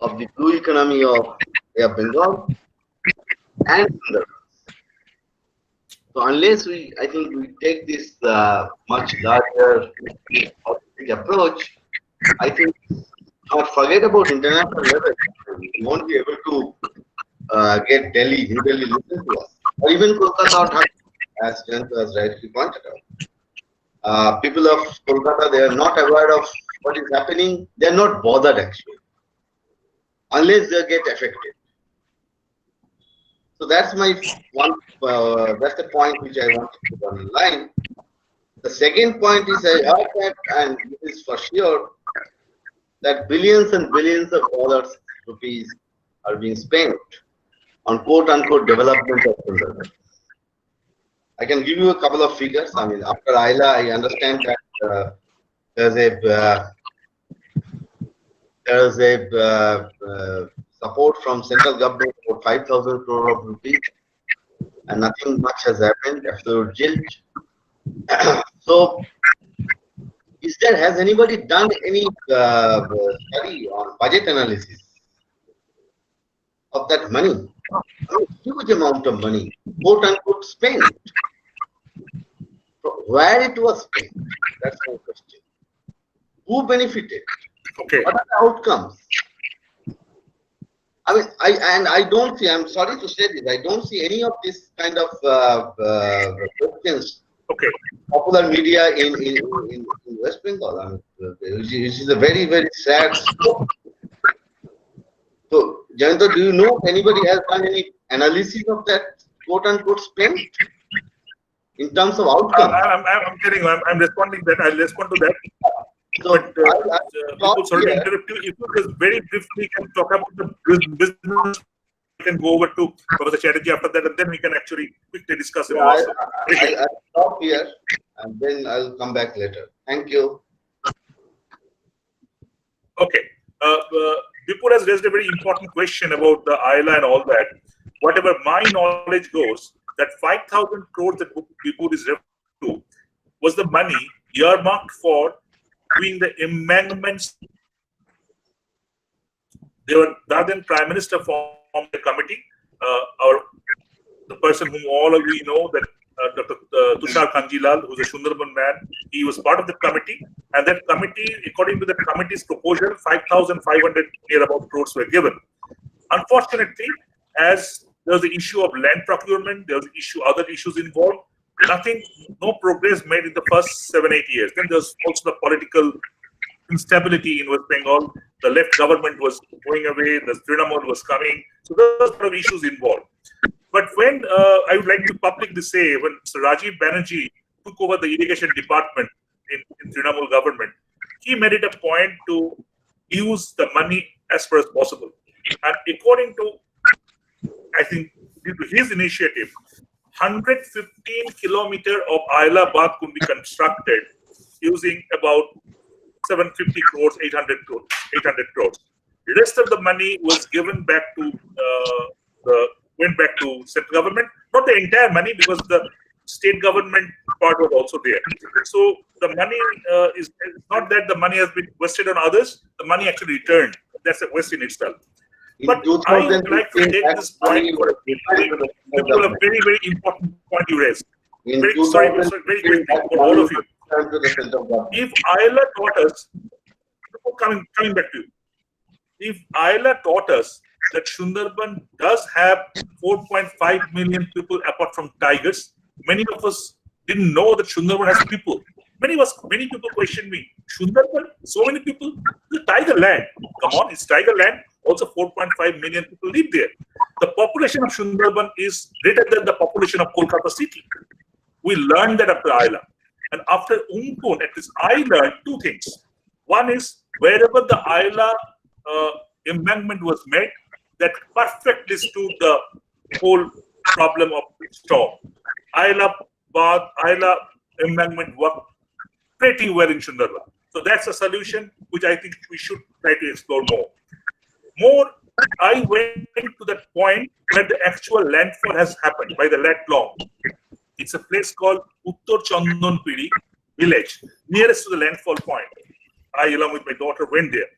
of the blue economy of Bay of Bengal and Sundarbans. So unless I think we take this much larger approach, I think forget about international level. We won't be able to get New Delhi listen to us, or even Kolkata or Dhaka, as Jayanto has rightly pointed out. People of Kolkata, they are not aware of what is happening. They are not bothered actually, unless they get affected. So that's my one. That's the point which I want to put on the line. The second point is I heard that, and this is for sure, that billions and billions of dollars, rupees, are being spent on quote unquote development of Sundarban. I can give you a couple of figures. After Ayla, I understand that there's a support from central government for 5,000 crore of rupees, and nothing much has happened. Absolute jilt. So, has anybody done any study on budget analysis of that money? Huge amount of money, quote unquote, spent. Where it was spent? That's my question. Who benefited? Okay. What are the outcomes? I mean, I don't see. I'm sorry to say this. I don't see any of this kind of questions. Okay. Popular media in West Bengal. I mean, which is a very, very sad story. So, Jayanta, do you know if anybody has done any analysis of that quote unquote spend in terms of outcome? I'm kidding. I'm responding that. I'll respond to that. So, but people sorry to interrupt you. If you just very briefly can talk about the business, we can go over to Professor Chatterjee after that, and then we can actually quickly discuss it. Yeah, I'll stop here and then I'll come back later. Thank you. Okay. Vipur has raised a very important question about the ILA and all that. Whatever my knowledge goes, that 5,000 crores that Vipur is referring to was the money earmarked for doing the embankments. They were, rather than Prime Minister formed the committee, the person whom all of you know, that Dr. Tushar Kanjilal, who's a Sunderban man, he was part of the committee, and that committee, according to the committee's proposal, 5,500 near about crores were given. Unfortunately, as there was the issue of land procurement, there was other issues involved, no progress made in the first 7-8 years. Then there's also the political instability in West Bengal. The left government was going away, the NIRMAL was coming, so there was a lot of issues involved. But when I would like to publicly say, when Sir Rajiv Banerjee took over the irrigation department in NIRMAL government, he made it a point to use the money as far as possible. And according to, I think, due to his initiative, 115 kilometers of Ayla Bath could be constructed using about 750 crores, 800 crores. The rest of the money was given back to went back to central government. Not the entire money, because the state government part was also there. So the money is not that the money has been wasted on others. The money actually returned. That's a question itself. But I would like to take this point for a very, very important point you raised. Very quickly for all of you. If Ayla taught us, coming back to you, if Ayla taught us that Sunderban does have 4.5 million people apart from tigers, many of us didn't know that Sunderban has people. Many people questioned me, Sunderban, so many people, the tiger land. Come on, it's tiger land. Also 4.5 million people live there. The population of Sunderban is greater than the population of Kolkata city. We learned that after Ayla. And after Umpun, at least I learned two things. One is, wherever the Ayla embankment was made, that perfectly stood the whole problem of storm. Ayla embankment worked pretty well in Sunderban. So that's a solution which I think we should try to explore more. I went to that point where the actual landfall has happened by the lat long. It's a place called Uttar Chandanpuri village, nearest to the landfall point. I, along with my daughter, went there.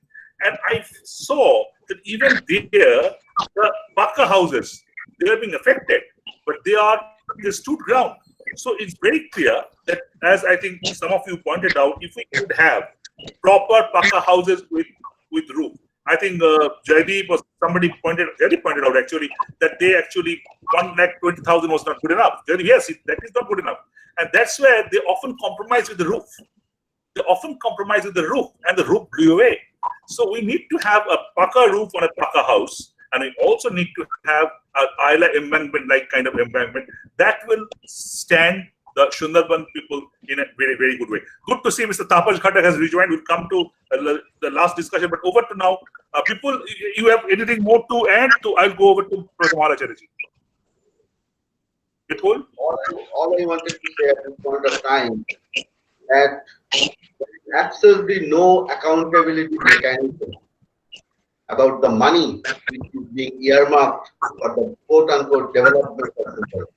And I saw that even there, the Paka houses, they are being affected, but they stood ground. So it's very clear that, as I think some of you pointed out, if we could have proper Paka houses with roof. I think Jaideep or somebody pointed out actually that they actually 1,20,000 was not good enough. Yes, that is not good enough. And that's where they often compromise with the roof. They often compromise with the roof, and the roof blew away. So we need to have a Paka roof on a Paka house, and we also need to have an Ayla embankment-like kind of embankment that will stand the Sunderban people in a very, very good way. Good to see Mr. Tapas Khattak has rejoined. We'll come to the last discussion, but over to now. People, you have anything more to add? I'll go over to Professor Mala Chatterjee. All I wanted to say at this point of time, that there is absolutely no accountability mechanism about the money which is being earmarked for the quote-unquote development of the world.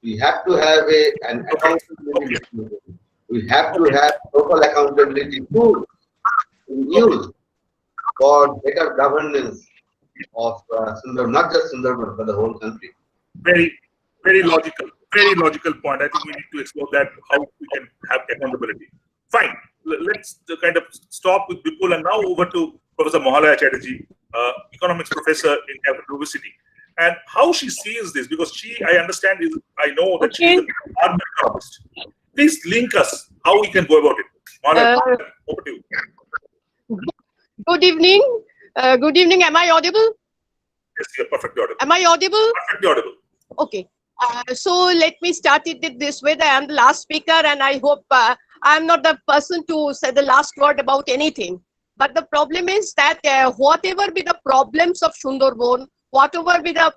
We have to have an accountability mechanism. We have to have local accountability tools in use for better governance of Sundarban, not just Sundarban, but the whole country. Very logical point. I think we need to explore that, how we can have accountability. Fine. Let's kind of stop with Vipul and now over to Professor Mahalaya Chatterjee, economics professor in Capital University, and how she sees this, because I understand, I know that she is an urban economist. Please link us how we can go about it. Mahalaya, over to you. Good evening. Good evening. Am I audible? Yes, you're perfectly audible. Am I audible? Perfectly audible. Okay. So let me start it this way. I am the last speaker, and I hope I am not the person to say the last word about anything. But the problem is that whatever be the problems of Sundarban, whatever be the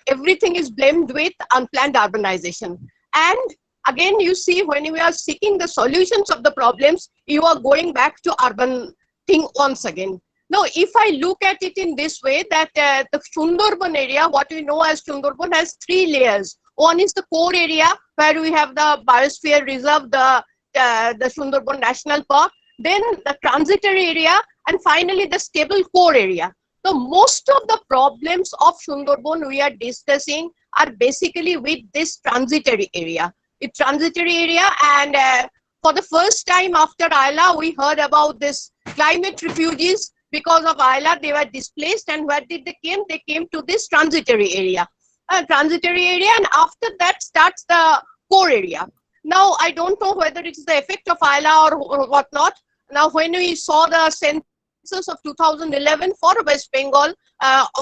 everything is blamed with unplanned urbanization. And again, you see, when we are seeking the solutions of the problems, you are going back to urban thing once again. Now, if I look at it in this way, that the Sundarban area, what we know as Sundarban, has three layers. One is the core area, where we have the biosphere reserve, the Sundarban National Park, then the transitory area, and finally the stable core area. So most of the problems of Sundarban we are discussing are basically with this transitory area. It's transitory area, and for the first time after Ayla, we heard about this climate refugees. Because of Ayla, they were displaced, and where did they came? They came to this transitory area. And after that starts the core area. Now, I don't know whether it is the effect of Ayla or whatnot. Now, when we saw the census of 2011 for West Bengal,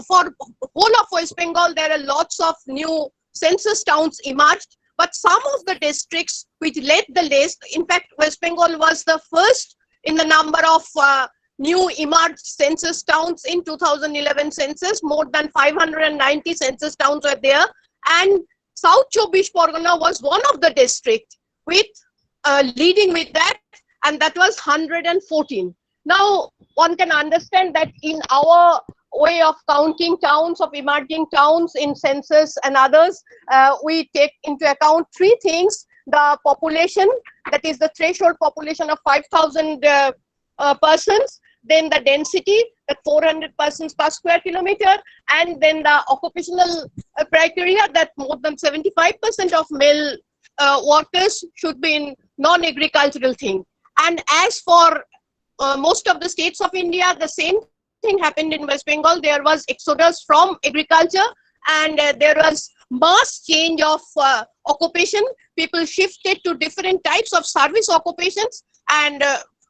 for whole of West Bengal, there are lots of new census towns emerged, but some of the districts which led the list, in fact, West Bengal was the first in the number of new emerged census towns in 2011 census. More than 590 census towns were there, and South Chobbish Pargana was one of the districts with leading with that, and that was 114. Now, one can understand that in our way of counting towns, of emerging towns in census and others, we take into account three things: the population, that is the threshold population of 5,000 persons, then the density, that 400 persons per square kilometer, and then the occupational criteria, that more than 75% of male workers should be in non-agricultural thing. And as for most of the states of India, the same thing happened in West Bengal. There was exodus from agriculture, and there was mass change of occupation. People shifted to different types of service occupations, and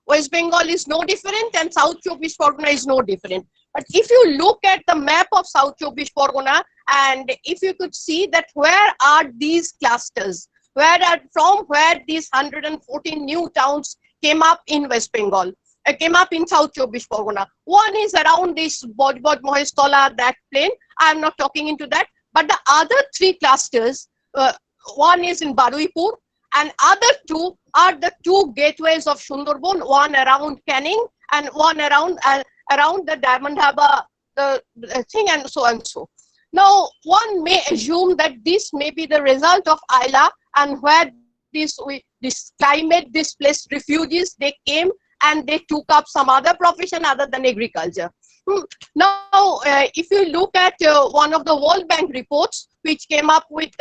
West Bengal is no different, and South Chobbish Pargana is no different. But if you look at the map of South Chobbish Pargana, and if you could see that where are these clusters, from where these 114 new towns came up in West Bengal, came up in South Chobbish Pargana. One is around this Bojboj, Mohestola, that plain. I am not talking into that. But the other three clusters, one is in Baruipur, and other two are the two gateways of Sundarban, one around Canning and one around the Diamond Harbour, the thing, and so and so. Now, one may assume that this may be the result of Ayla, and where this climate displaced refugees, they came and they took up some other profession other than agriculture. Now, if you look at one of the World Bank reports, which came up with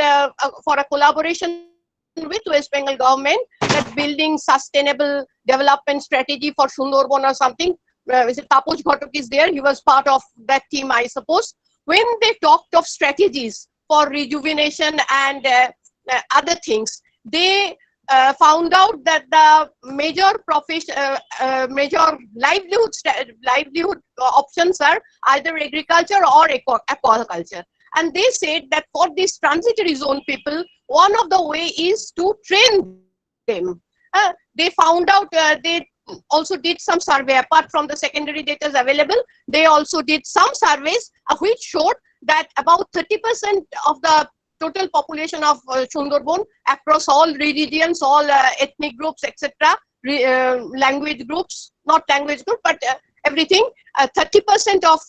for a collaboration with West Bengal government, that building sustainable development strategy for Sundarban or something. Taposh Ghatak is there. He was part of that team, I suppose. When they talked of strategies for rejuvenation and other things, they found out that the major livelihood options are either agriculture or aquaculture. And they said that for these transitory zone people, one of the way is to train them. They found out, they also did some survey, apart from the secondary data is available, they also did some surveys which showed that about 30% of the total population of Sundarban across all regions, all ethnic groups, etc., language groups, not language group, but everything. 30% of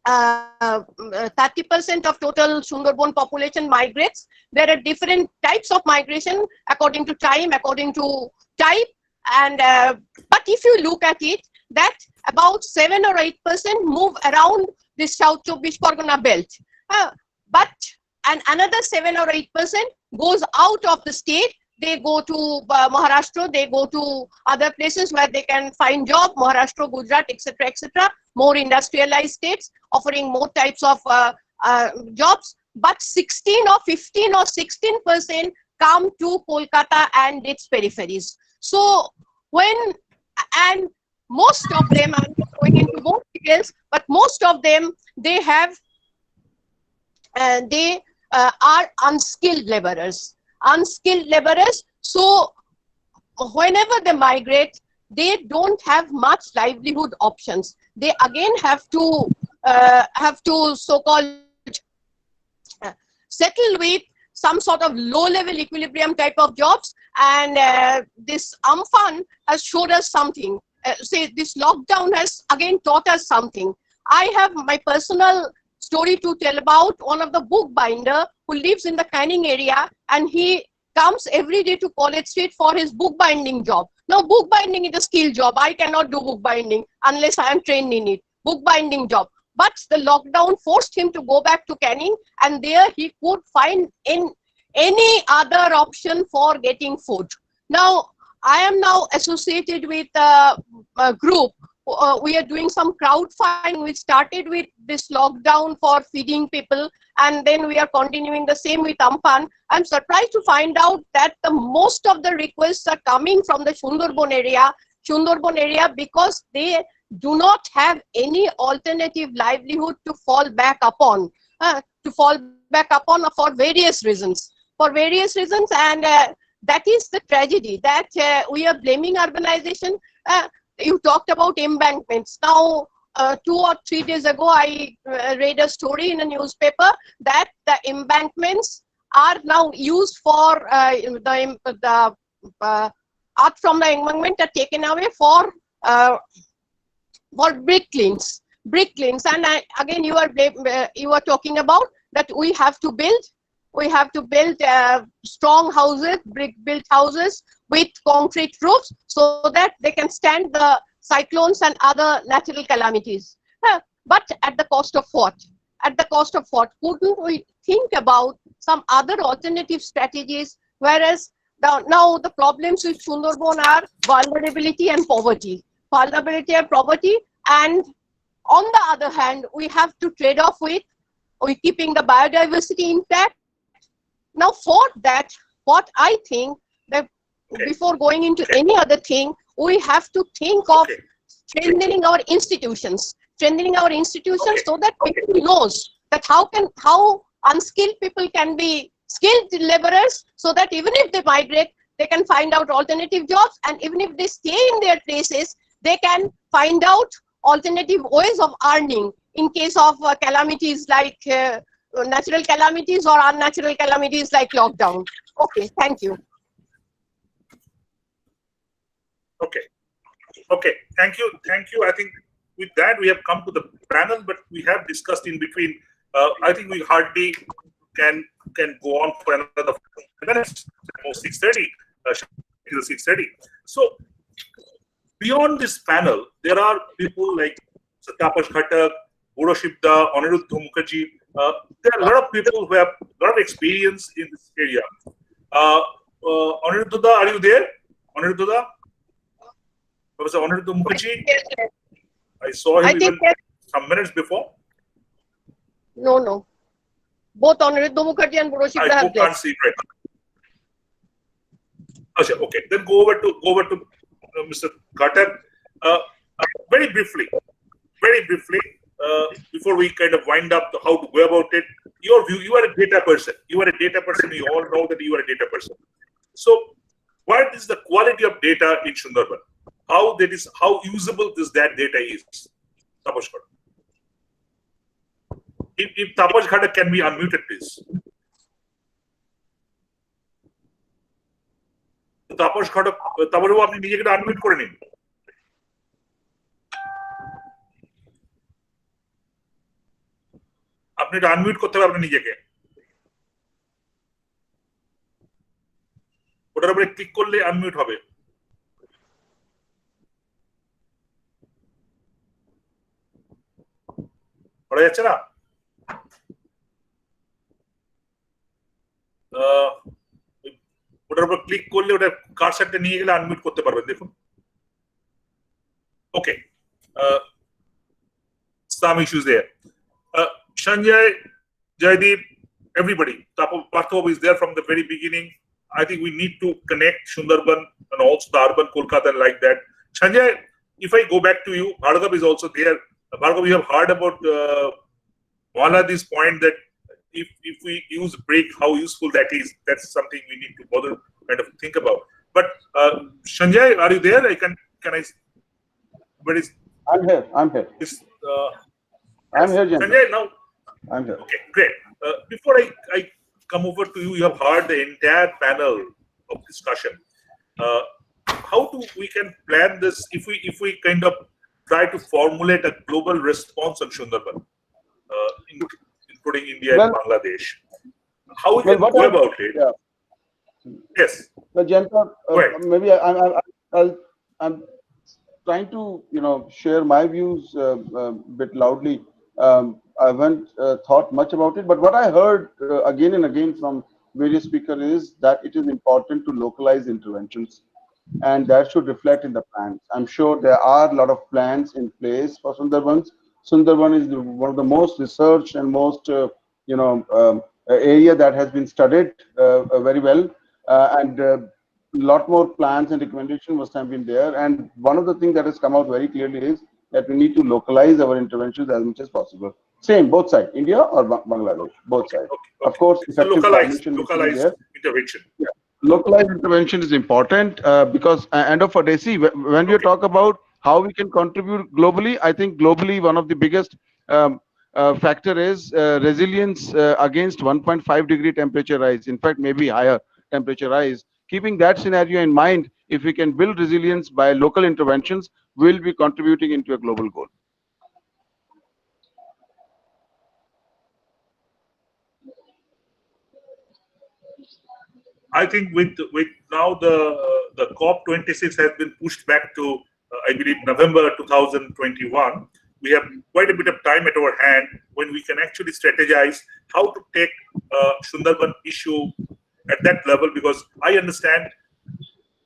30% of total Sundarban population migrates. There are different types of migration according to time, according to type, and but if you look at it, that about 7 or 8% move around the South Chobbish Pargana belt, but and another 7 or 8% goes out of the state. They go to Maharashtra, they go to other places where they can find job, Maharashtra, Gujarat, etc., etc., more industrialized states offering more types of jobs. But 16 or 15 or 16% come to Kolkata and its peripheries. So and most of them, I'm not going into more details, but most of them, they have, they are unskilled laborers. Unskilled laborers. So whenever they migrate, they don't have much livelihood options. They again have to so-called settle with some sort of low-level equilibrium type of jobs. And this Amphan has showed us something. Say this lockdown has again taught us something. I have my personal story to tell about one of the bookbinder who lives in the Canning area, and he comes every day to College Street for his bookbinding job. Now, bookbinding is a skill job. I cannot do bookbinding unless I am trained in it. Bookbinding job. But the lockdown forced him to go back to Canning, and there he could find in any other option for getting food. Now, I am now associated with a group. We are doing some crowdfunding. We started with this lockdown for feeding people, and then we are continuing the same with Amphan. I'm surprised to find out that the most of the requests are coming from the Sundarban area, because they do not have any alternative livelihood to fall back upon, for various reasons. And that is the tragedy, that we are blaming urbanization. You talked about embankments. Now, 2 or 3 days ago, I read a story in a newspaper that the embankments are now used for the earth from the embankment are taken away for brick lanes. And again, you are talking about that we have to build strong houses, brick-built houses with concrete roofs, so that they can stand the cyclones and other natural calamities. But at the cost of what? At the cost of what? Couldn't we think about some other alternative strategies? Whereas now the problems with Sundarban are vulnerability and poverty. And on the other hand, we have to trade off with keeping the biodiversity intact. Now, for that, what I think that before going into any other thing, we have to think of strengthening our institutions, so that people knows that how unskilled people can be skilled laborers, so that even if they migrate, they can find out alternative jobs, and even if they stay in their places, they can find out alternative ways of earning in case of calamities like natural calamities or unnatural calamities like lockdown. Okay, thank you. Okay, thank you. I think with that we have come to the panel, but we have discussed in between. I think we hardly can go on for another 5 minutes. 6:30 till 6:30. So beyond this panel, there are people like Tapash Khatak, Puroskar, Aniruddha Mukherjee. There are a lot of people who have a lot of experience in this area. Aniruddha, are you there? Aniruddha? Professor Aniruddha Mukherjee? I saw him even some minutes before. No. Both Aniruddha Mukherjee and Puroskar have left. I can't see right now. Okay, then go over to Mr. Khatak. Very briefly, before we kind of wind up how to go about it, your view. You are a data person. We all know that you are a data person. So, what is the quality of data in Sundarban? How usable that data is? Tapash Khatak. If Tapash Khatak can be unmuted, please. Tapas ঘটক, তাপস বাবু আপনি নিজেকে unmute করে নিন। আপনি এটা unmute করতে পারবেন নিজেকে। ওটার উপরে ক্লিক করলে আনমিউট হবে। করা যাচ্ছে না? ওটার উপর ক্লিক করলে ওটা কার্সারটা নিয়ে গেলে আনমিউট করতে পারবেন, দেখুন। ওকে, some issues there. Sanjay, Jaideep, everybody, Parthav is there from the very beginning. I think we need to connect Sundarban and also the urban Kolkata like that. Sanjay, if I go back to you, Bhargav is also there. Bhargav, you have heard about this point that if we use break, how useful that is. That's something we need to bother kind of think about. But Sanjay, are you there? Can I? But is I'm here. I'm here. I'm here, Jen. Sanjay, now. I'm here. Okay, great. Before I come over to you, you have heard the entire panel of discussion. How we can plan this if we kind of try to formulate a global response on Sundarban, including India and Bangladesh? How we can go about it? Yeah. Yes. But Janta, maybe I'm trying to share my views a bit loudly. I haven't thought much about it, but what I heard again and again from various speakers is that it is important to localize interventions, and that should reflect in the plans. I'm sure there are a lot of plans in place for Sundarbans. Sundarban is one of the most researched and most area that has been studied very well, and a lot more plans and recommendations must have been there. And one of the things that has come out very clearly is that we need to localize our interventions as much as possible. Same, both sides, India or Bangladesh, both sides. Okay. Of course, effective localized intervention. Yeah. Localized intervention is important because, and of Desi, when we talk about how we can contribute globally, I think globally one of the biggest factor is resilience against 1.5 degree temperature rise. In fact, maybe higher temperature rise. Keeping that scenario in mind, if we can build resilience by local interventions, we'll be contributing into a global goal. I think with now the COP26 has been pushed back to I believe November 2021. We have quite a bit of time at our hand when we can actually strategize how to take Sundarban issue at that level, because I understand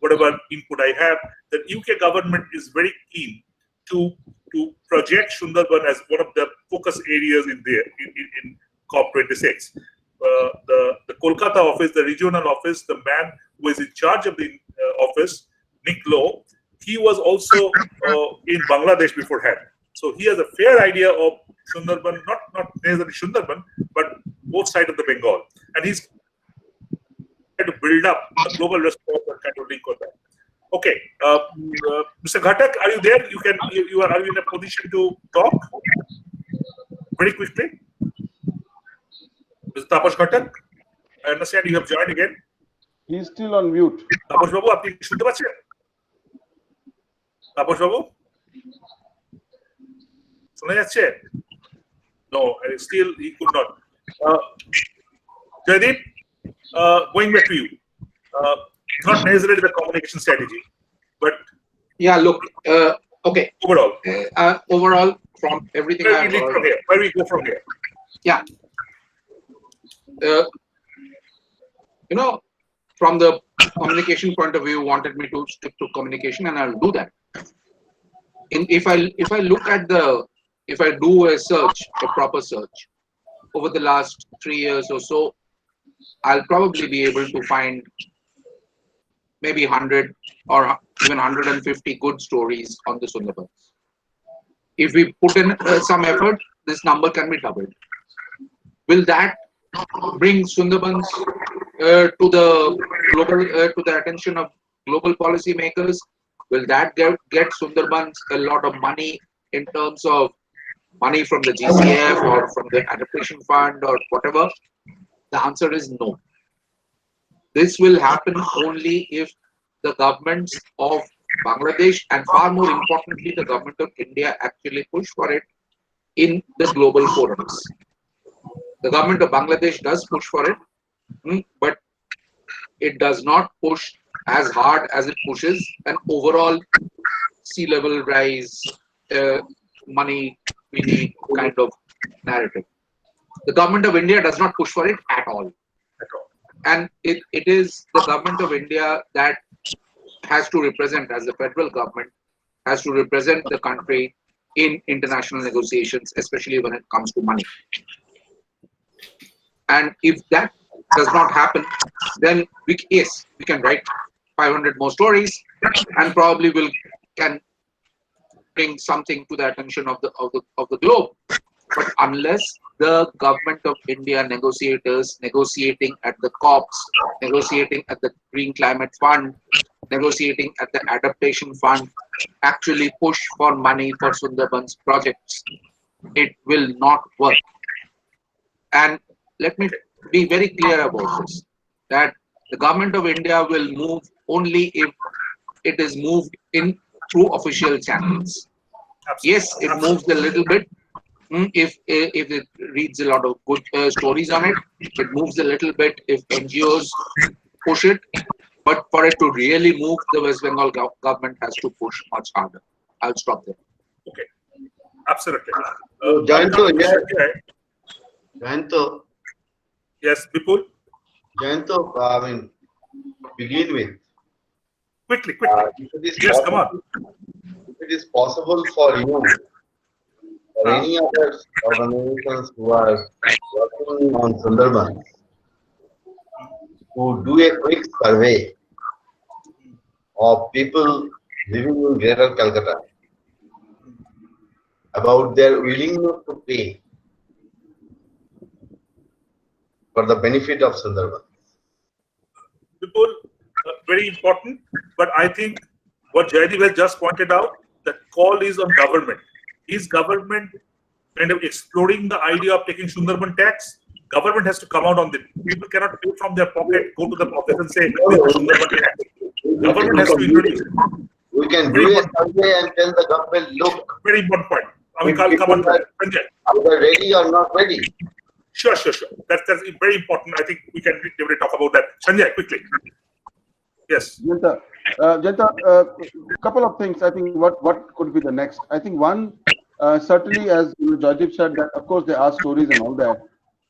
whatever input I have that UK government is very keen to project Sundarban as one of the focus areas in COP26. The Kolkata office, the regional office, the man who is in charge of the office, Nick Lowe, he was also in Bangladesh beforehand. So he has a fair idea of Sundarban, not necessarily Sundarban, but both sides of the Bengal. And he's trying to build up a global response and kind of link on that. Okay, Mr. Ghatak, are you there? Are you in a position to talk very quickly? Mr. Tapas Ghatak, I understand you have joined again. He's still on mute. Tapas Babu, আপনি শুনতে পাচ্ছেন? Tapas Babu? শোনা যাচ্ছে? No, still he could not. Jaideep, going back to you. Not necessarily the communication strategy, but yeah, look, okay. Overall, from everything where we go from here? Yeah. From the communication point of view, you wanted me to stick to communication, and I'll do that. If I do a search, a proper search, over the last 3 years or so, I'll probably be able to find maybe 100 or even 150 good stories on the Sundarbans. If we put in some effort, this number can be doubled. Will that bring Sundarbans to the global to the attention of global policymakers? Will that get Sundarbans a lot of money in terms of money from the GCF or from the adaptation fund or whatever? The answer is no. This will happen only if the governments of Bangladesh and far more importantly, the government of India actually push for it in the global forums. The government of Bangladesh does push for it, but it does not push as hard as it pushes an overall sea level rise, money we need kind of narrative. The government of India does not push for it at all. And it is the government of India that has to represent, as the federal government, has to represent the country in international negotiations, especially when it comes to money. And if that does not happen, then we can write 500 more stories and probably can bring something to the attention of the globe. But unless the government of India negotiators negotiating at the COPs, negotiating at the Green Climate Fund, negotiating at the Adaptation Fund, actually push for money for Sunderban's projects, it will not work. And let me be very clear about this, that the government of India will move only if it is moved in through official channels. Yes, it moves a little bit. If it reads a lot of good stories on it, it moves a little bit if NGOs push it. But for it to really move, the West Bengal government has to push much harder. I'll stop there. Okay, absolutely. Jayanto. Yes, Vipul. Jayanto, I mean, begin with. Quickly. Yes, come on. If it is possible for you or any other organizations who are working on Sunderban to do a quick survey of people living in Greater Calcutta about their willingness to pay for the benefit of Sunderban. People, very important, but I think what Jaydeep has just pointed out, the call is on government. Is government kind of exploring the idea of taking Sunderban tax? Government has to come out on this. People cannot pay from their pocket, go to the pocket and say, this is Sunderban tax. Government has to introduce it. We can do a survey and tell the government, look. Very important point. I mean, come on, Sanjay. Are they ready or not ready? Sure. That's very important. I think we can really talk about that. Sanjay, quickly. Yes. Janta, couple of things. I think what could be the next. I think one, certainly as Jaydeep said, that of course there are stories and all that.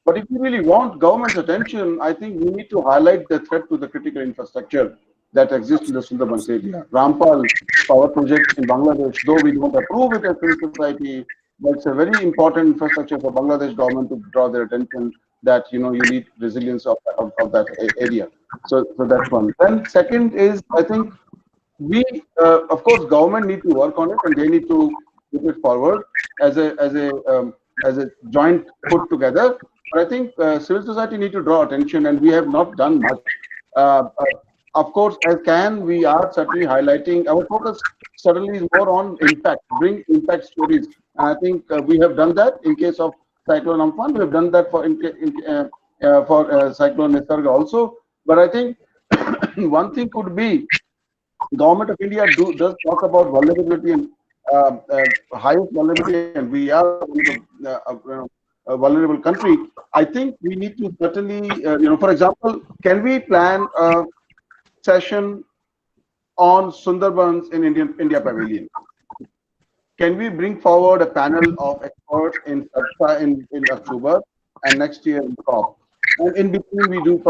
But if you really want government's attention, I think we need to highlight the threat to the critical infrastructure that exists in the Sunderbans area. Rampal power project in Bangladesh, though we don't approve it as civil society, but it's a very important infrastructure for Bangladesh government to draw their attention that you need resilience of that area. So that's one. Then second is, I think we of course government need to work on it and they need to put it forward as a joint put together. But I think civil society need to draw attention, and we have not done much. Of course, we are certainly highlighting our focus. Certainly is more on impact, bring impact stories, and I think we have done that in case of Cyclone Amphan. We have done that for Cyclone Nisarga also. But I think one thing could be, Government of India does talk about vulnerability and highest vulnerability, and we are a vulnerable country. I think we need to certainly, for example, can we plan a session on Sundarbans in India Pavilion? Can we bring forward a panel of experts in October and next year in COP? And in between, we do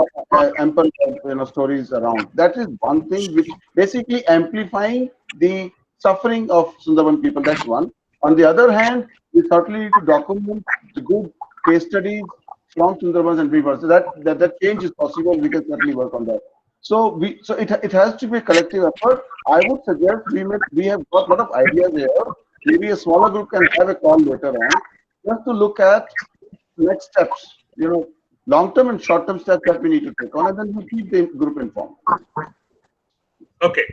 ample stories around. That is one thing which basically amplifying the suffering of Sundarban people. That's one. On the other hand, we certainly need to document the good case studies from Sundarbans and rivers. So that change is possible. We can certainly work on that. So it has to be a collective effort. I would suggest we have got a lot of ideas here. Maybe a smaller group can have a call later on, just to look at next steps. Long-term and short-term steps that we need to take on, and then we keep the group informed. Okay,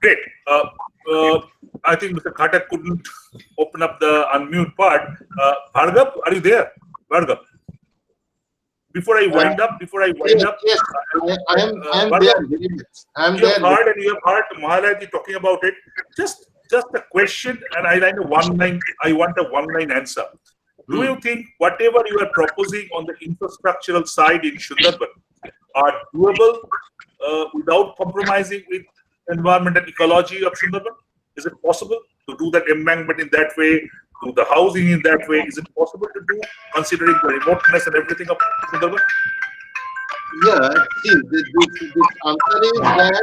great. I think Mr. Khatak couldn't open up the unmute part. Bhargav, are you there? Bhargav. before I wind up, yes, I am there. I am you there. have heard Mahaladi talking about it. Just a question, and I like I want a one-line answer. Do you think whatever you are proposing on the infrastructural side in Sundarban are doable without compromising with environment and ecology of Sundarban? Is it possible to do that embankment in that way, do the housing in that way? Is it possible to do, considering the remoteness and everything of Sundarban? Yeah, see, this answer is that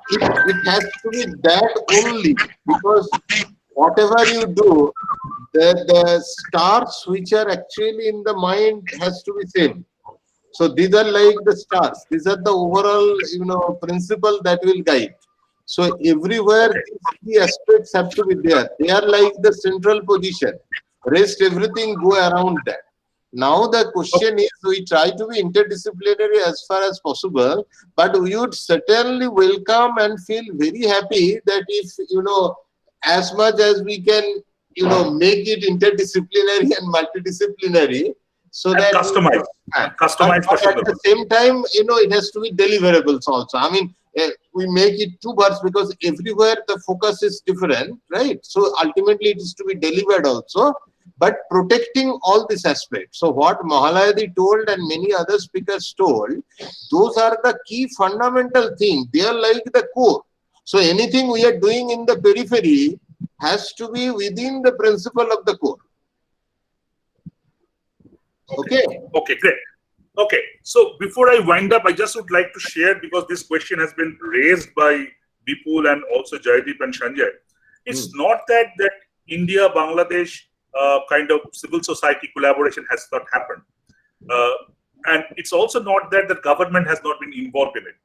it has to be that only, because whatever you do, the stars which are actually in the mind has to be same. So these are like the stars. These are the overall, principle that will guide. So everywhere these key aspects have to be there. They are like the central position. Rest everything go around that. Now the question is, we try to be interdisciplinary as far as possible, but we would certainly welcome and feel very happy that if, as much as we can, make it interdisciplinary and multidisciplinary, so and that customize but at the same time, it has to be deliverables also. I mean, we make it two parts because everywhere the focus is different, right? So ultimately it is to be delivered also, but protecting all these aspects. So what Mahalayadi told and many other speakers told, those are the key fundamental things. They are like the core. So anything we are doing in the periphery has to be within the principle of the core. Okay. Okay, great. Okay, so before I wind up, I just would like to share, because this question has been raised by Vipul and also Jaideep and Sanjay. It's not that India, Bangladesh kind of civil society collaboration has not happened. And it's also not that the government has not been involved in it.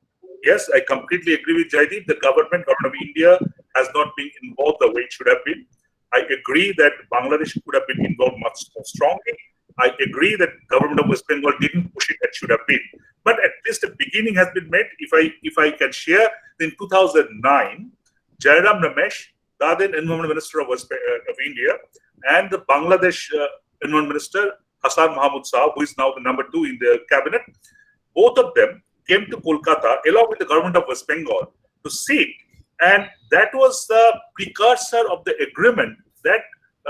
Yes, I completely agree with Jaideep. The government of India has not been involved the way it should have been. I agree that Bangladesh could have been involved much more strongly. I agree that government of West Bengal didn't push it as should have been. But at least a beginning has been made. If I can share, in 2009, Jairam Ramesh, the then Environment Minister of India, and the Bangladesh Environment Minister, Hassan Mahmood Saab, who is now the number 2 in the cabinet, both of them came to Kolkata along with the government of West Bengal to sit. And that was the precursor of the agreement that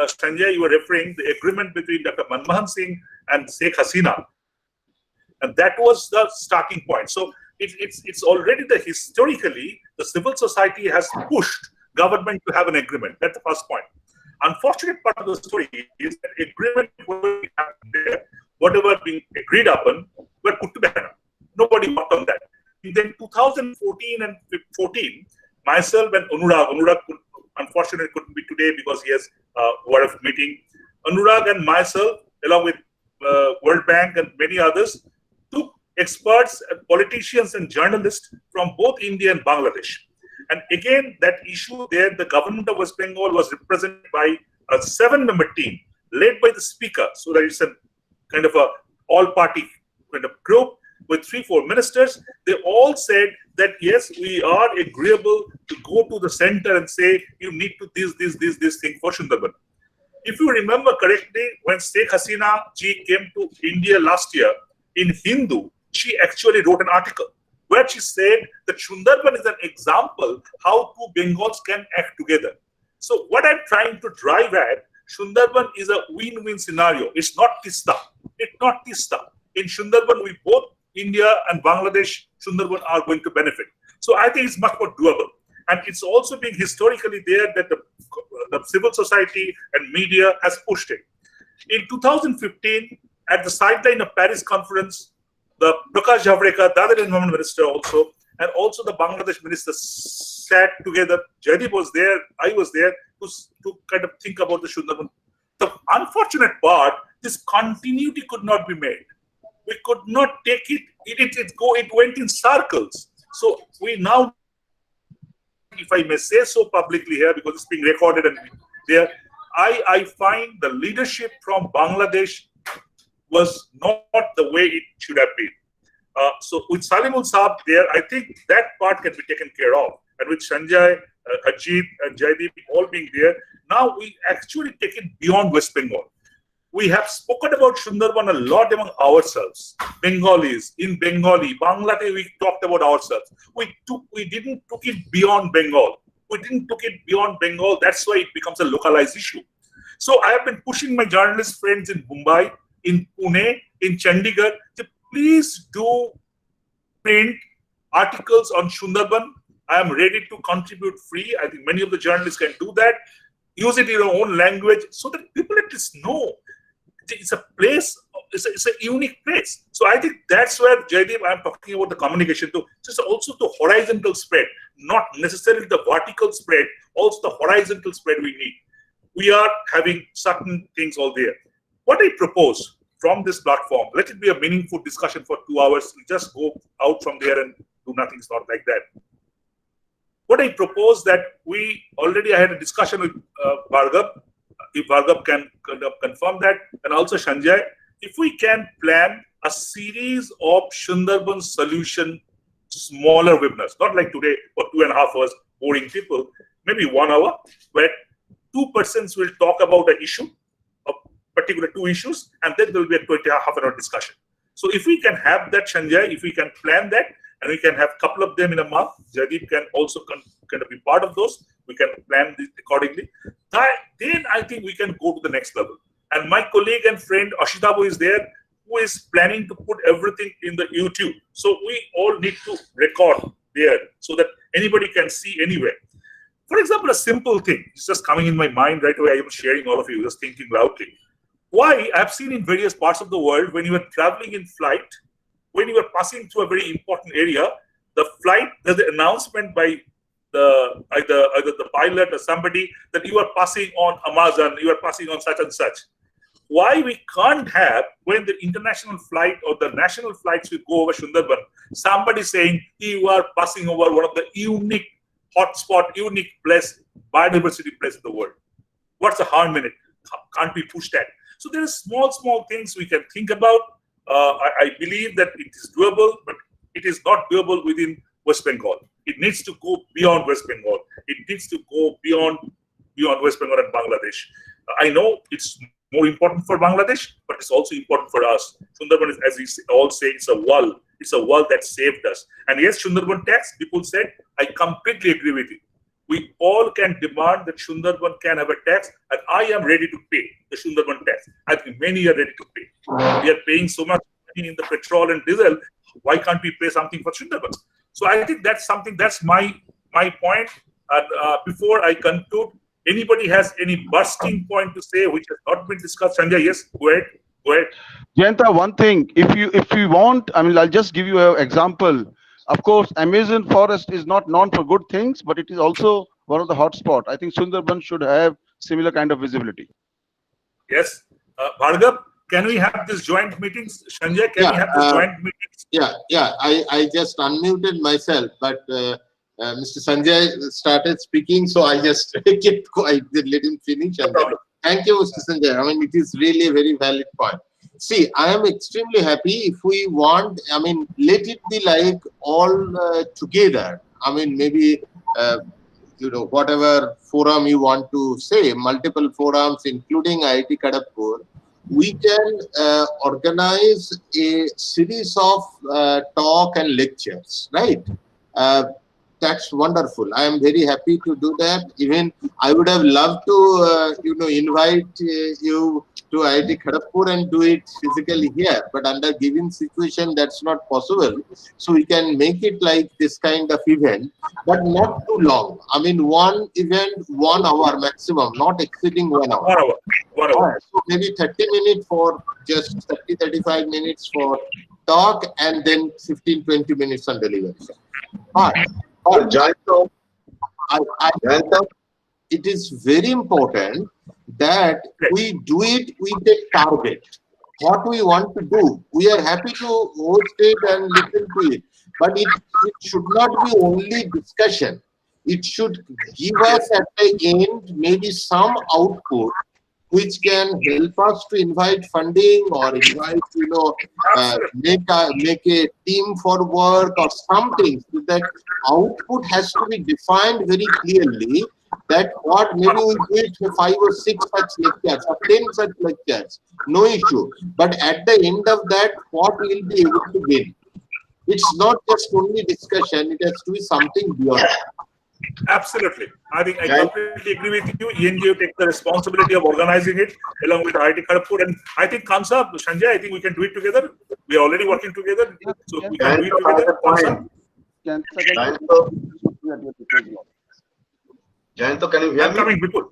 Sanjay, you were referring, the agreement between Dr. Manmohan Singh and Sheikh Hasina. And that was the starting point. So it's already historically, the civil society has pushed government to have an agreement. That's the first point. Unfortunate part of the story is that agreement, whatever being agreed upon, were put to bed. Nobody worked on that. In then 2014 and 14, myself and Anurag unfortunately couldn't be today because he has a word of meeting. Anurag and myself, along with World Bank and many others, took experts, and politicians and journalists from both India and Bangladesh. And again, that issue there, the government of West Bengal was represented by a 7-member team led by the speaker. So there is a kind of a all-party kind of group with 3-4 ministers. They all said that yes, we are agreeable to go to the center and say you need to this thing for Sundarban. If you remember correctly, when Sheikh Hasina ji came to India last year, in Hindu, she actually wrote an article where she said that Sundarban is an example how two Bengals can act together. So what I'm trying to drive at, Sundarban is a win-win scenario. It's not Tista. It's not Tista. In Sundarban, we both, India and Bangladesh, Sundarban are going to benefit. So I think it's much more doable. And it's also been historically there that the civil society and media has pushed it. In 2015, at the sideline of Paris conference, the Prakash Javadekar, the other environment minister also, and also the Bangladesh minister sat together. Jaideep was there, I was there to kind of think about the Sundarban. The unfortunate part, this continuity could not be made. We could not take it. It went in circles. So we now, if I may say so publicly here, because it's being recorded and there, I find the leadership from Bangladesh was not the way it should have been. So with Salimul Saab there, I think that part can be taken care of. And with Sanjay, Ajit and Jaideep all being there, now we actually take it beyond West Bengal. We have spoken about Sundarban a lot among ourselves. Bengalis, in Bengali, Bangladesh, we talked about ourselves. We didn't took it beyond Bengal. We didn't took it beyond Bengal. That's why it becomes a localized issue. So I have been pushing my journalist friends in Mumbai, in Pune, in Chandigarh, to please do print articles on Sundarban. I am ready to contribute free. I think many of the journalists can do that. Use it in your own language so that people at least know it's a place, it's a unique place. So I think that's where, Jaideep, I'm talking about the communication too. Just also the horizontal spread, not necessarily the vertical spread, also the horizontal spread we need. We are having certain things all there. What I propose from this platform, let it be a meaningful discussion for 2 hours. We just go out from there and do nothing. It's not like that. What I propose that I had a discussion with Bhargav, if Bhargav can confirm that, and also Sanjay, if we can plan a series of Sundarban solution, smaller webinars, not like today for 2.5 hours, boring people, maybe 1 hour, where 2 persons will talk about an issue, a particular 2 issues, and then there will be a half an hour discussion. So if we can have that, Sanjay, if we can plan that, and we can have a couple of them in a month, Jaideep can also kind of be part of those. We can plan this accordingly. Then I think we can go to the next level. And my colleague and friend Ashitabu is there, who is planning to put everything in the YouTube. So we all need to record there so that anybody can see anywhere. For example, a simple thing, it's just coming in my mind right away. I am sharing all of you, just thinking loudly. Why I've seen in various parts of the world, when you are traveling in flight, when you are passing through a very important area, the flight, there's an announcement by either the pilot or somebody that you are passing on Amazon, you are passing on such and such. Why we can't have, when the international flight or the national flights will go over Sundarban, somebody saying you are passing over one of the unique hotspot, unique place, biodiversity place in the world. What's the harm in it? Can't we push that? So there are small things we can think about. I believe that it is doable, but it is not doable within West Bengal. It needs to go beyond West Bengal. It needs to go beyond West Bengal and Bangladesh. I know it's more important for Bangladesh, but it's also important for us. Sundarban is, as we all say, it's a wall. It's a wall that saved us. And yes, Sundarban tax, people said, I completely agree with you. We all can demand that Sundarban can have a tax, and I am ready to pay the Sundarban tax. I think many are ready to pay. We are paying so much money in the petrol and diesel. Why can't we pay something for Sundarban? So I think that's something, that's my point. And before I conclude, anybody has any bursting point to say which has not been discussed? Sanjay, yes, go ahead. Go ahead. Jayanta, one thing, if you want, I mean, I'll just give you an example. Of course, Amazon forest is not known for good things, but it is also one of the hotspot. I think Sundarban should have similar kind of visibility. Yes. Bhargav, can we have these joint meetings? Sanjay, can we have these joint meetings? Yeah. I just unmuted myself, but Mr. Sanjay started speaking, so I just kept quiet, let him finish. And then, thank you, Mr. Sanjay. I mean, it is really a very valid point. See, I am extremely happy if we want, I mean, let it be like all together. I mean, maybe, whatever forum you want to say, multiple forums, including IIT Kharagpur, we can organize a series of talk and lectures, right? That's wonderful. I am very happy to do that. Even I would have loved to, invite you to IIT Kharagpur and do it physically here. But under given situation, that's not possible. So we can make it like this kind of event, but not too long. I mean, one event, 1 hour maximum, not exceeding 1 hour. 1 hour. So maybe 30 minutes for just 30-35 minutes for talk, and then 15-20 minutes on delivery. It is very important that we do it with a target. What we want to do, we are happy to host it and listen to it, but it should not be only discussion. It should give us at the end maybe some output which can help us to invite funding or invite, make a team for work or something. So that output has to be defined very clearly, that what maybe we do it for 5 or 6 such lectures or 10 such lectures, no issue. But at the end of that, what we will be able to gain? It's not just only discussion, it has to be something beyond. Absolutely. I think I completely agree with you. ENGO take the responsibility of organizing it along with IIT Kharagpur. And I think Kansa, Sanjay, I think we can do it together. We are already working together. So we can do it together. Kansa? Jayanto, can you hear I'm me? coming, Vipul.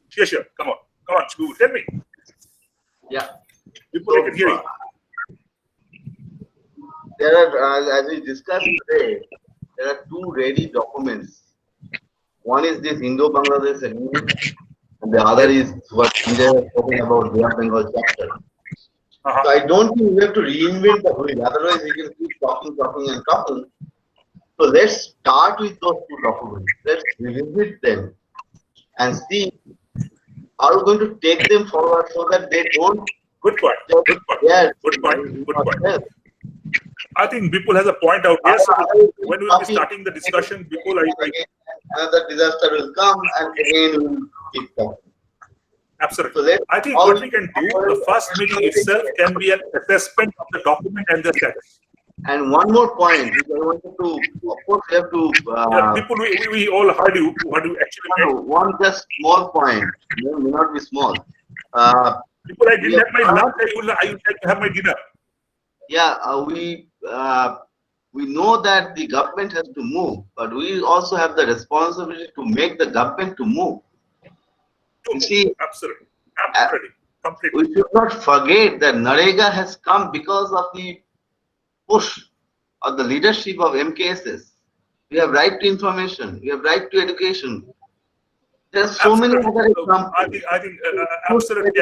Sure. Come on. Vipul, tell me. Yeah. Vipul, I can hear you. There are, as we discussed today, there are 2 ready documents. One is this Indo-Bangladesh agreement, and the other is what Sanjay was talking about, Bay of Bengal chapter. So I don't think we have to reinvent the wheel. Otherwise, we can keep talking. So let's start with those 2 documents. Let's revisit them and see how we're going to take them forward so that they don't. Good point. Yes. Good point. I think Vipul has a point out here. So when we'll be starting the discussion, Vipul, another disaster will come and again we'll keep talking. Absolutely. So I think what we can do, the first meeting itself can be an assessment of the document and the status. And one more point, which I wanted to, of course, we have to. Vipul, we all heard you. What do you actually mean? One just small point, may not be small. Vipul, I didn't have my lunch. I would like to have my dinner. Yeah, we know that the government has to move, but we also have the responsibility to make the government to move. You see, absolutely, completely. We should not forget that Narega has come because of the push of the leadership of MKSS. We have right to information. We have right to education. There are so many other examples. I think absolutely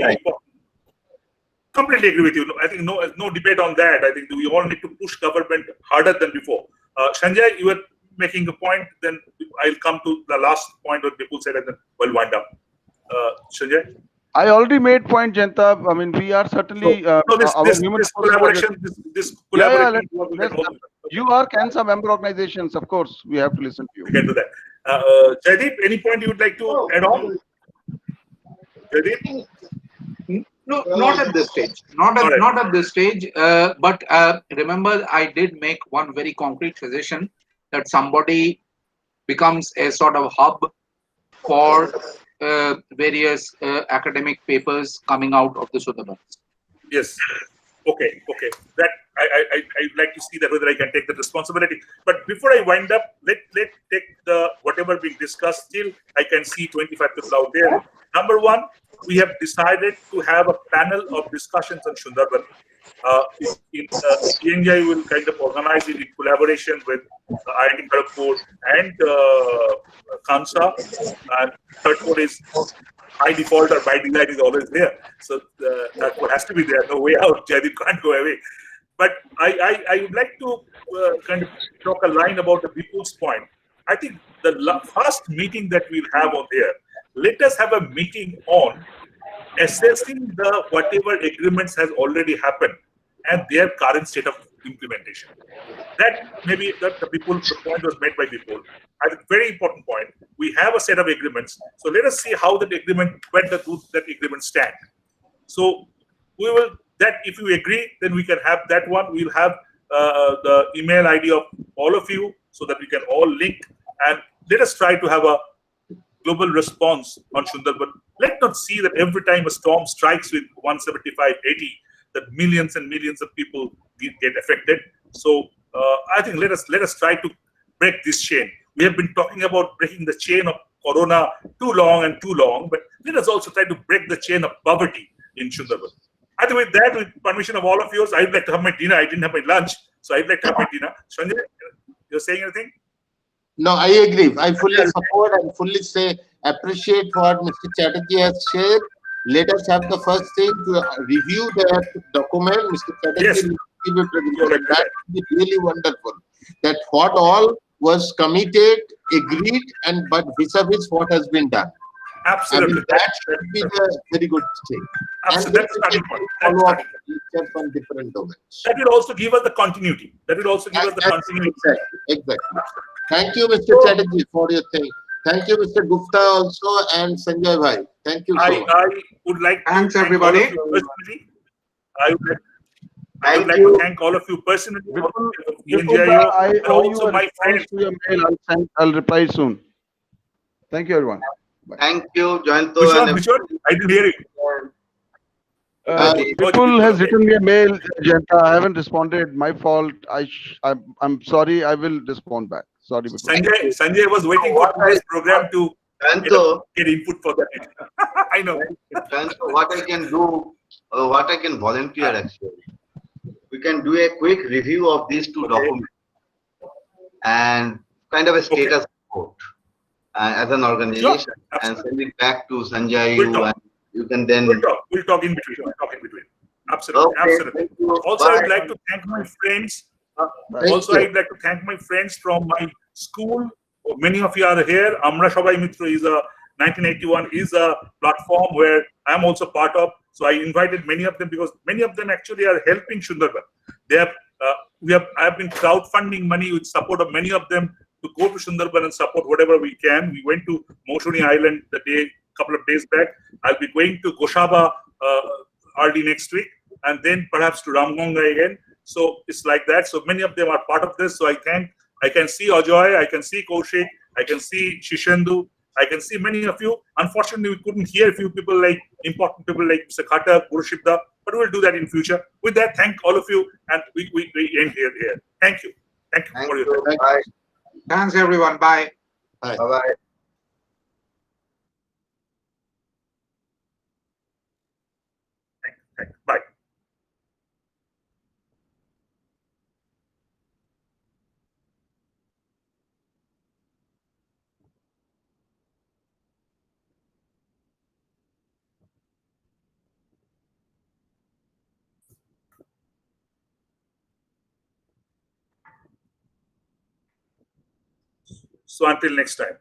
important. Completely agree with you. I think no debate on that. I think we all need to push government harder than before. Sanjay, you were making a point. Then I'll come to the last point what Vipul said, and then we'll wind up. Sanjay. I already made point, Janta. I mean, we are certainly this collaboration. You are cancer member organizations, of course. We have to listen to you. We can do that. Jaideep, any point you would like to add on? Jaideep? No, not at this stage. Not at this stage. But remember, I did make one very concrete suggestion that somebody becomes a sort of hub for various academic papers coming out of the Sundarbans. Yes. Okay. That I'd like to see that whether I can take the responsibility. But before I wind up, let take the whatever being discussed. Still, I can see 25 people out there. Number one, we have decided to have a panel of discussions on Sundarban. ENGI will kind of organize it in collaboration with IIT Kharagpur and Kansa. And third one is by default or by design is always there. So that one has to be there. No way out. Jaideep can't go away. But I would like to kind of talk a line about the Vipul's point. I think the first meeting that we'll have on there, let us have a meeting on assessing the whatever agreements has already happened and their current state of implementation. That maybe the point was made by Vipul. I think very important point. We have a set of agreements. So let us see how that agreement, where that agreement stand. So we will, that if you agree, then we can have that one. We'll have the email ID of all of you so that we can all link, and let us try to have a global response on Sundarban. Let's not see that every time a storm strikes with 175, 80, that millions and millions of people get affected. So I think let us try to break this chain. We have been talking about breaking the chain of Corona too long, but let us also try to break the chain of poverty in Sundarban. I think with that, with permission of all of yours, I'd like to have my dinner. I didn't have my lunch, so I'd like to have my dinner. Sanjay, you're saying anything? No, I agree. I fully support and fully appreciate what Mr. Chatterjee has shared. Let us have the first thing to review that document. Mr. Chatterjee will give a presentation. That would be really wonderful. That what all was committed, agreed, and but vis-a-vis what has been done. Absolutely. I mean, that should be the very good thing. Absolutely. That's starting point. Follow up on different domains. That will also give us the continuity. Exactly. Thank you, Mr. Chatterjee, for your thing. Thank you, Mr. Gupta, also, and Sanjay Bhai. Thank you so much. I would like to Thanks, thank everybody. all of you personally. I would like to thank all of you personally. Vipul, I and owe you also a my response friends. to your mail. I'll reply soon. Thank you, everyone. Thank you, Jayanto. Which one? I didn't hear it. Vipul has written me a mail, Jayanta. I haven't responded. My fault. I'm sorry. I will respond back. Sorry, Vipul. Sanjay was waiting for this program to get input for that. I know. Jayanto, what I can do, what I can volunteer actually. We can do a quick review of these two documents and kind of a status report as an organization and send it back to Sanjay. And you can then we'll talk in between. Absolutely. Absolutely. Also, I'd like to thank my friends. I'd like to thank my friends from my school. Many of you are here. Amra Shobai Mitra is a 1981 is a platform where I'm also part of. So I invited many of them because many of them actually are helping Sunderban. They have I have been crowdfunding money with support of many of them to go to Sunderban and support whatever we can. We went to Moshoni Island couple of days back. I'll be going to Goshaba early next week, and then perhaps to Ramgonga again. So it's like that. So many of them are part of this. So I can see Ajoy, I can see Kaushik, I can see Shishendu, I can see many of you. Unfortunately, we couldn't hear a few people important people like Mr. Khata, Guru Shibda, but we'll do that in future. With that, thank all of you, and we end here. Thank you. Thank you for your time. Bye. Thanks, everyone. Bye. Bye-bye. Bye. So until next time.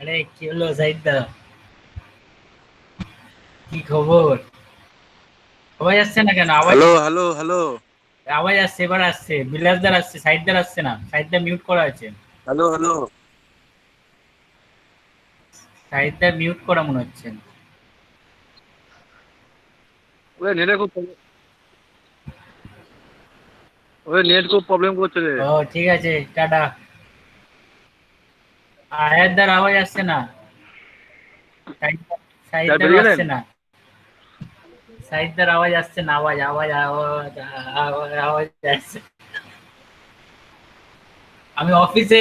আরে কি হলো সাইদা, কি খবর? আওয়াজ আসছে না কেন? আওয়াজ হ্যালো আওয়াজ আসছে, এবার আসছে। বিলাসদার আসছে, সাইদদার আসছে না। সাইদদা মিউট করা আছে। হ্যালো সাইদদা মিউট করা মনে হচ্ছে। নেট খুব প্রবলেম করছে রে। ও ঠিক আছে, টাটা। আয়াতদার আওয়াজ আসছে না। সাইদদার আসছে না। সাইদদার আওয়াজ আসছে না। আওয়াজ আসছে। আমি অফিসে